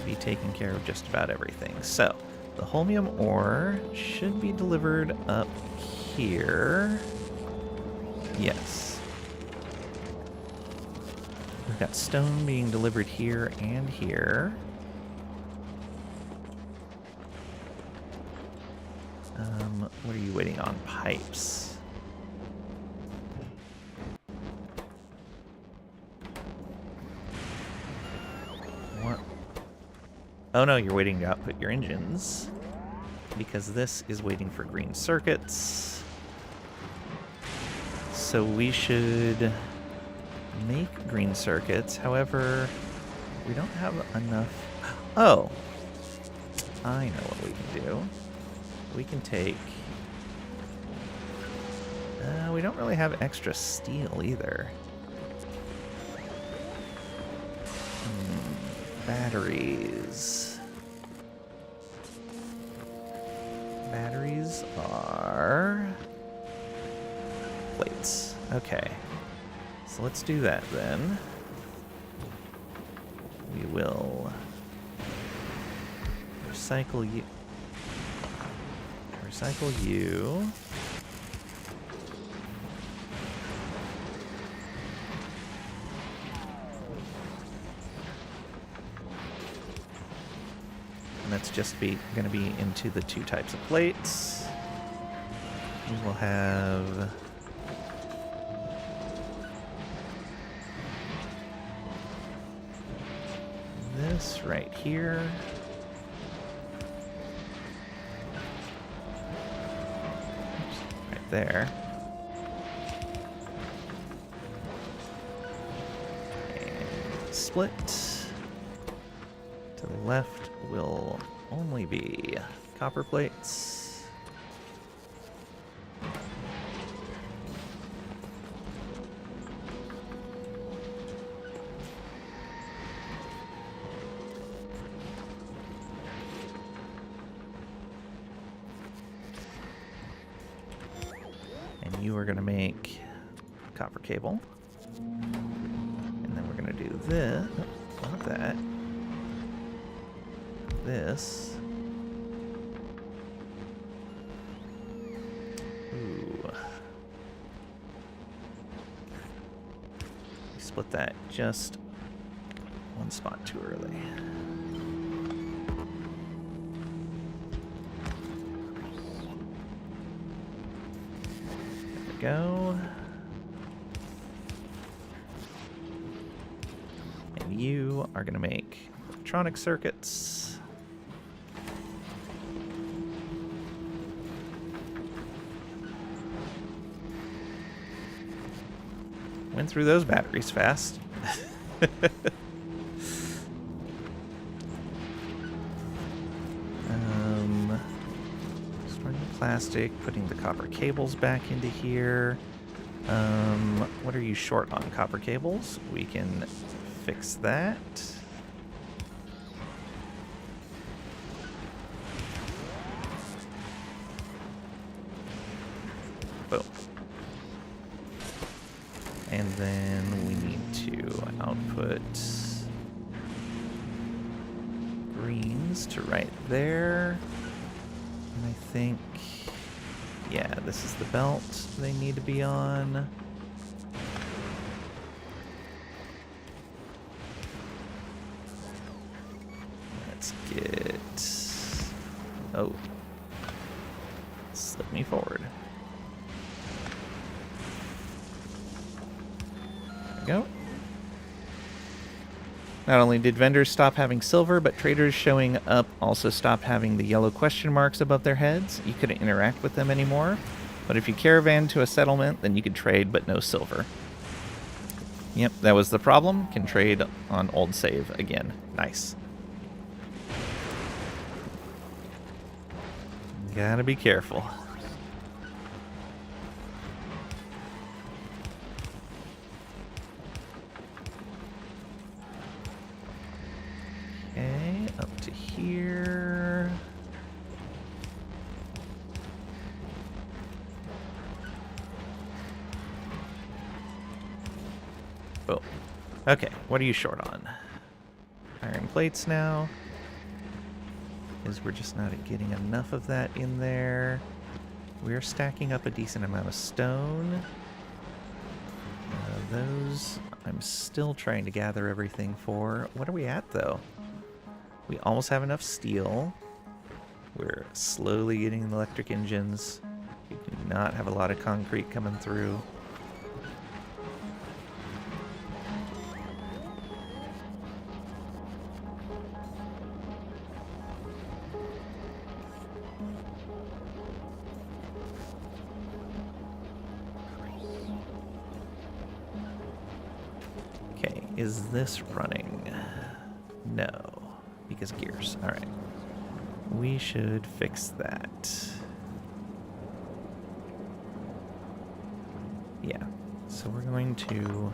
be taking care of just about everything. So, the holmium ore should be delivered up here. Yes. We've got stone being delivered here and here. What are you waiting on? Pipes. What? Oh no, you're waiting to output your engines. Because this is waiting for green circuits. So we should make green circuits. However, we don't have enough. Oh, I know what we can do. We can take... we don't really have extra steel either. Batteries. Batteries are... plates. Okay. So let's do that then. We will recycle you. Recycle you. And that's just going to be into the two types of plates. We will have this right here. Right there. And split. To the left, we'll only be copper plates. And you are going to make copper cable. And then we're going to do this. Oh, not that. This. Ooh. We split that just one spot too early. There we go. And you are going to make electronic circuits. Went through those batteries fast. Storing the plastic, putting the copper cables back into here. What are you short on? Copper cables? We can fix that. Boom. And then we need to output greens to right there. And I think, yeah, this is the belt they need to be on. Let's get, oh, slip me forward. Go. Not only did vendors stop having silver, but traders showing up also stopped having the yellow question marks above their heads. You couldn't interact with them anymore. But if you caravan to a settlement, then you could trade, but no silver. Yep, that was the problem. Can trade on old save again. Nice. Gotta be careful. Okay, up to here. Boom. Okay, what are you short on? Iron plates now. Because we're just not getting enough of that in there. We're stacking up a decent amount of stone. Those I'm still trying to gather everything for. What are we at, though? We almost have enough steel. We're slowly getting electric engines. We do not have a lot of concrete coming through. Okay, is this running? No. Because gears. Alright. We should fix that. Yeah. So we're going to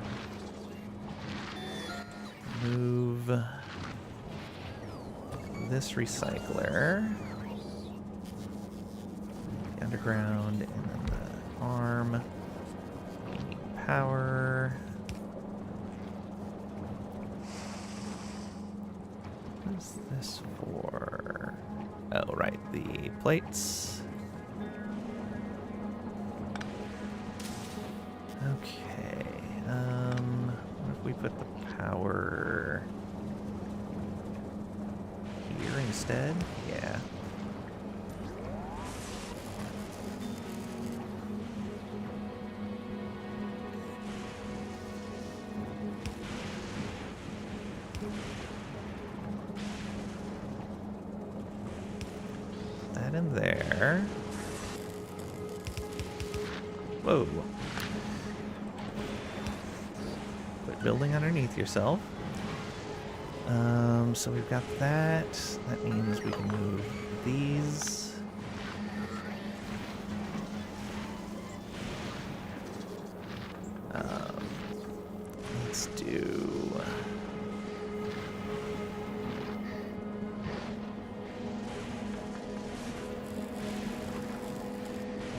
move this recycler, the underground, and then the arm. We need power. What's this for? Oh, right, the plates. Okay, what if we put the power here instead? Yeah. That in there. Whoa. Quit building underneath yourself. So we've got that. That means we can move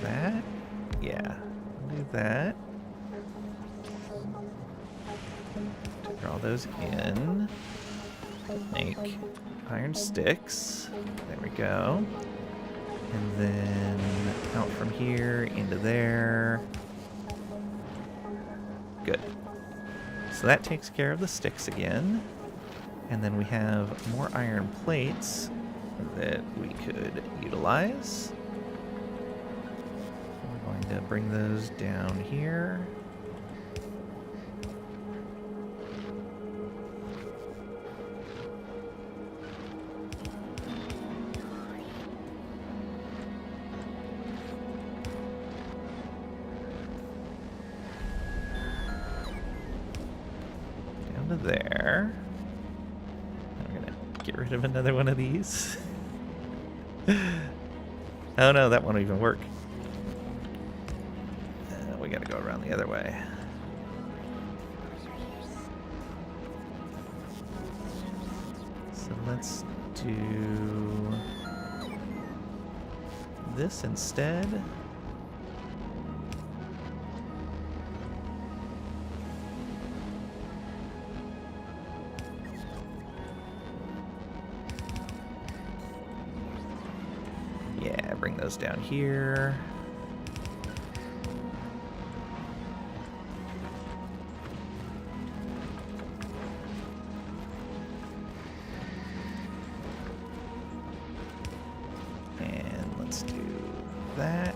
that. Yeah, do that. Draw those in. Make iron sticks. There we go. And then out from here into there. Good. So that takes care of the sticks again. And then we have more iron plates that we could utilize. We're going to bring those down here. Down to there. I'm gonna get rid of another one of these. Oh no, that won't even work. We gotta go around the other way. So let's do this instead. Yeah, bring those down here. And let's do that.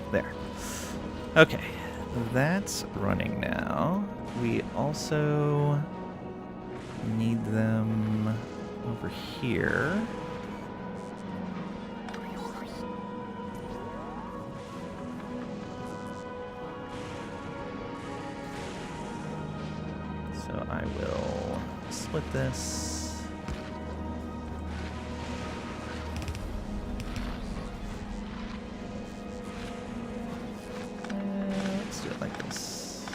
There. Okay, that's running now. We also need them over here. So I will split this. Let's do it like this.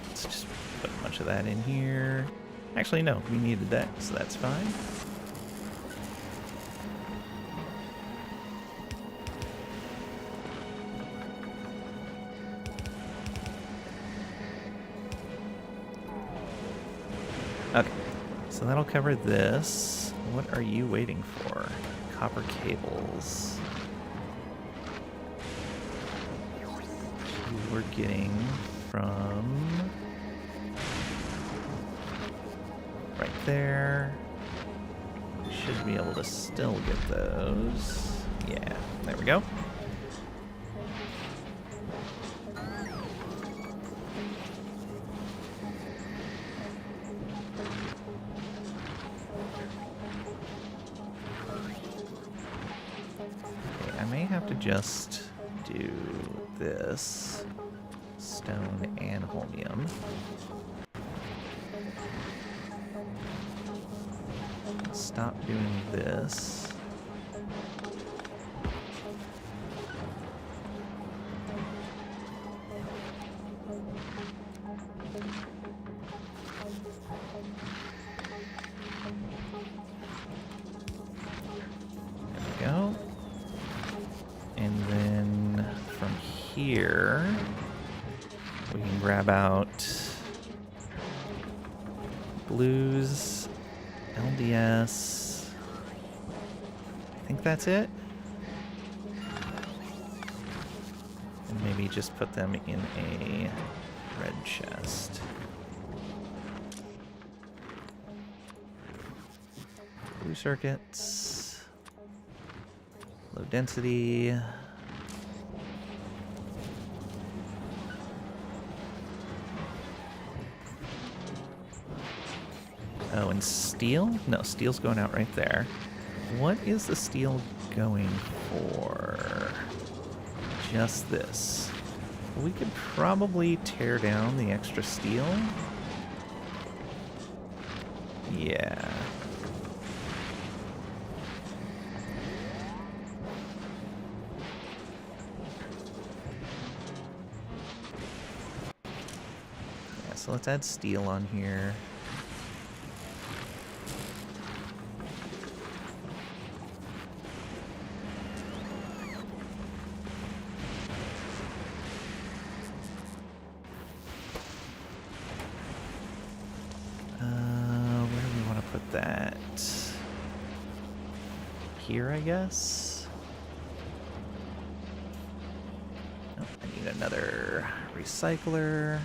Let's just put a bunch of that in here. Actually, no, we needed that, so that's fine. Okay, so that'll cover this. What are you waiting for? Copper cables. We're getting from right there. We should be able to still get those. Yeah, there we go. Okay, I may have to just do this. Stone and holmium. Stop doing this. There we go. And then from here, we can grab out blues, LDS. I think that's it. And maybe just put them in a red chest. Blue circuits. Low density. Oh, and steel? No, steel's going out right there. What is the steel going for? Just this. We could probably tear down the extra steel. Yeah. Yeah, so let's add steel on here. Where do we want to put that? Here, I guess? Oh, I need another recycler.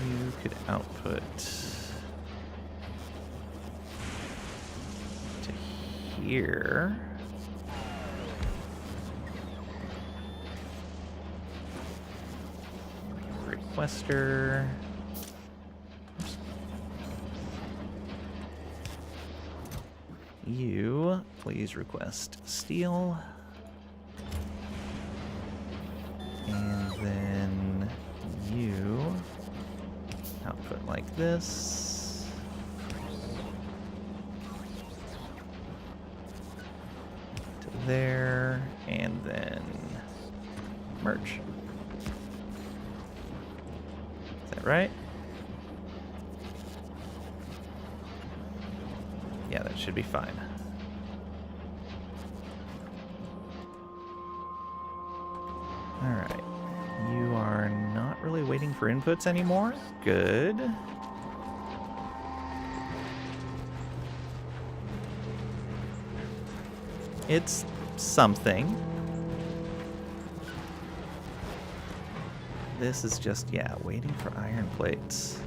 You could output to here. Requester. Oops. You, please request steel. And then you output like this. To there, and then merge. Is that right? Yeah, that should be fine. Alright. You are not really waiting for inputs anymore. Good. It's something. This is just, yeah, waiting for iron plates.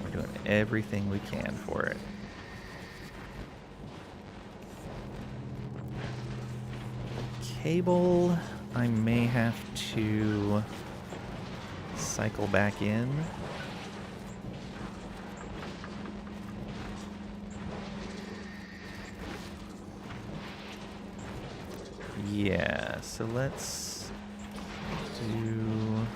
We're doing everything we can for it. Cable, I may have to cycle back in. Yeah, so let's do...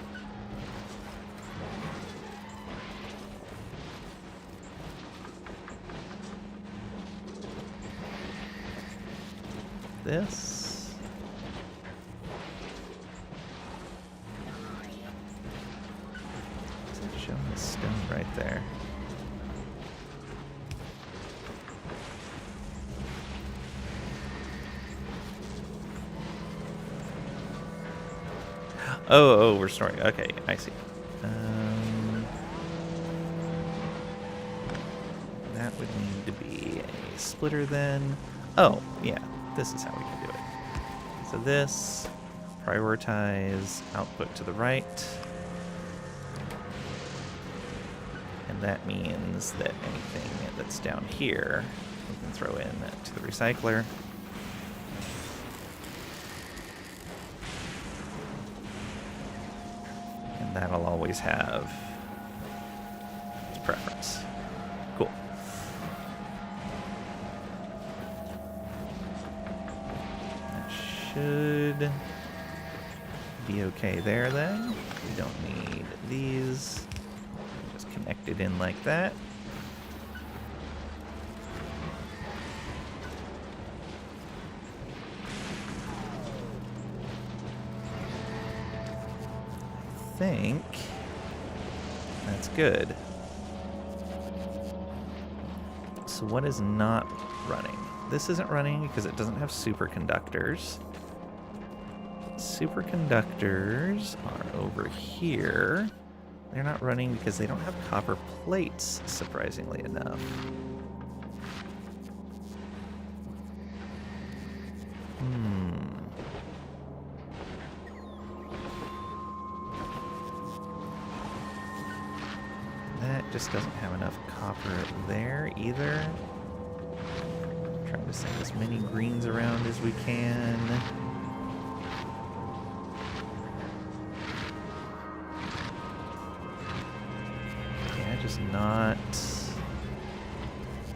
this. Is it showing the stone right there? Oh, we're storing. Okay, I see. That would need to be a splitter then. Oh, yeah, this is how we can do it. So this, prioritize output to the right. And that means that anything that's down here, we can throw in to the recycler. That'll always have its preference. Cool. That should be okay there then. We don't need these. Just connect it in like that. I think that's good. So what is not running? This isn't running because it doesn't have superconductors. Superconductors are over here. They're not running because they don't have copper plates, surprisingly enough. Just doesn't have enough copper there either. Trying to send as many greens around as we can. just not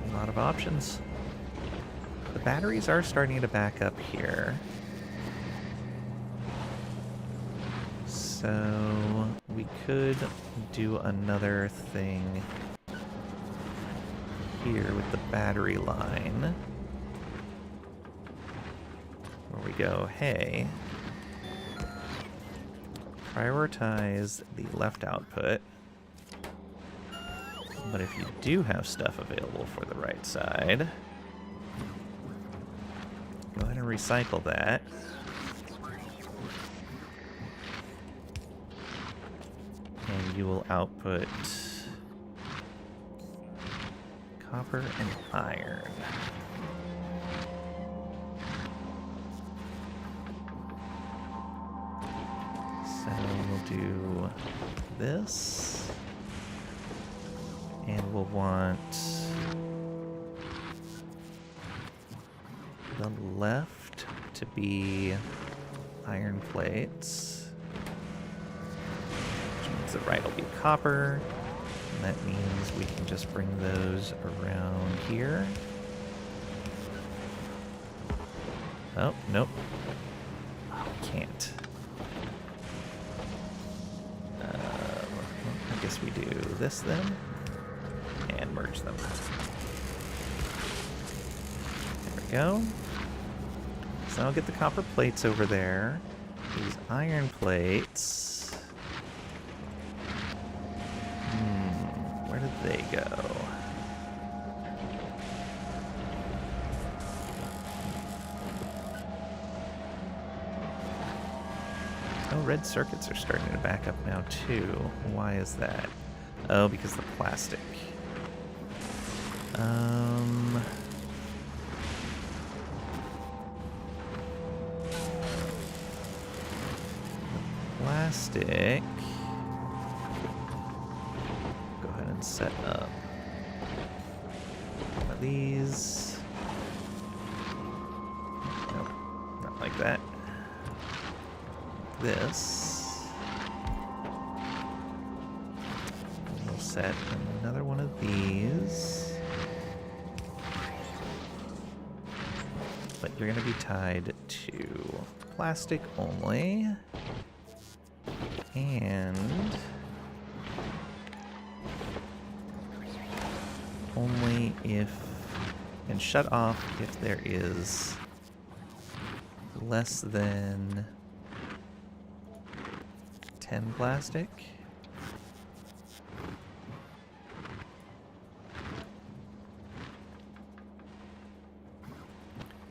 a lot of options. The batteries are starting to back up here. So we could do another thing here with the battery line. Where we go, hey, prioritize the left output. But if you do have stuff available for the right side, go ahead and recycle that. And you will output copper and iron. So we'll do this. And we'll want the left to be iron plates, which means the right will be copper. And that means we can just bring those around here. Oh, nope. Oh, we can't. I guess we do this then. And merge them. There we go. So I'll get the copper plates over there. These iron plates. Where did they go? Oh, red circuits are starting to back up now too. Why is that? Oh, because the plastic. Plastic. Go ahead and set up one of these. Nope, not like that. This. And we'll set another one of these. But you're going to be tied to plastic only. And only if, and shut off if there is less than 10 plastic.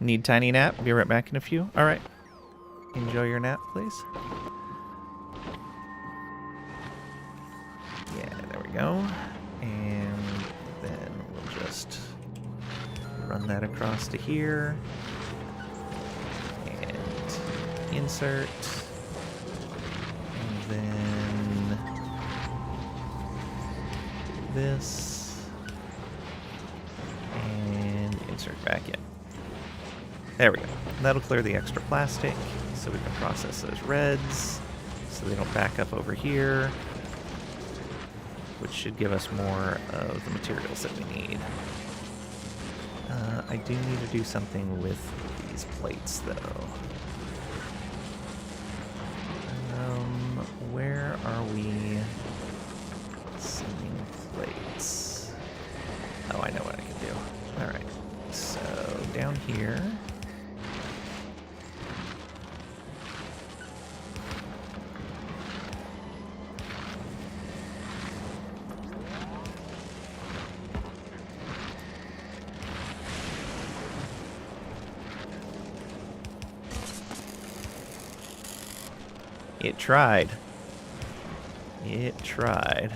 Need tiny nap? Be right back in a few. All right. Enjoy your nap, please. Yeah, there we go. And then we'll just run that across to here. And insert. And then do this. And insert back in. There we go. That'll clear the extra plastic, so we can process those reds, so they don't back up over here, which should give us more of the materials that we need. I do need to do something with these plates, though. Where are we sending plates? Oh, I know what I can do. Alright, so down here. It tried. It tried.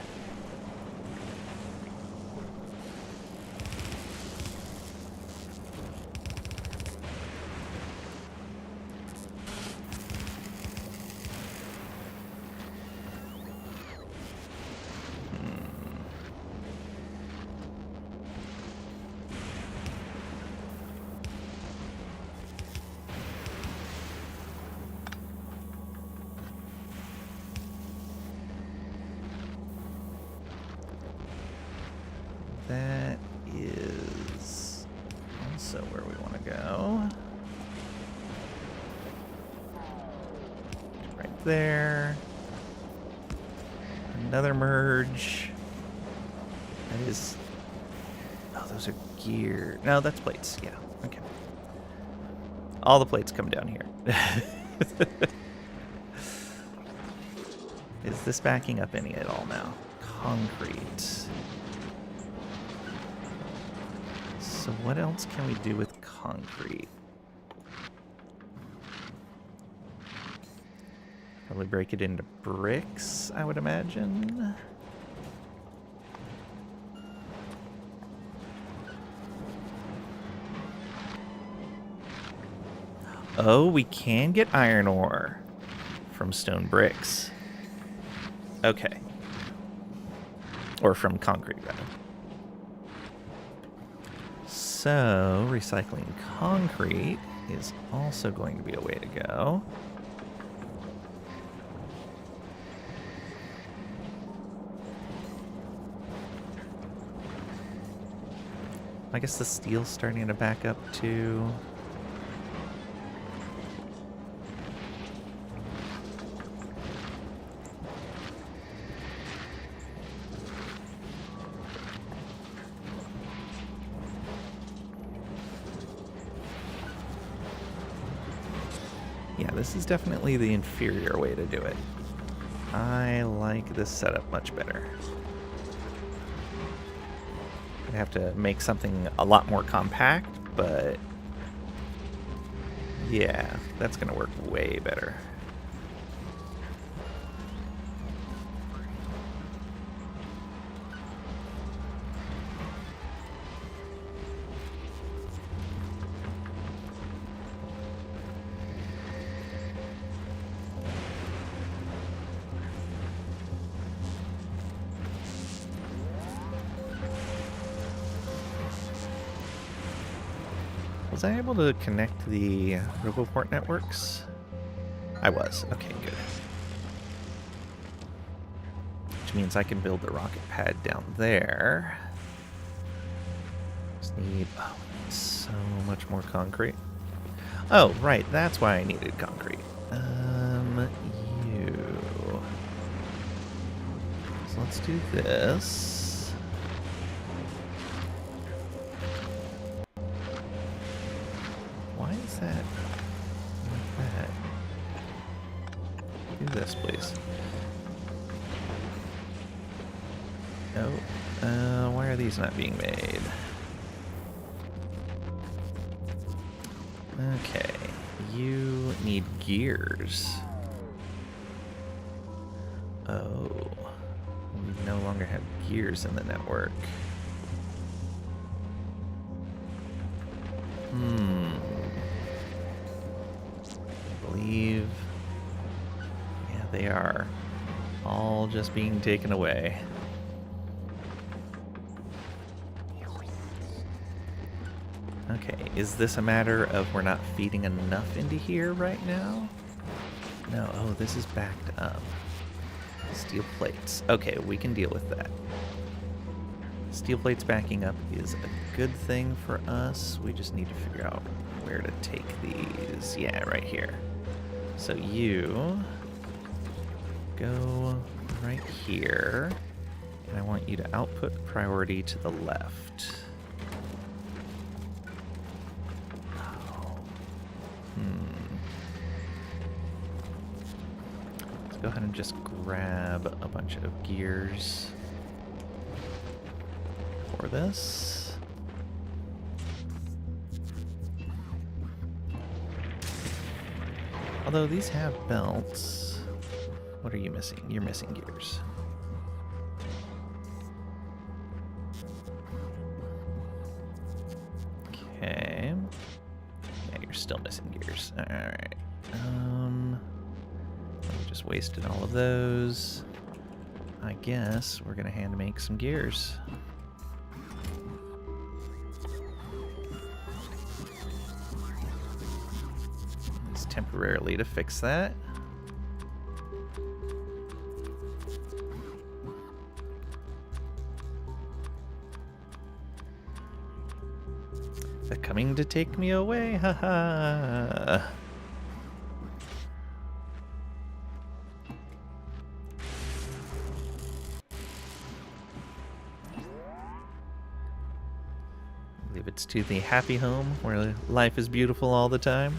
So where we want to go? Right there. Another merge. That is... Oh, those are gear. No, that's plates. Yeah, okay. All the plates come down here. Is this backing up any at all now? Concrete. So what else can we do with concrete? Probably break it into bricks, I would imagine. Oh, we can get iron ore from stone bricks. Okay. Or from concrete, rather. So, recycling concrete is also going to be a way to go. I guess the steel's starting to back up too. Yeah, this is definitely the inferior way to do it. I like this setup much better. I have to make something a lot more compact, but yeah, that's gonna work way better. Was I able to connect the RoboPort networks? I was. Okay, good. Which means I can build the rocket pad down there. Just need, oh, so much more concrete. Oh, right, that's why I needed concrete. You. So let's do this. Why is that like that? Do this, please. No. Why are these not being made? Okay. You need gears. Oh. We no longer have gears in the network. I believe... Yeah, they are all just being taken away. Okay, is this a matter of we're not feeding enough into here right now? No, oh, this is backed up. Steel plates. Okay, we can deal with that. Steel plates backing up is a good thing for us. We just need to figure out where to take these. Yeah, right here. So you go right here. And I want you to output priority to the left. Let's go ahead and just grab a bunch of gears for this. Although these have belts. What are you missing? You're missing gears. Okay. Yeah, you're still missing gears. Alright. We just wasted all of those. I guess we're gonna hand make some gears. It's temporarily to fix that. They're coming to take me away, haha. I believe it's to the happy home where life is beautiful all the time.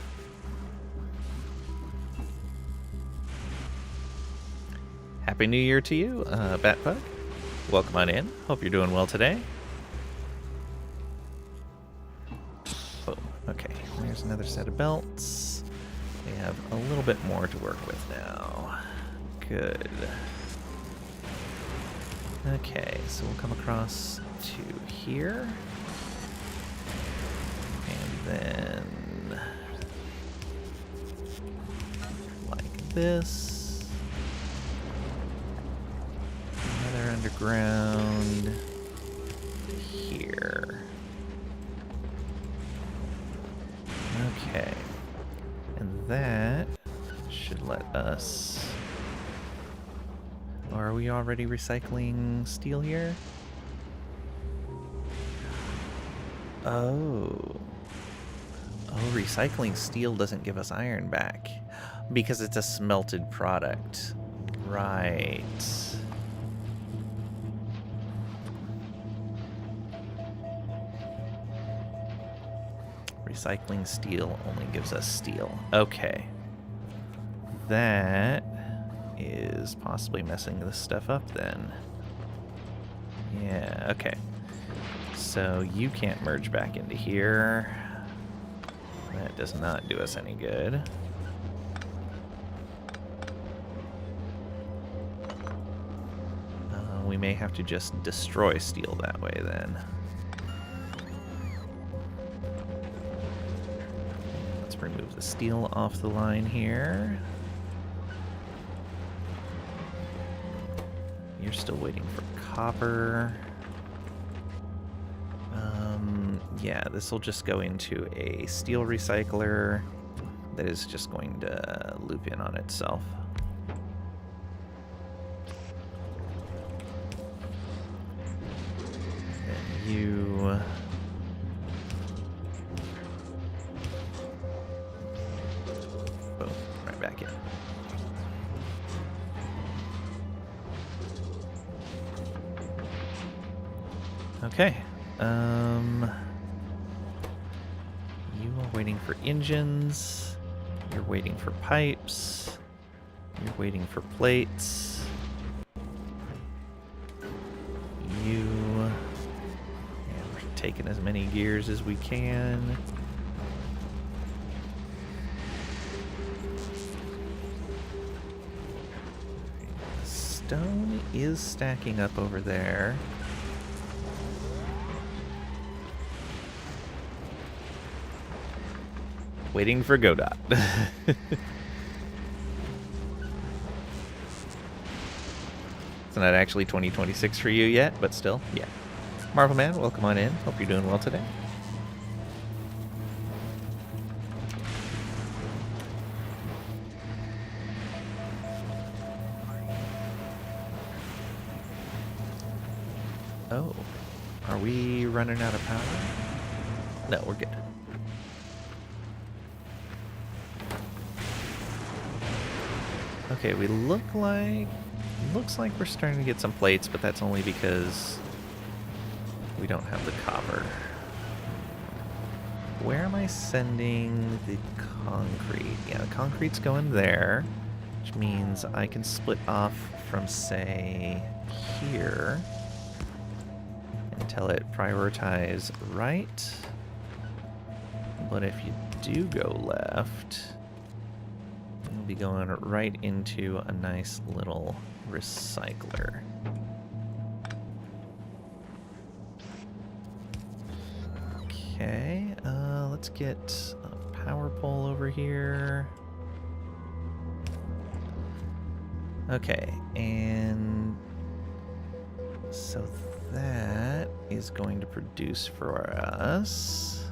Happy New Year to you, Batbug. Welcome on in. Hope you're doing well today. Boom. Okay, there's another set of belts. We have a little bit more to work with now. Good. Okay, so we'll come across to here. And then like this. Another underground here. Okay. And that should let us... Or are we already recycling steel here? Oh. Oh, recycling steel doesn't give us iron back. Because it's a smelted product. Right. Recycling steel only gives us steel. Okay. That is possibly messing this stuff up then. Yeah, okay. So you can't merge back into here. That does not do us any good. We may have to just destroy steel that way then. Let's remove the steel off the line here. You're still waiting for copper. Yeah, this will just go into a steel recycler that is just going to loop in on itself. And you... Boom, right back in. Okay. You are waiting for engines. You're waiting for pipes. You're waiting for plates. We're taking as many gears as we can. Stone is stacking up over there. Waiting for Godot. It's not actually 2026 for you yet, but still, yeah. Marvel Man, welcome on in. Hope you're doing well today. Oh, are we running out of power? No, we're good. Okay, we looks like we're starting to get some plates, but that's only because we don't have the copper. Where am I sending the concrete? Yeah, the concrete's going there, which means I can split off from, say, here and tell it prioritize right. But if you do go left, you'll be going right into a nice little recycler. Okay, let's get a power pole over here. Okay, and so that is going to produce for us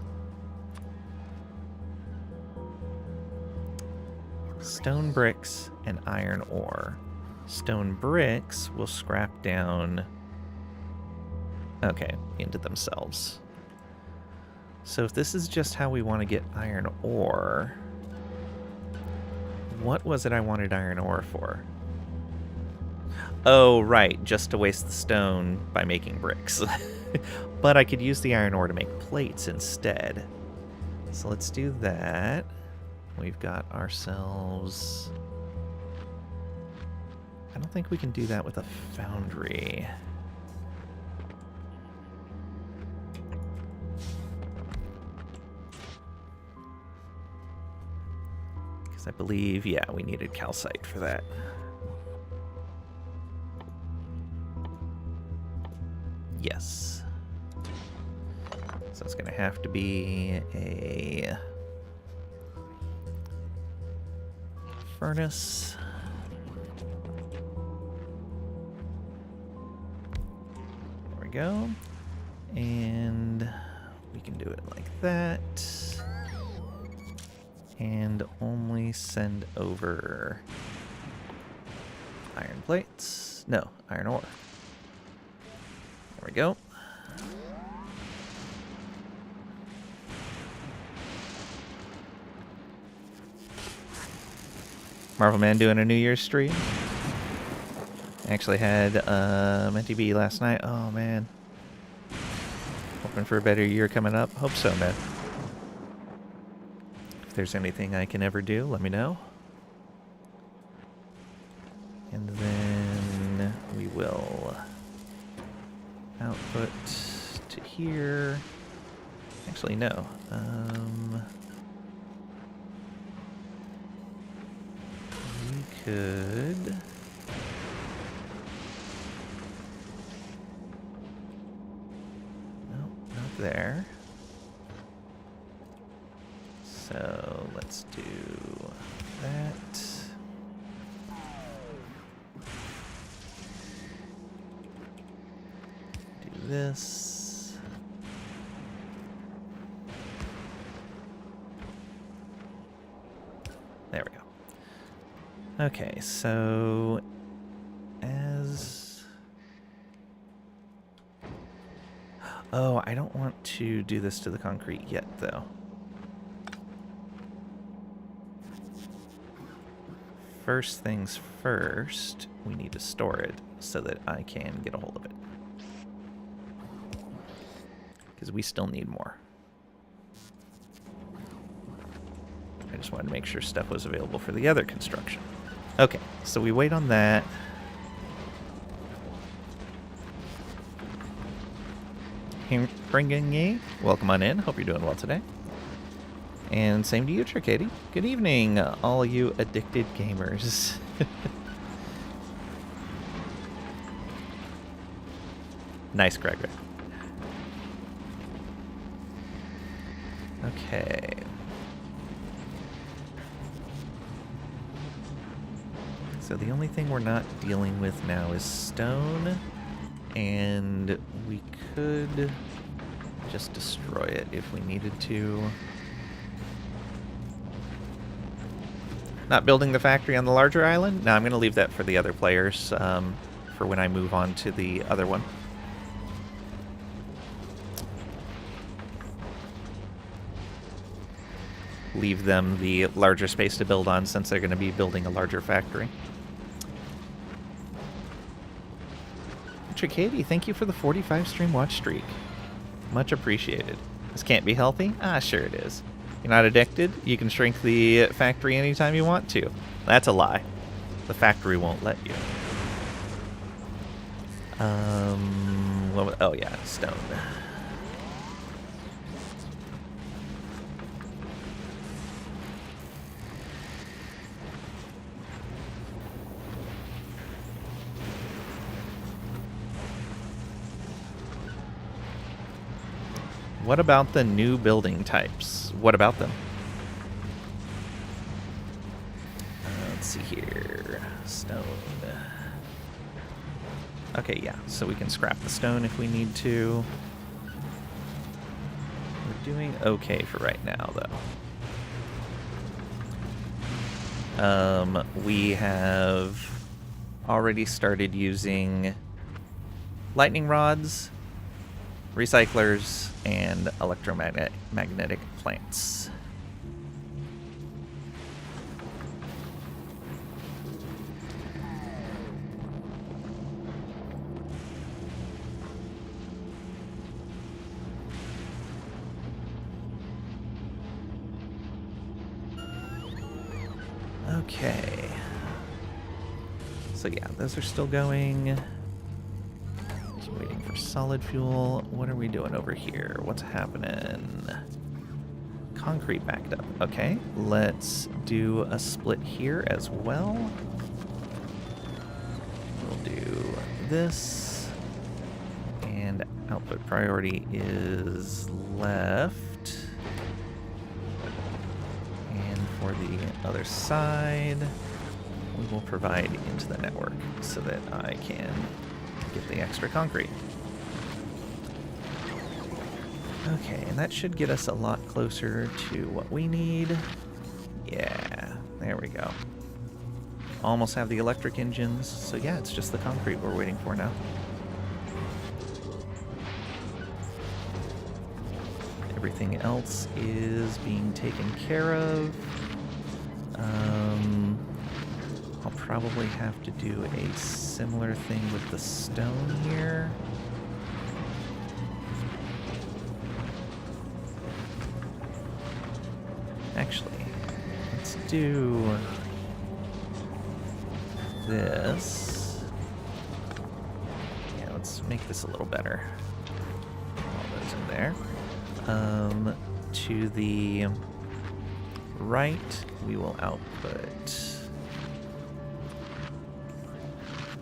stone bricks and iron ore. Stone bricks will scrap down, okay, into themselves. So if this is just how we want to get iron ore, what was it I wanted iron ore for? Oh, right, just to waste the stone by making bricks. But I could use the iron ore to make plates instead. So let's do that. We've got ourselves... I don't think we can do that with a foundry. Because I believe, yeah, we needed calcite for that. Yes. So it's going to have to be a furnace. There we go. And we can do it like that. And only send over iron plates. No, iron ore. There we go. Marvel Man doing a New Year's stream. Actually had meant to be last night. Oh man. Hoping for a better year coming up. Hope so, man. If there's anything I can ever do, let me know. And then we will output to here. Actually, no. We could... No, not there. So let's do that. Do this. There we go. Okay, so as... Oh, I don't want to do this to the concrete yet, though. First things first, we need to store it so that I can get a hold of it. Because we still need more. I just wanted to make sure stuff was available for the other construction. Okay, so we wait on that. Bringing welcome on in. Hope you're doing well today. And same to you, Tricady. Good evening, all you addicted gamers. Nice, Gregor. Okay. So the only thing we're not dealing with now is stone. And we could just destroy it if we needed to. Not building the factory on the larger island? No, I'm going to leave that for the other players for when I move on to the other one. Leave them the larger space to build on since they're going to be building a larger factory. Tricady, thank you for the 45 stream watch streak. Much appreciated. This can't be healthy? Ah, sure it is. You're not addicted? You can shrink the factory anytime you want to. That's a lie. The factory won't let you. Oh yeah, stone. What about the new building types? What about them? Let's see here. Stone. Okay, yeah. So we can scrap the stone if we need to. We're doing okay for right now, though. We have already started using lightning rods recyclers, and electromagnetic plants. Okay. So yeah, those are still going. Just waiting for solid fuel. What are we doing over here? What's happening? Concrete backed up. Okay, let's do a split here as well. We'll do this. And output priority is left. And for the other side, we will provide into the network so that I can get the extra concrete. Okay, and that should get us a lot closer to what we need. Yeah, there we go. Almost have the electric engines, so yeah, it's just the concrete we're waiting for now. Everything else is being taken care of. I'll probably have to do a similar thing with the stone here. Actually, let's do this. Yeah, let's make this a little better. All those in there. To the right, we will output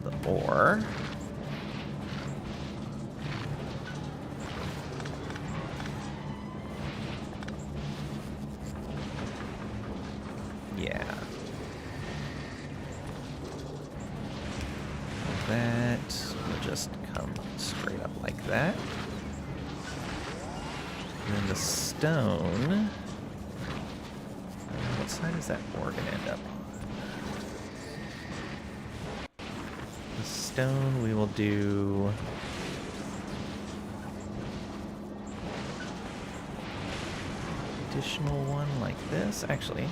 the ore. Yeah. That will just come straight up like that. And then the stone. What side is that ore going to end up on? The stone we will do. Additional one like this. Actually.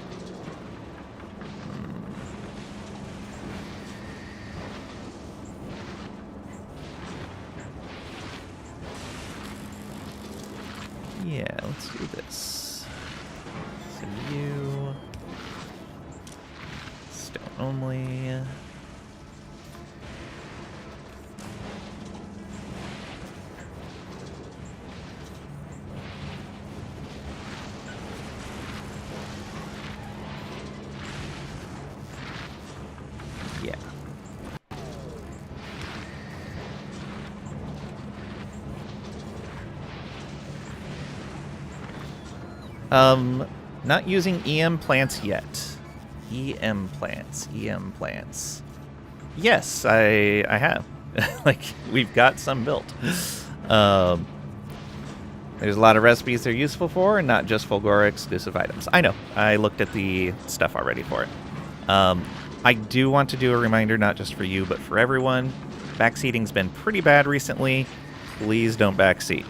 Yeah, let's do this. So you... stone only. Yeah. Not using EM plants yet. EM plants. Yes, I have. Like, we've got some built. There's a lot of recipes they're useful for, and not just Fulgora exclusive items. I know. I looked at the stuff already for it. I do want to do a reminder, not just for you, but for everyone. Backseating's been pretty bad recently. Please don't backseat.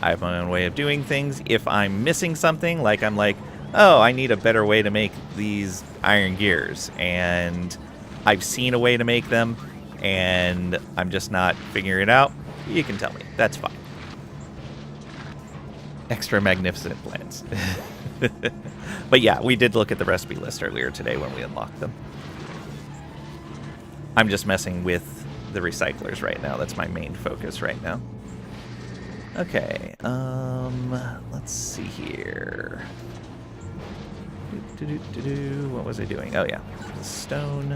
I have my own way of doing things. If I'm missing something, like I'm like, oh, I need a better way to make these iron gears, and I've seen a way to make them, and I'm just not figuring it out, you can tell me. That's fine. Extra magnificent plans. But yeah, we did look at the recipe list earlier today when we unlocked them. I'm just messing with the recyclers right now. That's my main focus right now. Okay, let's see here. What was I doing? Oh yeah, the stone.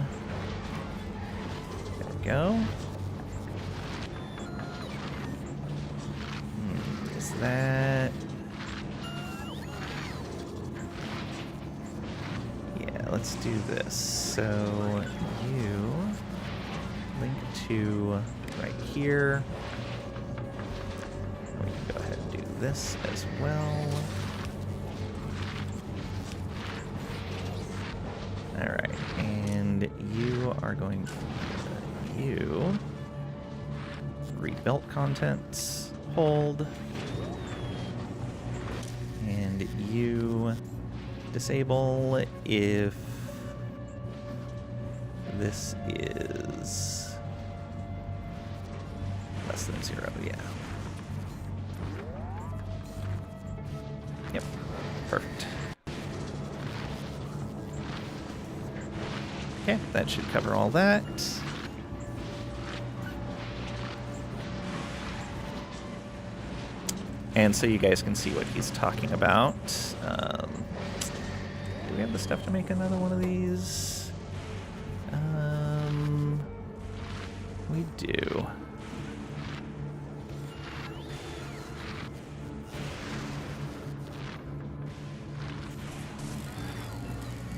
There we go. Is that... yeah, let's do this. So you link to right here. We can go ahead and do this as well. Alright, and you are going to read belt contents. Hold. And you disable if this is less than 0, yeah. Yep, perfect. Okay, that should cover all that. And so you guys can see what he's talking about. Do we have the stuff to make another one of these? We do.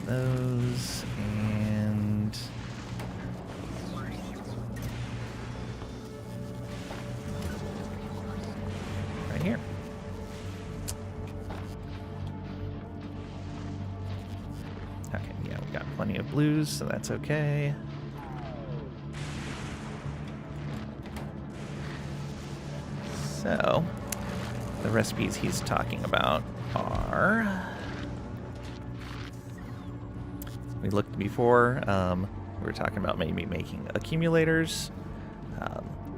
Those and right here. Okay, yeah, we got plenty of blues, so that's okay. So, the recipes he's talking about are... We looked before, we were talking about maybe making accumulators.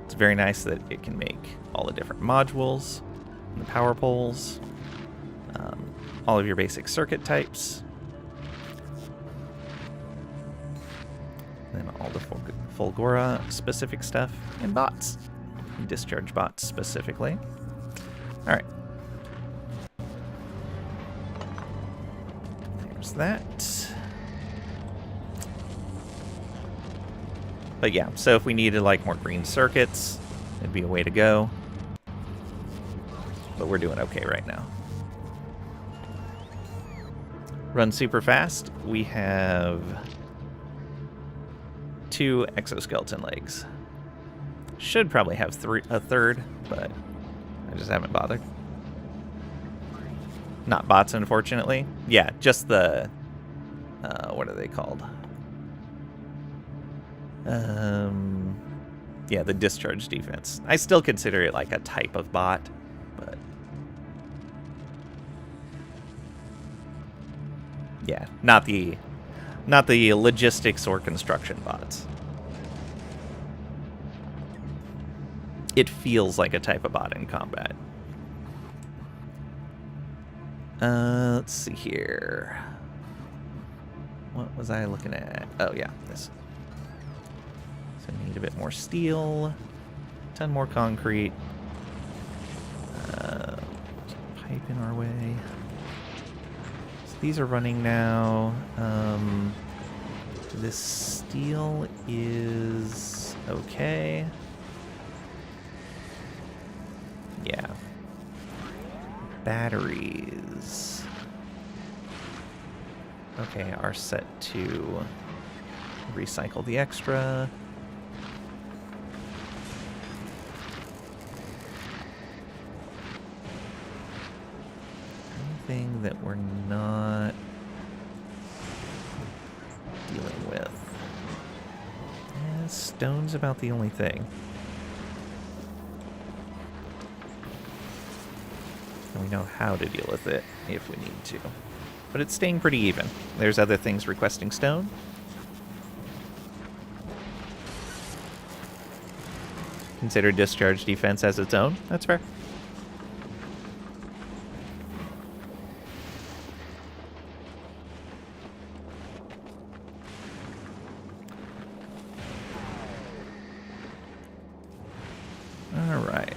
It's very nice that it can make all the different modules, and the power poles, all of your basic circuit types, then all the Fulgora specific stuff, and bots. Discharge bots specifically. Alright. There's that. But yeah, so if we needed like more green circuits, it'd be a way to go. But we're doing okay right now. Run super fast. We have 2 exoskeleton legs. Should probably have a third, but I just haven't bothered. Not bots, unfortunately. Yeah, just the... what are they called? Yeah, the discharge defense. I still consider it like a type of bot, but... Yeah, not the logistics or construction bots. It feels like a type of bot in combat. Let's see here. What was I looking at? Oh, yeah, this. So I need a bit more steel, a ton more concrete, pipe in our way. So these are running now. This steel is okay. Yeah. Batteries. Okay, are set to recycle the extra. Anything that we're not dealing with? Yeah, stone's about the only thing. And we know how to deal with it if we need to. But it's staying pretty even. There's other things requesting stone. Consider discharge defense as its own. That's fair. All right.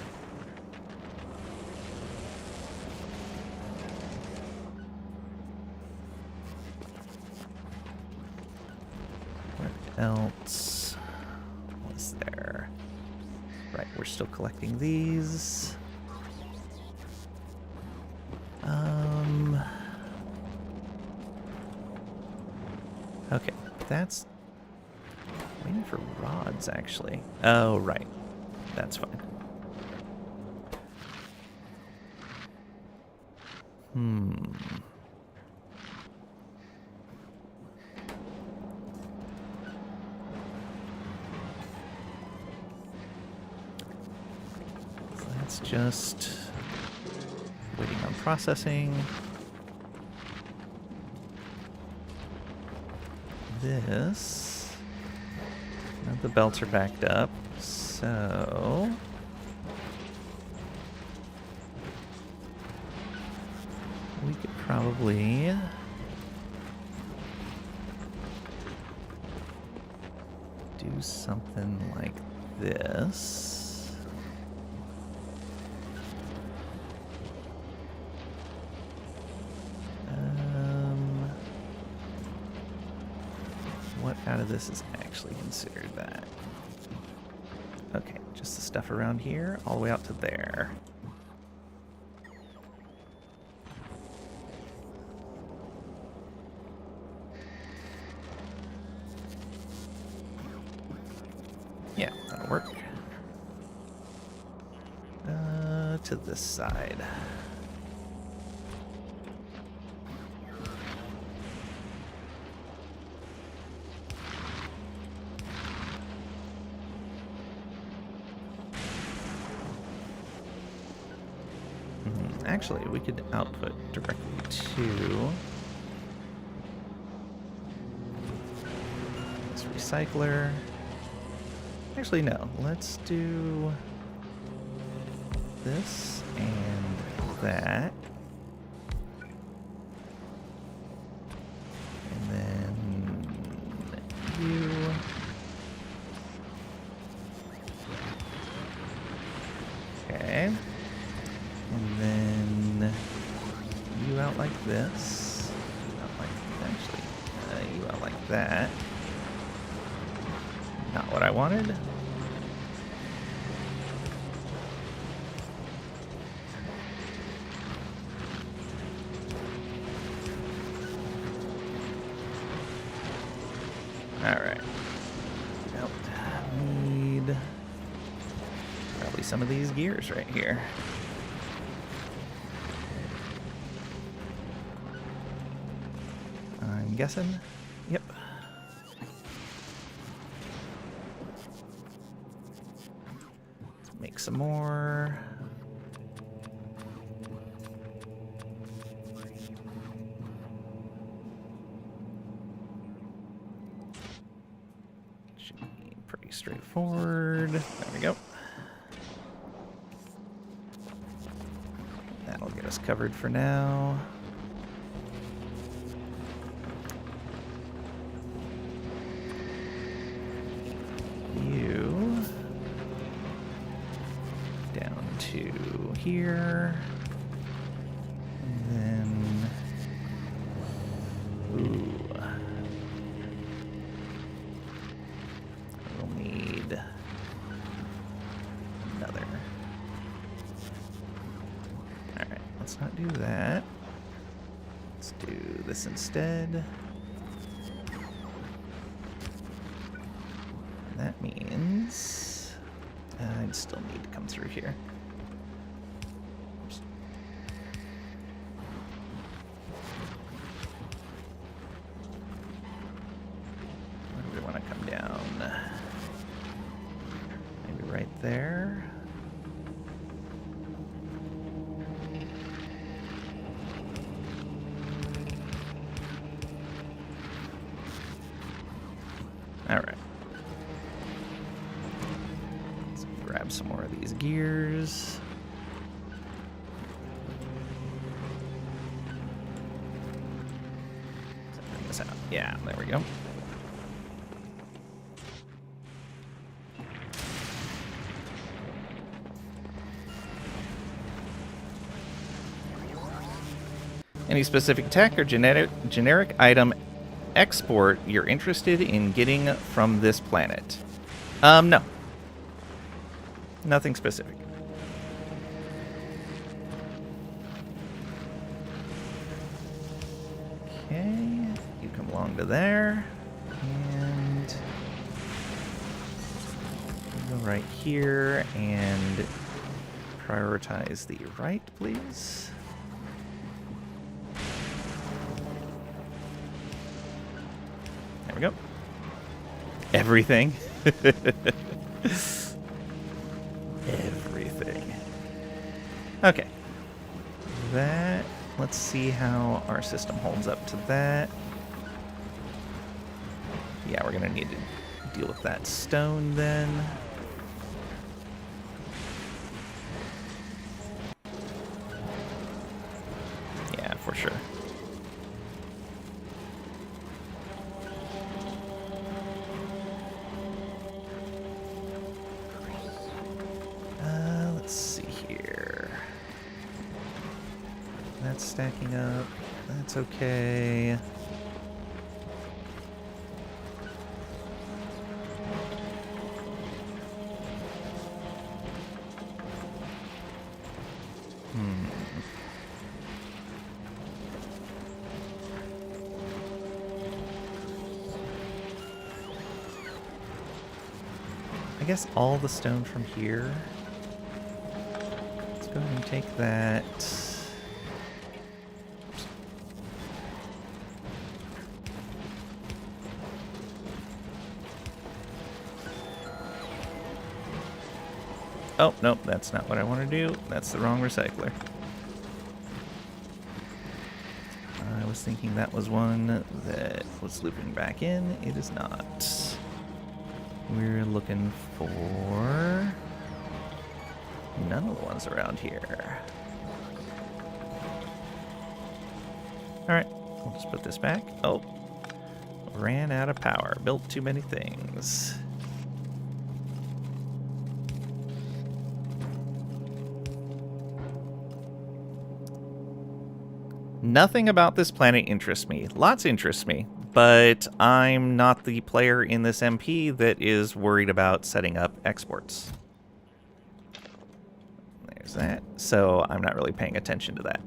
Else was there? Right, we're still collecting these. Okay, that's waiting for rods actually. Oh, right. That's fine. It's just waiting on processing. This. Now the belts are backed up, so we could probably do something like this. What out of this is actually considered that? Okay, just the stuff around here, all the way out to there. Yeah, that'll work. To this side. Actually, we could output directly to this recycler. Actually, no. Let's do this and that. And then you. Okay. And then you out like this. You out like, actually, you out like that. Not what I wanted. Alright. Nope. Need probably some of these gears right here. I'm guessing. Yep. Let's make some more. Should be pretty straightforward. There we go. That'll get us covered for now. To here, and then we'll need another. All right, let's not do that. Let's do this instead. That means I'd still need to come through here. There. All right. Let's grab some more of these gears. Bring this out. Yeah, there we go. Any specific tech or generic item export you're interested in getting from this planet? No. Nothing specific. Okay, you come along to there, and go right here and prioritize the right, please. There we go. Everything. Everything. Okay. That, let's see how our system holds up to that. Yeah, we're gonna need to deal with that stone then. Yeah, for sure. Let's see here. That's stacking up. That's okay. I guess all the stone from here. Let's go ahead and take that. Oops. Oh, nope, that's not what I want to do. That's the wrong recycler. I was thinking that was one that was looping back in. It is not. We're looking for none of the ones around here. Alright, we'll just put this back. Oh, ran out of power. Built too many things. Nothing about this planet interests me. Lots interests me. But I'm not the player in this MP that is worried about setting up exports. There's that. So I'm not really paying attention to that.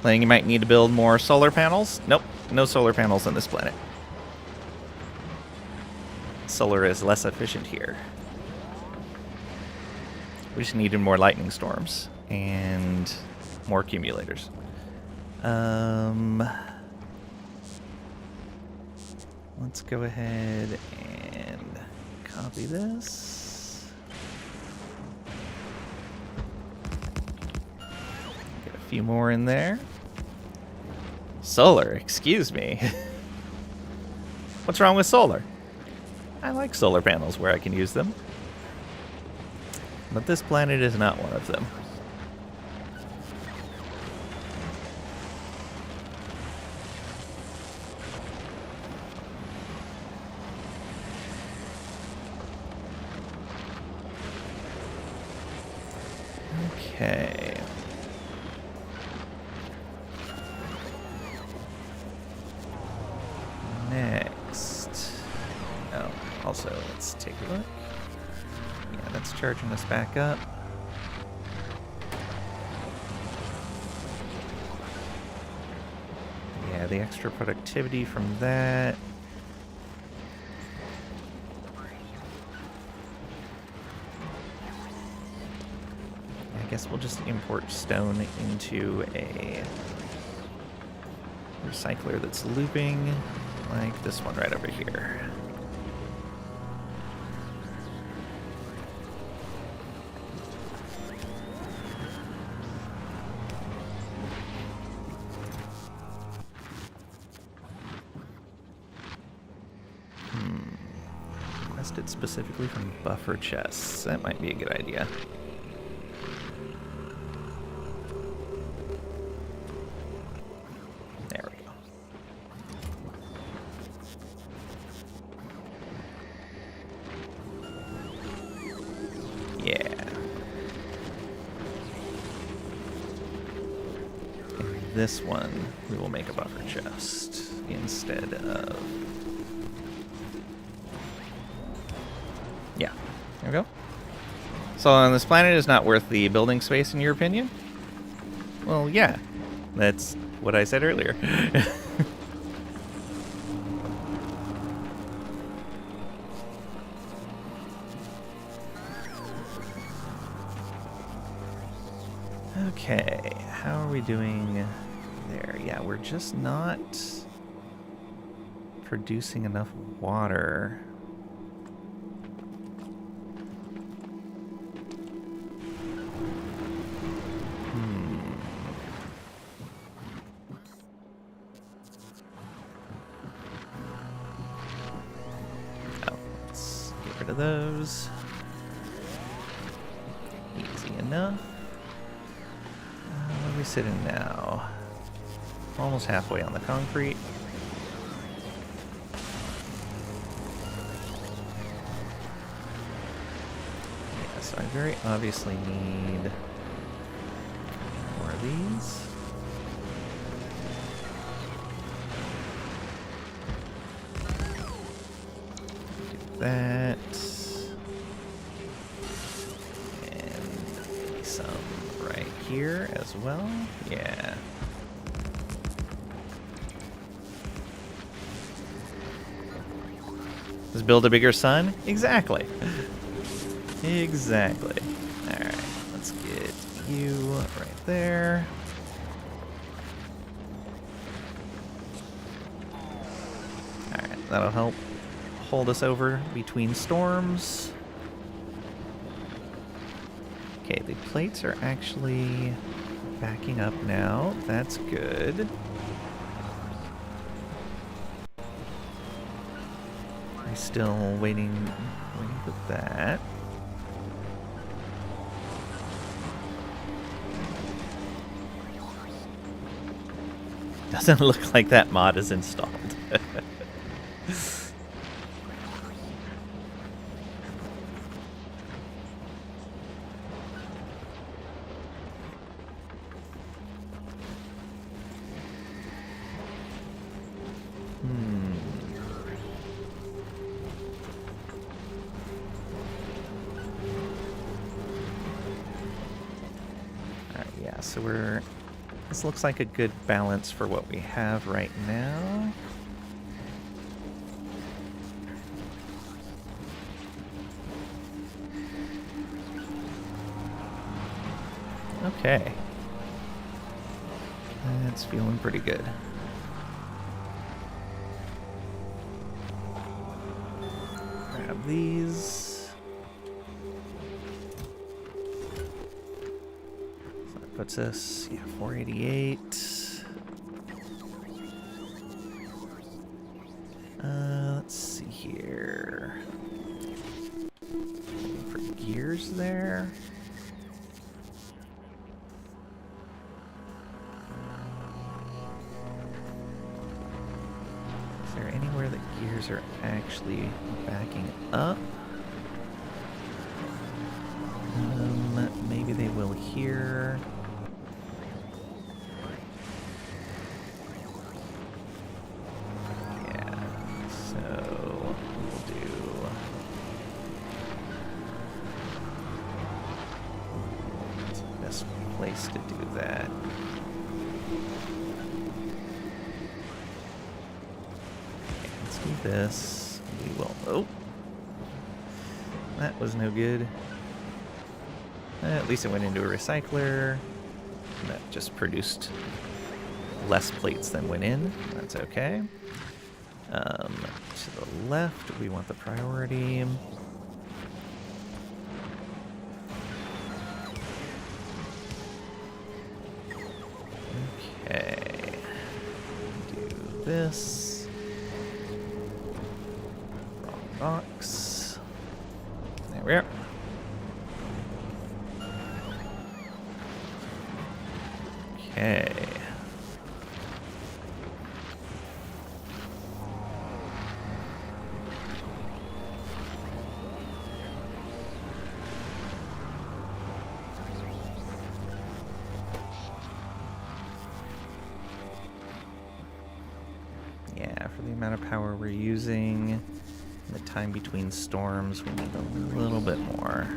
Playing you might need to build more solar panels. Nope, no solar panels on this planet. Solar is less efficient here. We just needed more lightning storms. And more accumulators. Let's go ahead and copy this. Get a few more in there. Solar, excuse me. What's wrong with solar? I like solar panels where I can use them. But this planet is not one of them. Okay. Next. Oh, also, let's take a look. Yeah, that's charging us back up. Yeah, the extra productivity from that. I guess we'll just import stone into a recycler that's looping, like this one right over here. Requested specifically from buffer chests. That might be a good idea. There we go. Yeah. And this one, we will make a buffer chest instead of... Yeah, there we go. So on this planet is not worth the building space in your opinion? Well, yeah. That's what I said earlier. Okay, how are we doing there? Yeah, we're just not producing enough water rid of those. Easy enough. Where are we sitting now? Almost halfway on the concrete. Yeah, so I very obviously need more of these. Do that. And some right here as well. Yeah. Let's build a bigger sun? Exactly. Exactly. Alright, let's get you right there. Alright, that'll help hold us over between storms. Okay, the plates are actually backing up now. That's good. I'm still waiting for that. Doesn't look like that mod is installed. Alright, yeah, so this looks like a good balance for what we have right now. Okay. That's feeling pretty good. Grab these. So that puts us, yeah, 488. Let's see here. Looking for gears there. Is there anywhere that gears are actually backing up? Maybe they will here. Yeah, so we'll do... What's the best place to do that? Okay, let's do this. We will... Oh! That was no good. At least it went into a recycler. That just produced less plates than went in. That's okay. To the left, we want the priority. Okay. Do this. Wrong box. There we are. Okay. Yeah, for the amount of power we're using and the time between storms, we need a little bit more.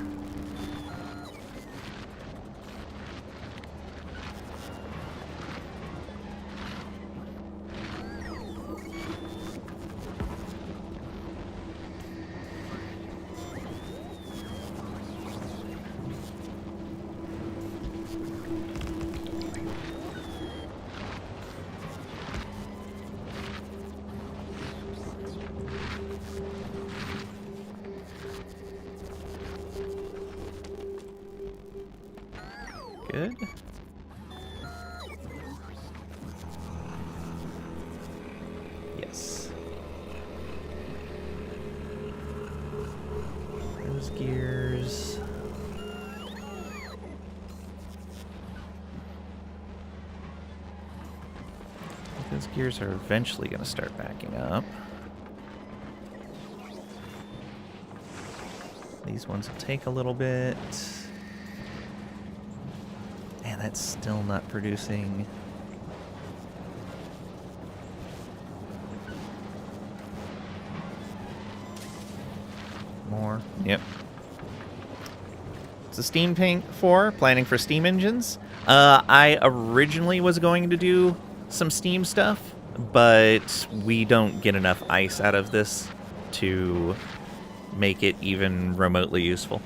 Good. Yes. gears. Those gears are eventually going to start backing up. These ones will take a little bit. And that's still not producing. More. Yep. It's a steam tank 4, planning for steam engines. I originally was going to do some steam stuff, but we don't get enough ice out of this to make it even remotely useful.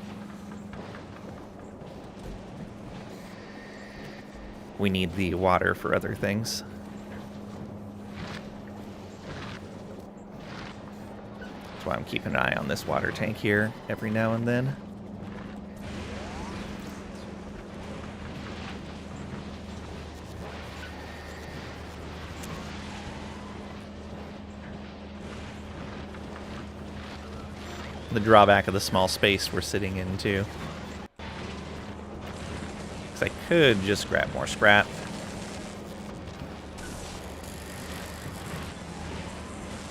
We need the water for other things. That's why I'm keeping an eye on this water tank here every now and then. The drawback of the small space we're sitting in, too. Because I could just grab more scrap.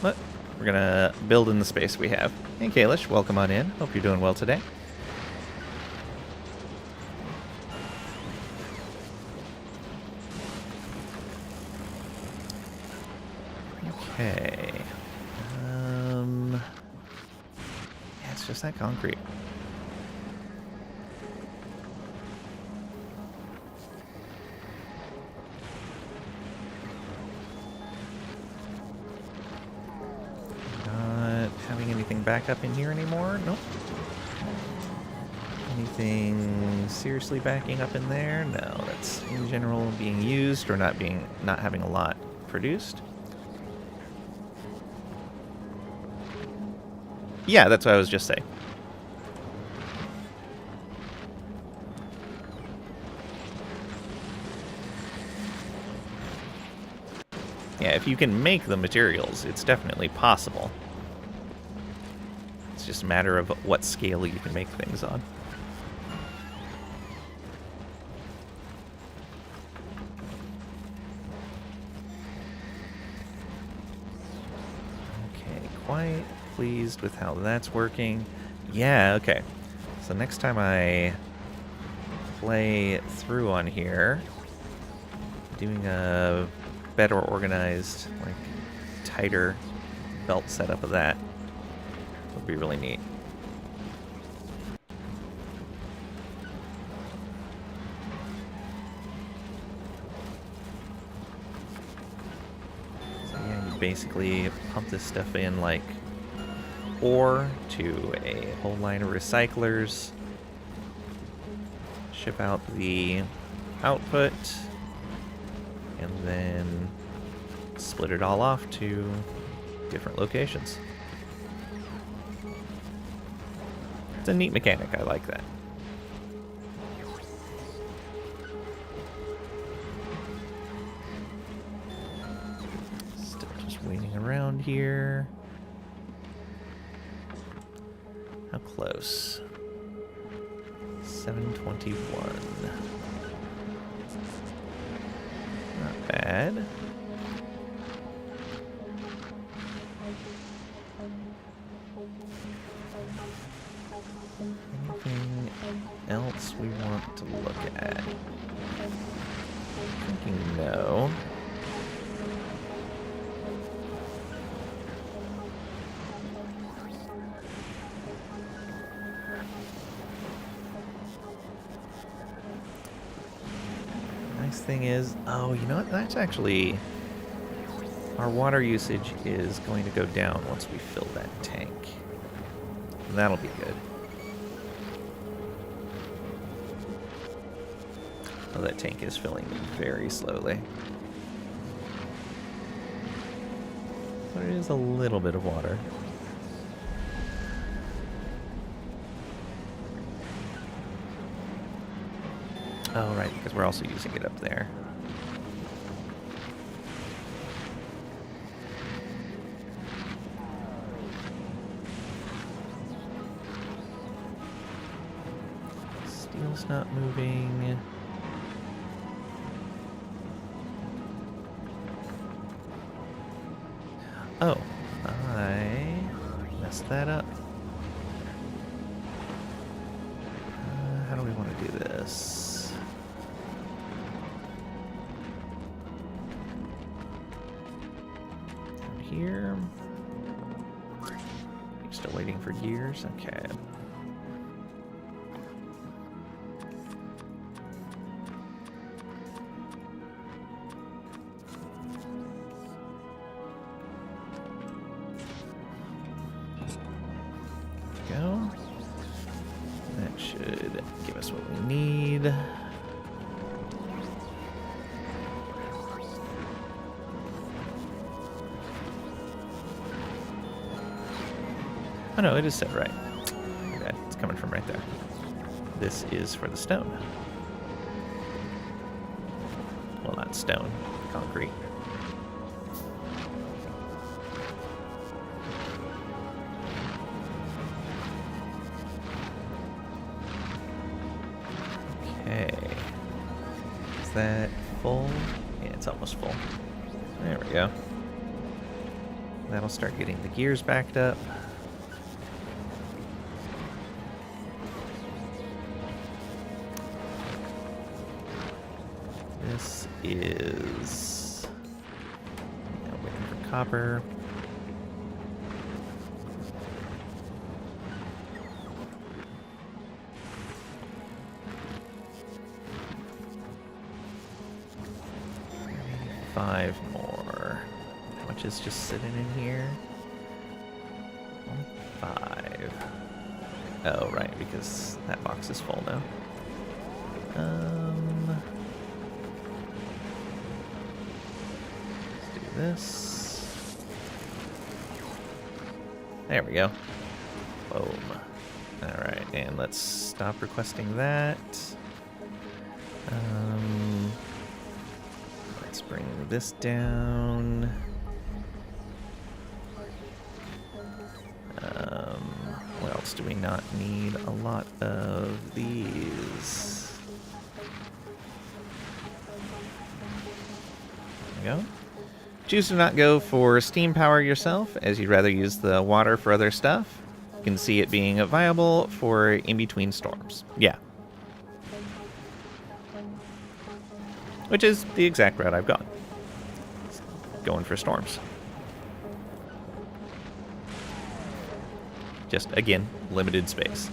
But we're going to build in the space we have. Hey, Kalish, welcome on in. Hope you're doing well today. Okay. It's just that concrete. Not having anything back up in here anymore? Nope. Anything seriously backing up in there? No, that's in general being used or not having a lot produced. Yeah, that's what I was just saying. Yeah, if you can make the materials, it's definitely possible. It's just a matter of what scale you can make things on. Okay, quite pleased with how that's working. Yeah, okay. So next time I play through on here, doing a better organized, like, tighter belt setup of that would be really neat. So yeah, you basically pump this stuff in like ore to a whole line of recyclers, ship out the output, and then split it all off to different locations. It's a neat mechanic, I like that. Still just waiting around here. How close? 721. Not bad. Anything else we want to look at? Thinking no. Thing is, oh, you know what? That's actually, our water usage is going to go down once we fill that tank. That'll be good. Oh, that tank is filling very slowly. But it is a little bit of water. Oh, right, because we're also using it up there. Wheel's not moving. Oh, I messed that up. How do we want to do this? Down here. You're still waiting for gears? Okay. Go. That should give us what we need. Oh no, it is set right. Okay, it's coming from right there. This is for the stone. Well, not stone, concrete. Okay. Is that full? Yeah, it's almost full. There we go. That'll start getting the gears backed up. This is... yeah, waiting for copper. Five more. How much is just sitting in here? 5. Oh, right, because that box is full now. Let's do this. There we go. Boom. Alright, and let's stop requesting that. Let's bring this down. What else do we not need? A lot of these. There we go. Choose to not go for steam power yourself, as you'd rather use the water for other stuff. You can see it being viable for in-between storms. Yeah. Which is the exact route I've gone. Going for storms. Just, again, limited space.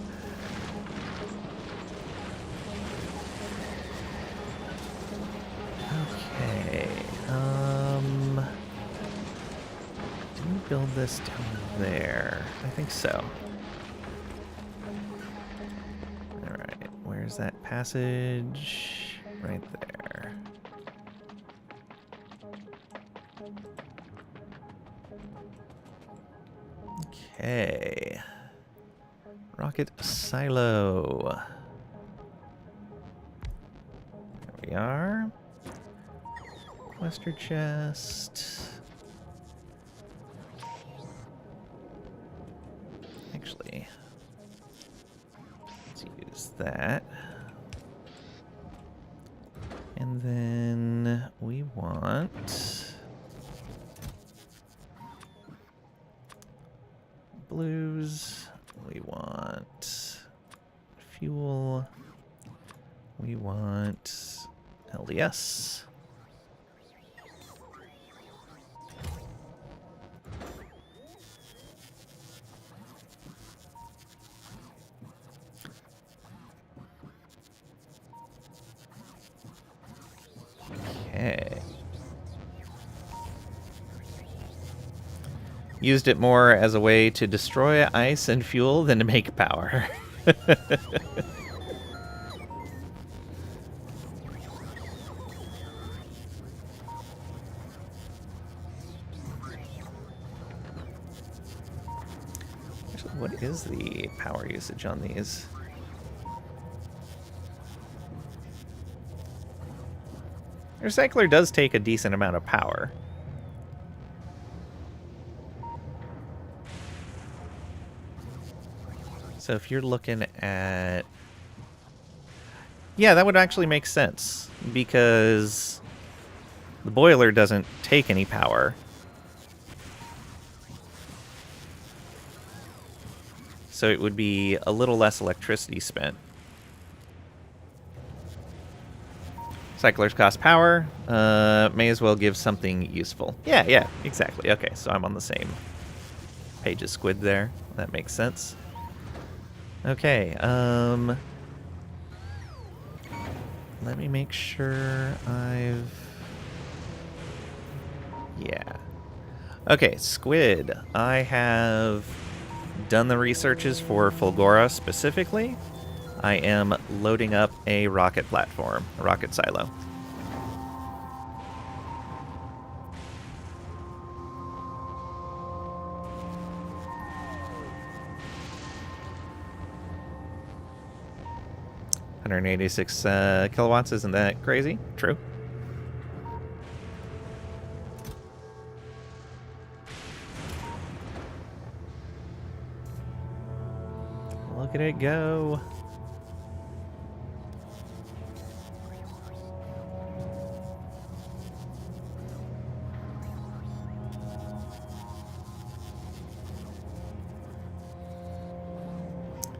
Okay. Did we build this down there? I think so. Alright, where's that passage? Right there. Okay. Rocket silo. There we are. Cluster chest. Actually, let's use that. And then we want blues. We want fuel. We want LDS. Okay. Used it more as a way to destroy ice and fuel than to make power. Actually, what is the power usage on these? The recycler does take a decent amount of power. So if you're looking at Yeah, that would actually make sense, because the boiler doesn't take any power. So it would be a little less electricity spent. Cyclers cost power. May as well give something useful. Yeah, exactly. Okay, so I'm on the same page as Squid there. That makes sense. Okay, let me make sure I've... Yeah. Okay, Squid. I have done the researches for Fulgora specifically. I am loading up a rocket platform, a rocket silo. $186 kilowatts, isn't that crazy? True. Look at it go.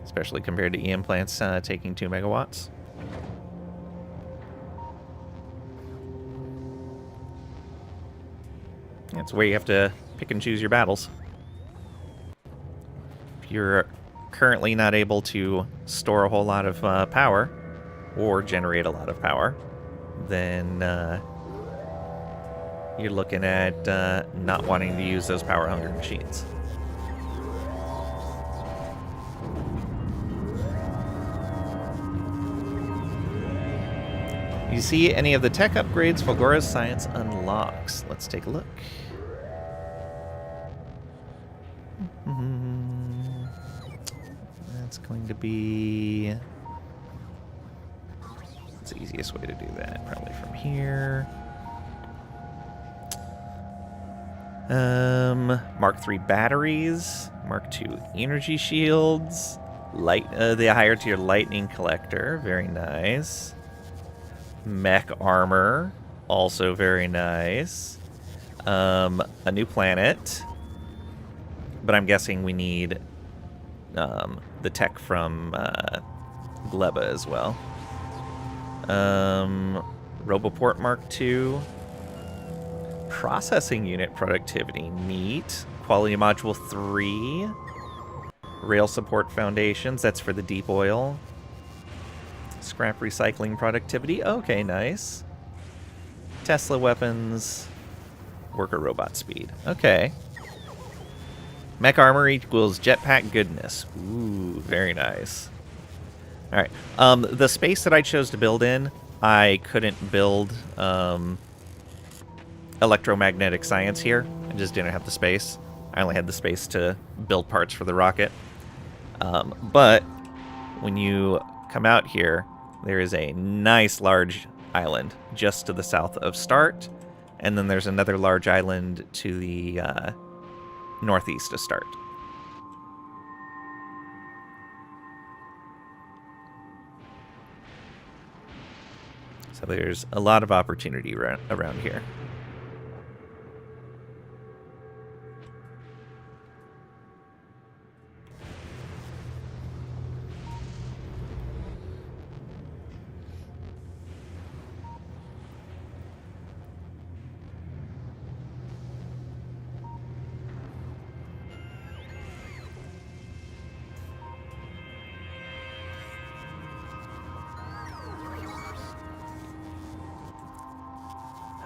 Especially compared to EM plants taking 2 megawatts. That's where you have to pick and choose your battles. If you're currently not able to store a whole lot of power, or generate a lot of power, then you're looking at not wanting to use those power-hungry machines. You see any of the tech upgrades Fulgora's science unlocks? Let's take a look. That's going to be... What's the easiest way to do that? Probably from here. Mark III batteries, Mark II energy shields, the higher tier lightning collector, very nice. Mech armor, also very nice. A new planet, but I'm guessing we need the tech from Gleba as well. Roboport Mark II. Processing unit productivity, neat. Quality module 3. Rail support foundations, that's for the deep oil. Scrap recycling productivity, okay, nice. Tesla weapons. Worker robot speed, okay. Mech armor equals jetpack goodness. Ooh, very nice. Alright, the space that I chose to build in, I couldn't build electromagnetic science here. I just didn't have the space. I only had the space to build parts for the rocket. But when you come out here, there is a nice large island just to the south of Start, and then there's another large island to the northeast of Start. So there's a lot of opportunity around here.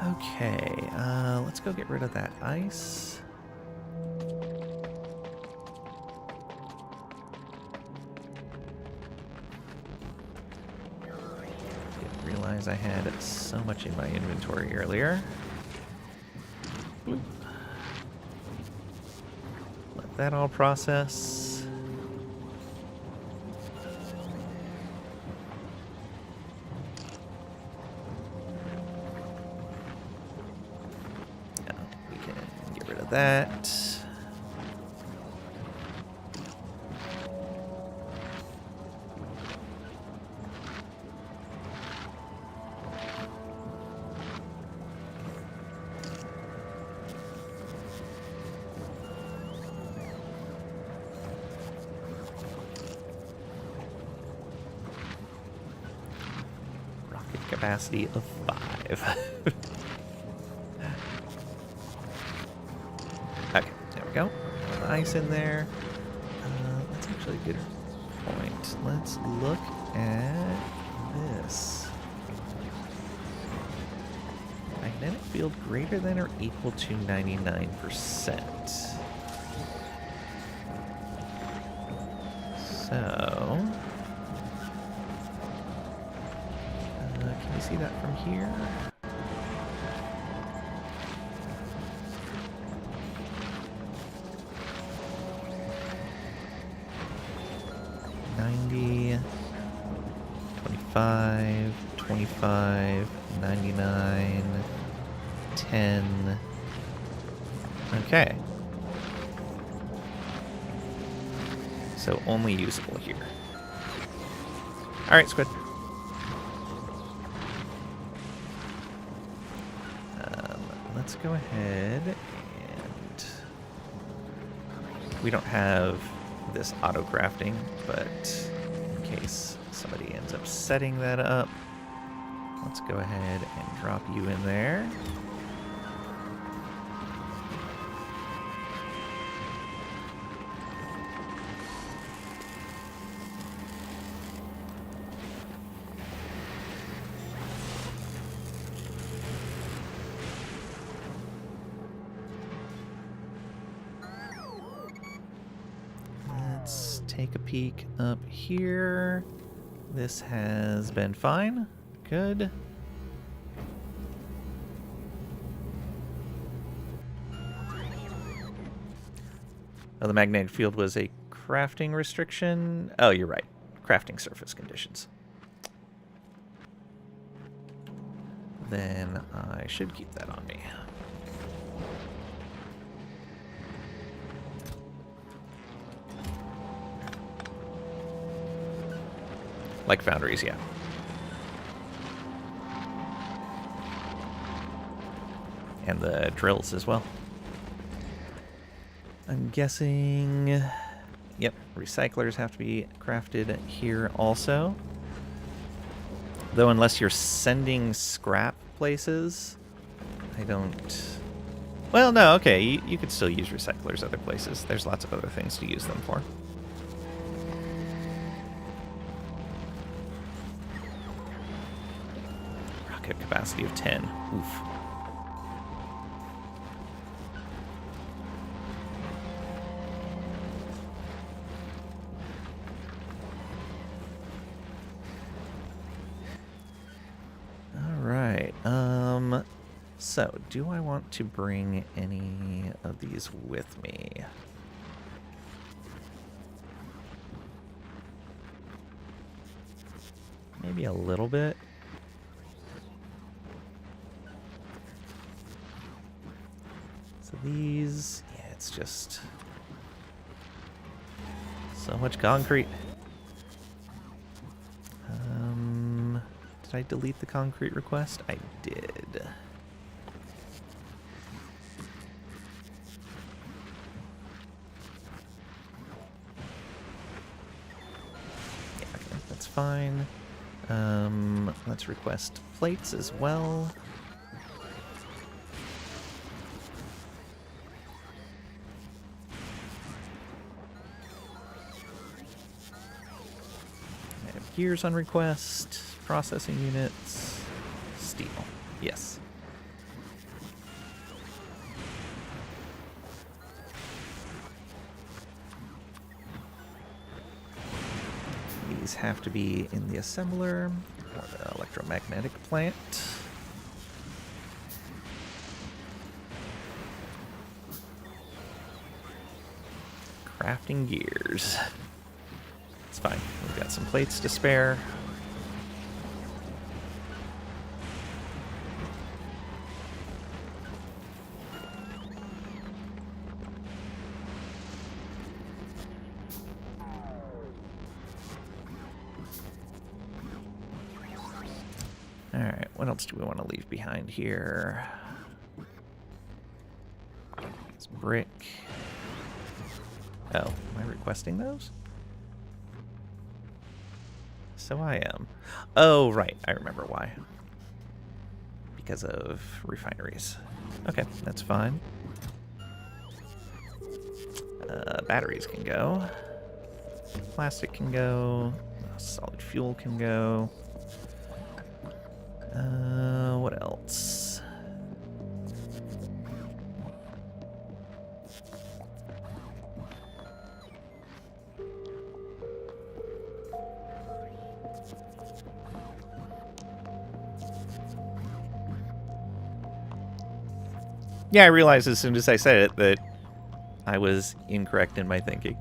Okay, let's go get rid of that ice. Didn't realize I had so much in my inventory earlier. Oop. Let that all process. That. capacity of 5. Okay, there we go. Ice in there. That's actually a good point. Let's look at this. Magnetic field greater than or equal to 99%. So, can you see that from here? $90, $25, $25, $99, $10. Okay. So only usable here. All right, Squid. Let's go ahead and... We don't have this auto-crafting, but in case somebody ends up setting that up, let's go ahead and drop you in there. Take a peek up here. This has been fine. Good. Oh, the magnetic field was a crafting restriction. Oh, you're right. Crafting surface conditions. Then I should keep that on me. Like foundries, yeah. And the drills as well. I'm guessing... Yep, recyclers have to be crafted here also. Though unless you're sending scrap places, I don't... Well, no, okay, you could still use recyclers other places. There's lots of other things to use them for. Capacity of 10. Oof. All right. So, do I want to bring any of these with me? Maybe a little bit. These, yeah, it's just so much concrete. Did I delete the concrete request? I did. Yeah, okay, that's fine. Let's request plates as well. Gears on request, processing units, steel. Yes. These have to be in the assembler or the electromagnetic plant. Crafting gears. It's fine. We've got some plates to spare. Alright, what else do we want to leave behind here? It's brick. Oh, am I requesting those? So I am. Oh, right. I remember why. because of refineries. Okay, that's fine. Batteries can go. Plastic can go. Solid fuel can go. What else? Yeah, I realized as soon as I said it that I was incorrect in my thinking.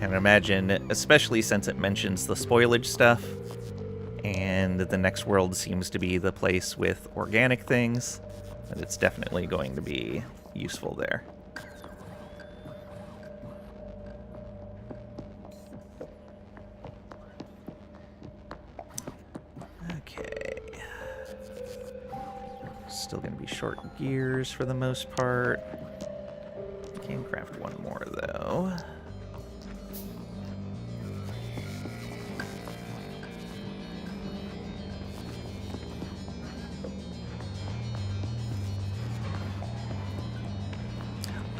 And imagine, especially since it mentions the spoilage stuff, and the next world seems to be the place with organic things, that it's definitely going to be useful there. Okay. Still going to be short gears for the most part. Can craft one more, though.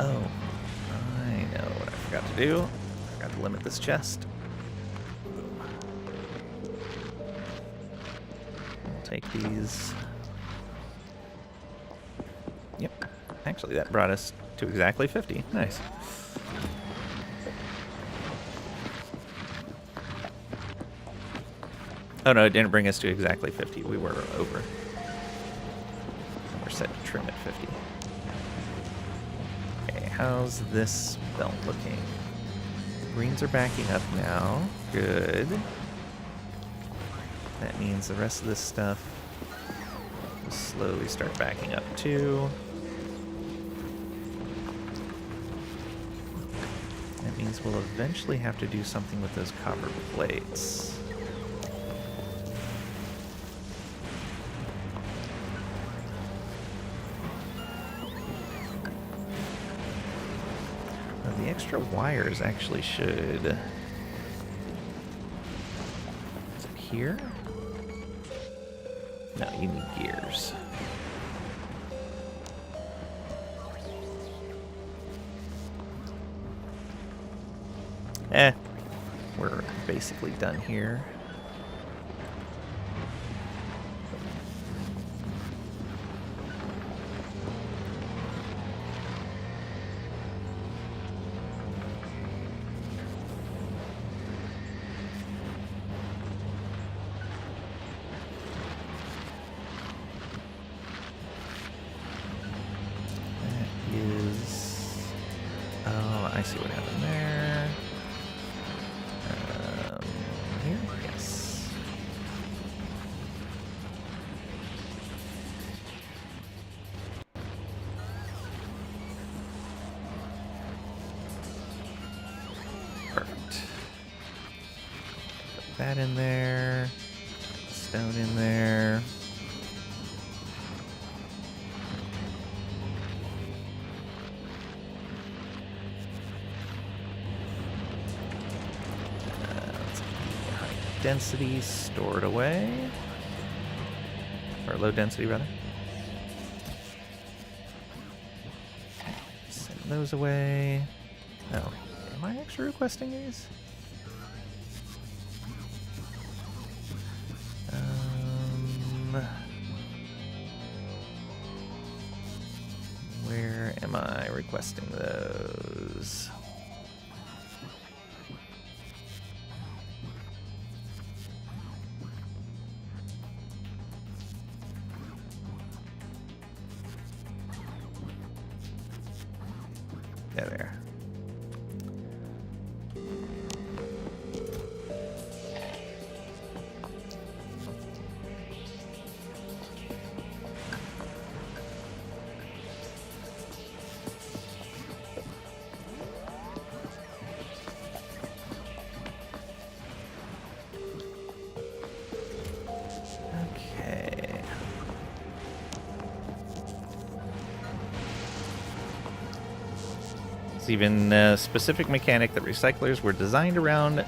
Oh, I know what I forgot to do. I forgot to limit this chest. We'll take these. Yep. Actually, that brought us to exactly 50. Nice. Oh no, it didn't bring us to exactly 50. We were over. We're set to trim at 50. How's this belt looking? Greens are backing up now. Good. That means the rest of this stuff will slowly start backing up too. That means we'll eventually have to do something with those copper plates. The extra wires actually should... Is it here? No, you need gears. We're basically done here. I see what happened there. Here? Yes. Perfect. Put that in there. Stone in there. Density stored away, or low density rather. Send those away. Oh, am I actually requesting these? Where am I requesting those? There. Okay. There's even a specific mechanic that recyclers were designed around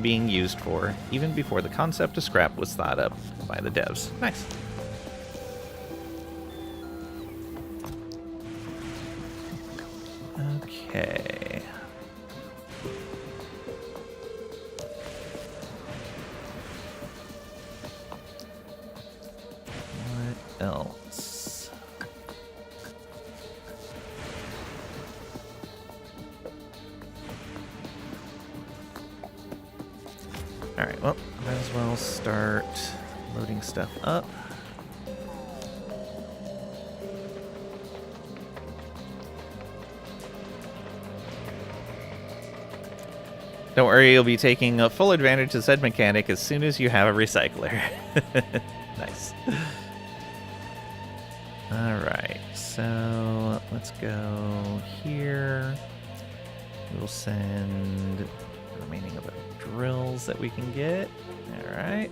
being used for, even before the concept of scrap was thought up by the devs. Nice. Okay. What else? Alright, well, might as well start loading stuff up. Don't worry, you'll be taking a full advantage of said mechanic as soon as you have a recycler. Nice. Alright, so let's go here. We'll send the remaining of the drills that we can get. Alright,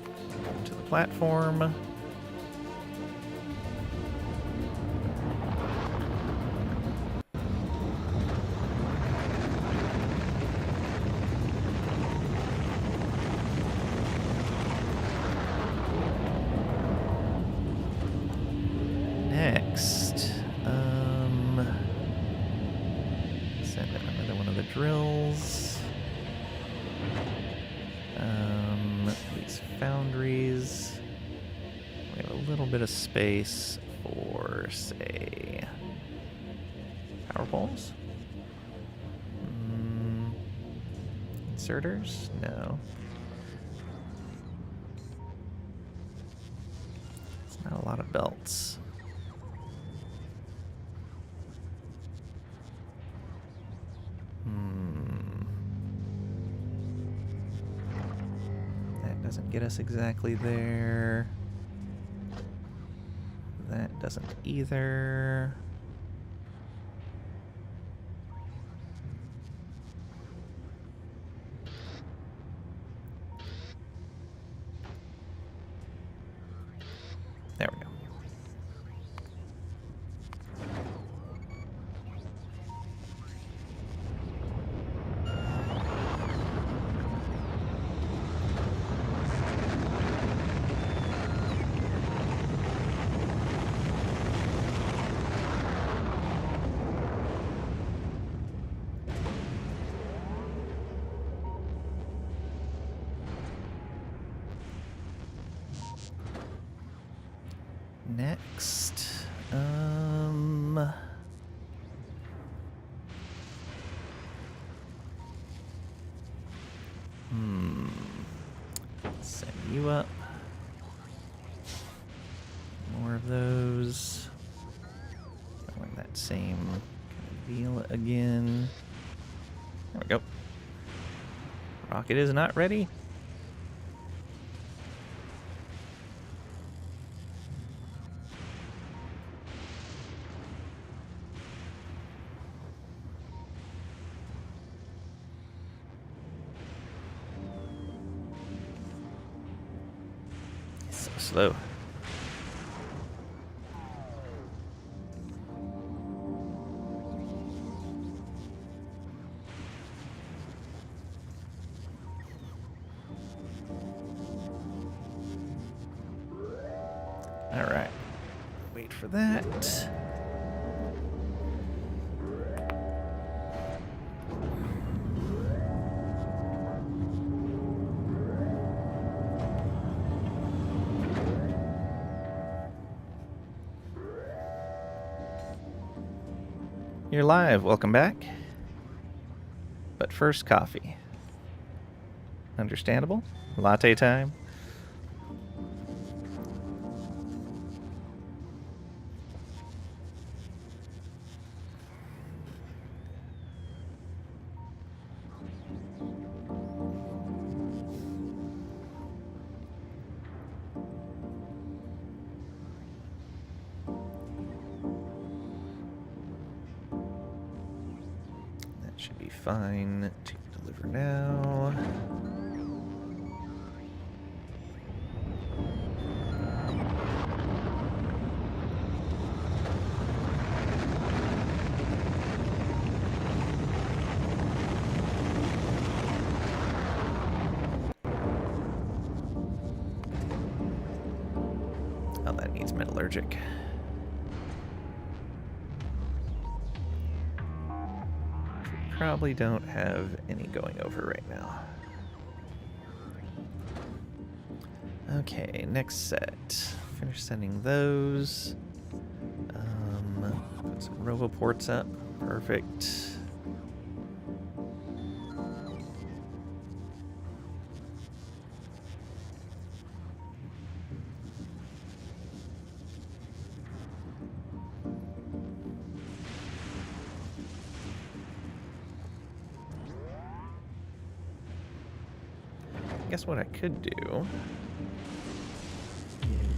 to the platform. Next, send another one of the drills. These foundries. We have a little bit of space for, say, power poles. Inserters? No. It's not a lot of belts. That doesn't get us exactly there. That doesn't either. There we go. Next, send you up. More of those. I want that same kind of deal again. There we go. Rocket is not ready. So slow. All right. Wait for that. You're live. Welcome back. But first, coffee. Understandable? Latte time? Should be fine to deliver now. Oh, that needs metallurgic. Probably don't have any going over right now. Okay, next set. Finish sending those. Put some roboports up. Perfect. I guess what I could do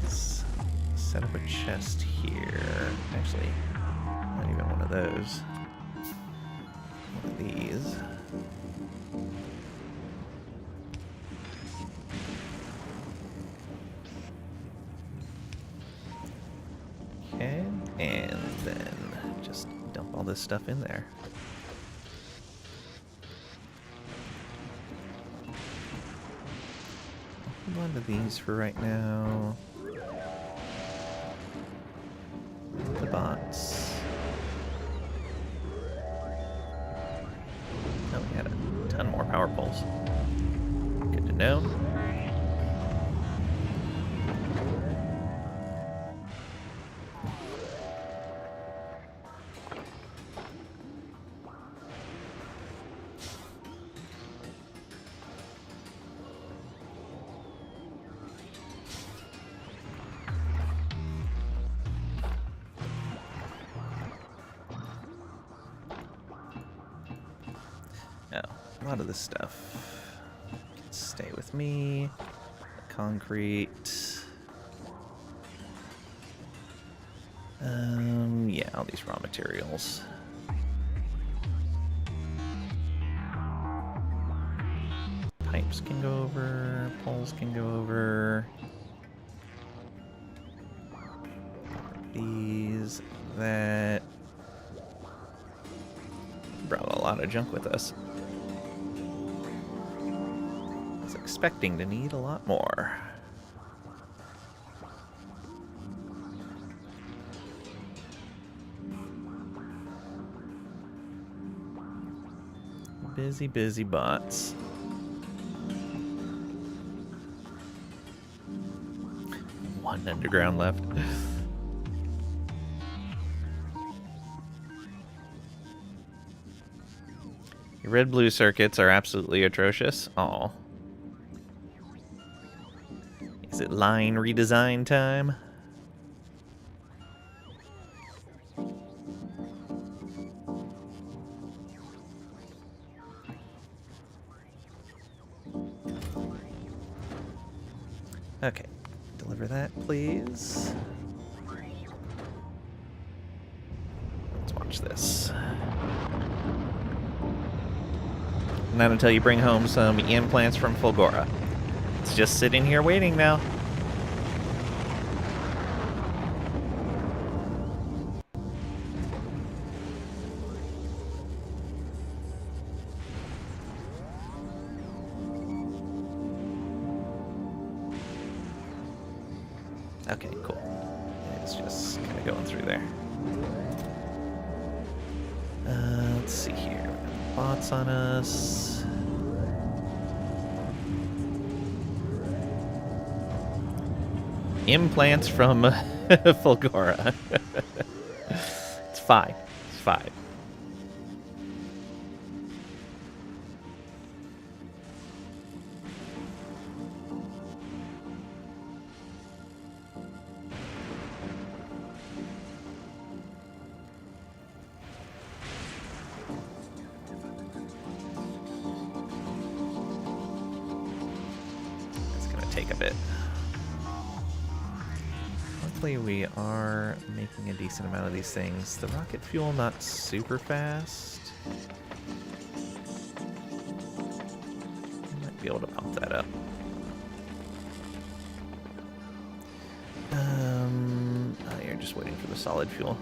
is set up a chest here. Actually, not even one of those. One of these. Okay, and then just dump all this stuff in there. Hold on to these for right now. The bots. Oh, we had a ton more power poles. Good to know. A lot of this stuff can stay with me. Concrete. Yeah, all these raw materials. Pipes can go over, poles can go over. These, that. Brought a lot of junk with us. Expecting to need a lot more. Busy, busy bots. One underground left. Your red-blue circuits are absolutely atrocious. Aw. Is it line redesign time? Okay, deliver that, please. Let's watch this. Not until you bring home some implants from Fulgora. It's just sitting here waiting now. Okay, cool. It's just kind of going through there. Let's see here. Bots on us. Implants from Fulgora. It's fine. It's fine. It's gonna take a bit. Luckily, we are making a decent amount of these things. The rocket fuel, not super fast. Might be able to pump that up. Oh, you're just waiting for the solid fuel.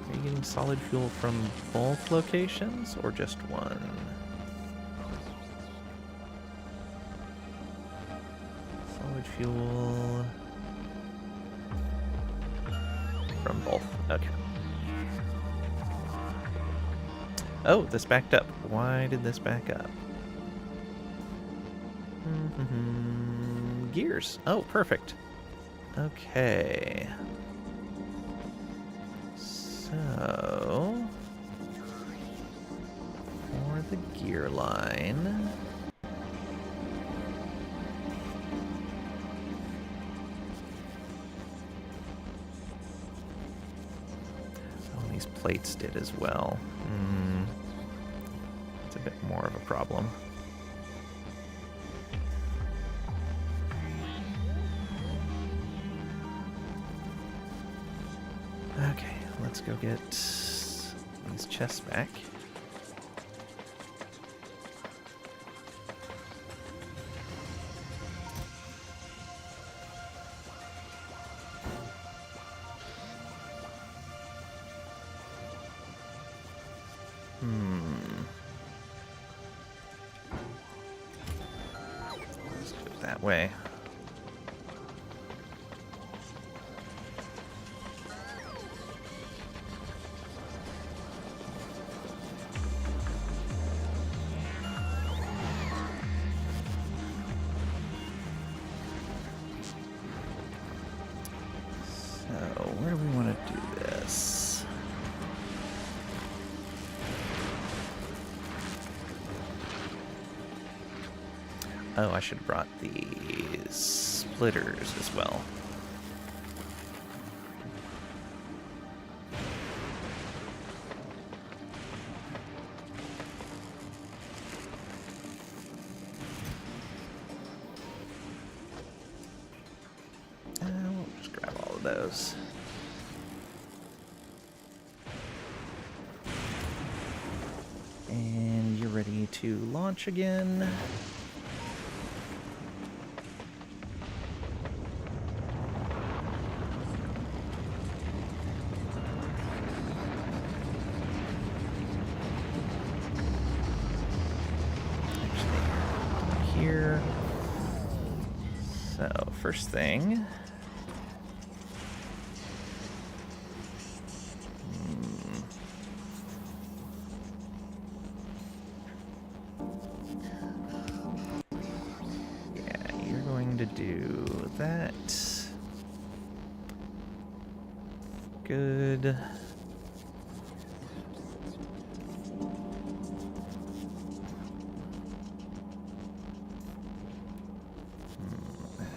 Are you getting solid fuel from both locations or just one? Solid fuel. From both. Okay. Oh, this backed up. Why did this back up? Gears. Oh, perfect. Okay. So, for the gear line, oh, these plates did as well. It's a bit more of a problem. Okay, let's go get these chests back. Let's do it that way. Where do we want to do this? Oh, I should have brought these splitters as well. We'll just grab all of those. And you're ready to launch again. Actually, here. So, first thing. To do that. Good. It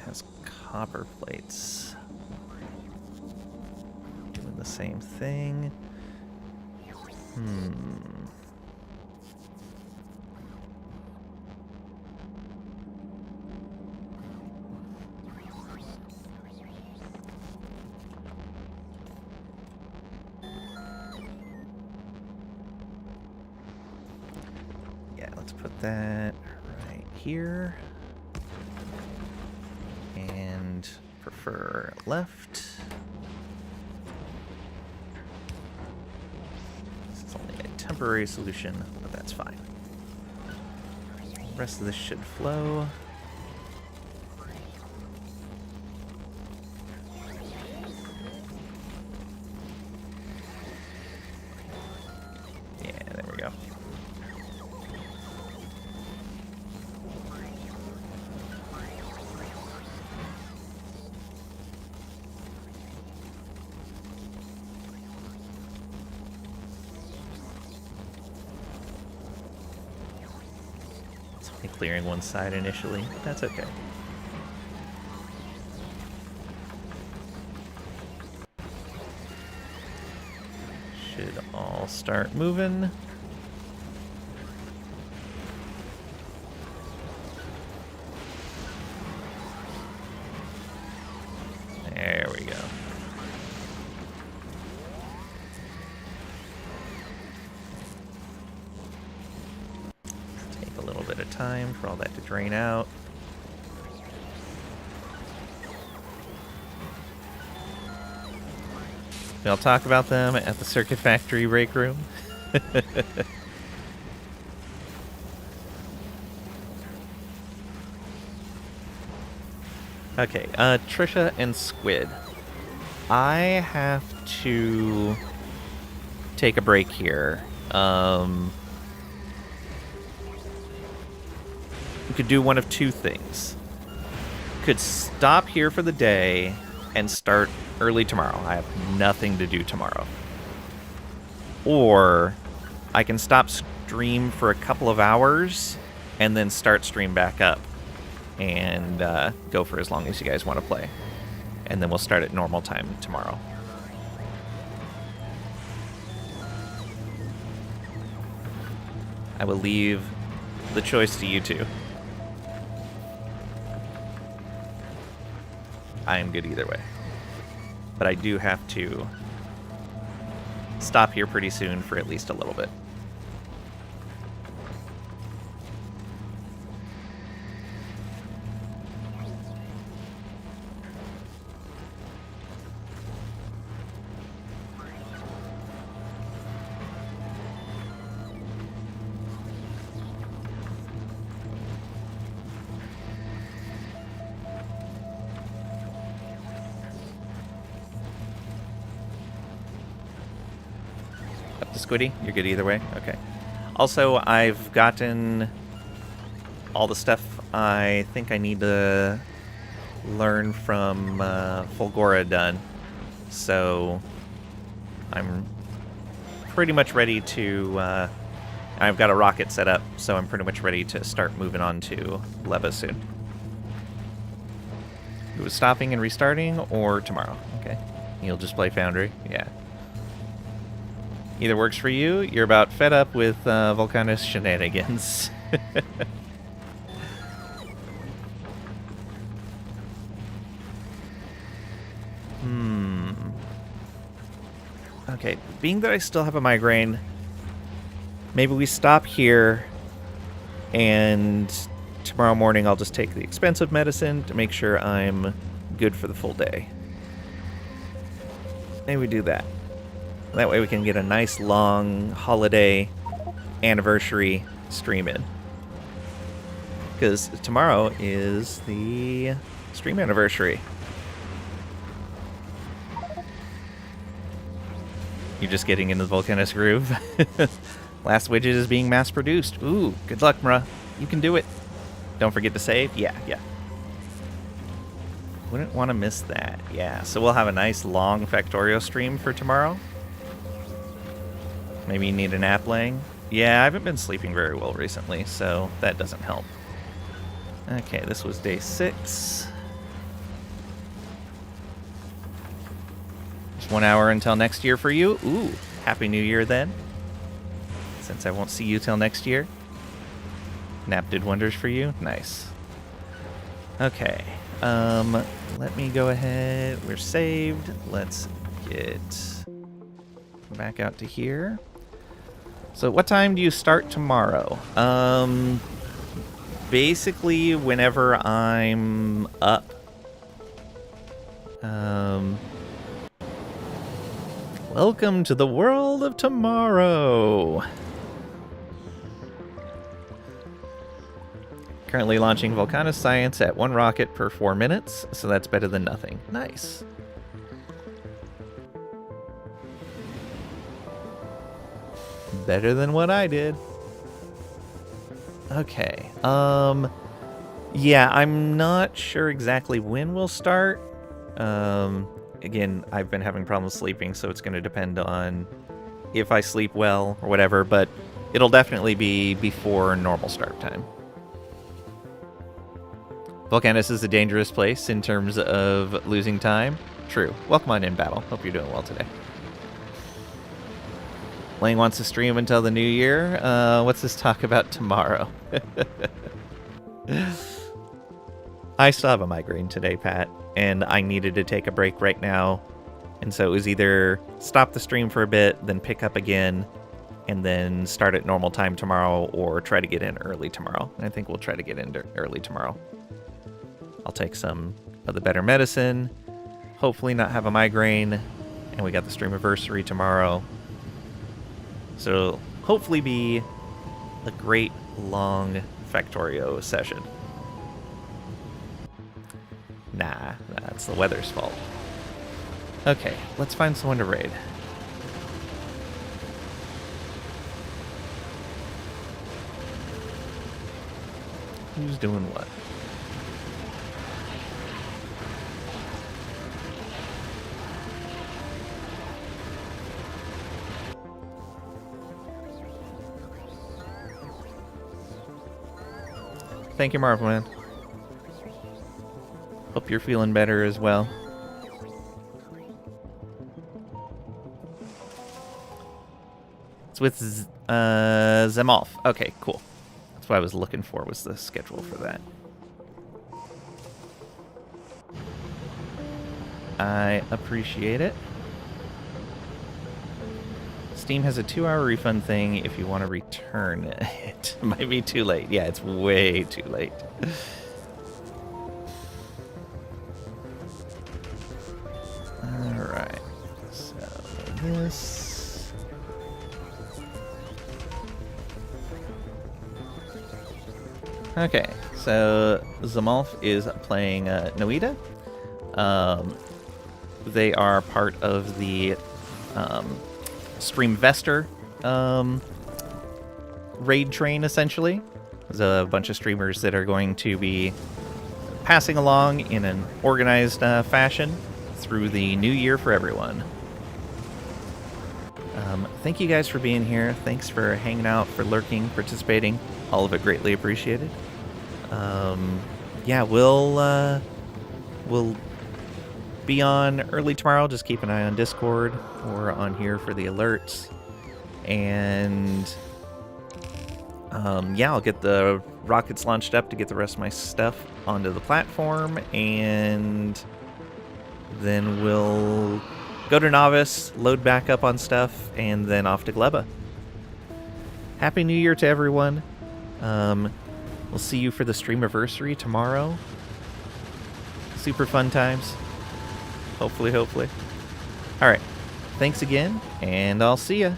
has copper plates. Doing the same thing. Put that right here. And prefer left. This is only a temporary solution, but that's fine. The rest of this should flow. Yeah, there we go. Clearing one side initially, but that's okay. Should all start moving. There we go. Take a little bit of time for all that to drain out. I'll talk about them at the Circuit Factory break room. Okay, Trisha and Squid. I have to take a break here. We could do one of two things. Could stop here for the day and start early tomorrow. I have nothing to do tomorrow. Or I can stop stream for a couple of hours and then start stream back up and go for as long as you guys want to play. And then we'll start at normal time tomorrow. I will leave the choice to you two. I am good either way. But I do have to stop here pretty soon for at least a little bit. Squiddy, you're good either way? Okay. Also, I've gotten all the stuff I think I need to learn from Fulgora done. So I'm pretty much ready to... I've got a rocket set up, so I'm pretty much ready to start moving on to Leva soon. It was stopping and restarting, or tomorrow? Okay. You'll just play Foundry? Yeah. Either works for you, you're about fed up with Volcanus shenanigans. Okay, being that I still have a migraine, maybe we stop here, and tomorrow morning I'll just take the expensive medicine to make sure I'm good for the full day. Maybe we do that. That way we can get a nice long holiday anniversary stream in. Because tomorrow is the stream anniversary. You're just getting into the Volcanus groove. Last widget is being mass produced. Ooh, good luck, Mra. You can do it. Don't forget to save. Yeah. Wouldn't want to miss that. Yeah, so we'll have a nice long Factorio stream for tomorrow. Maybe you need a nap laying. Yeah, I haven't been sleeping very well recently, so that doesn't help. Okay, this was day 6. Just 1 hour until next year for you. Ooh, Happy New Year then. Since I won't see you till next year. Nap did wonders for you. Nice. Okay, let me go ahead. We're saved. Let's get back out to here. So what time do you start tomorrow? Basically whenever I'm up. Welcome to the world of tomorrow. Currently launching Volcanus Science at 1 rocket per 4 minutes, so that's better than nothing. Nice. Better than what I did. Okay. Yeah, I'm not sure exactly when we'll start. Again, I've been having problems sleeping, so it's going to depend on if I sleep well or whatever, but it'll definitely be before normal start time. Volcanus is a dangerous place in terms of losing time. True. Welcome on in, Battle. Hope you're doing well today. Lang wants to stream until the new year. What's this talk about tomorrow? I still have a migraine today, Pat, and I needed to take a break right now. And so it was either stop the stream for a bit, then pick up again, and then start at normal time tomorrow, or try to get in early tomorrow. And I think we'll try to get in early tomorrow. I'll take some of the better medicine, hopefully not have a migraine, and we got the stream anniversary tomorrow. So it'll hopefully be a great long Factorio session. Nah, that's the weather's fault. Okay, let's find someone to raid. Who's doing what? Thank you, Marvel Man. Hope you're feeling better as well. It's with Zemolf. Okay, cool. That's what I was looking for, was the schedule for that. I appreciate it. Steam has a 2-hour refund thing if you want to return it. It might be too late. Yeah, it's way too late. Alright. So, this... Okay, so Zemolf is playing Noida. They are part of the Streamvestor raid train, essentially. There's a bunch of streamers that are going to be passing along in an organized fashion through the new year for everyone. Thank you guys for being here. Thanks for hanging out, for lurking, participating. All of it greatly appreciated. Yeah, we'll be on early tomorrow. Just keep an eye on Discord or on here for the alerts. And yeah, I'll get the rockets launched up to get the rest of my stuff onto the platform, and then we'll go to Novice, load back up on stuff, and then off to Gleba. Happy New Year to everyone. We'll see you for the Streamiversary tomorrow. Super fun times. Hopefully. Alright. Thanks again, and I'll see ya.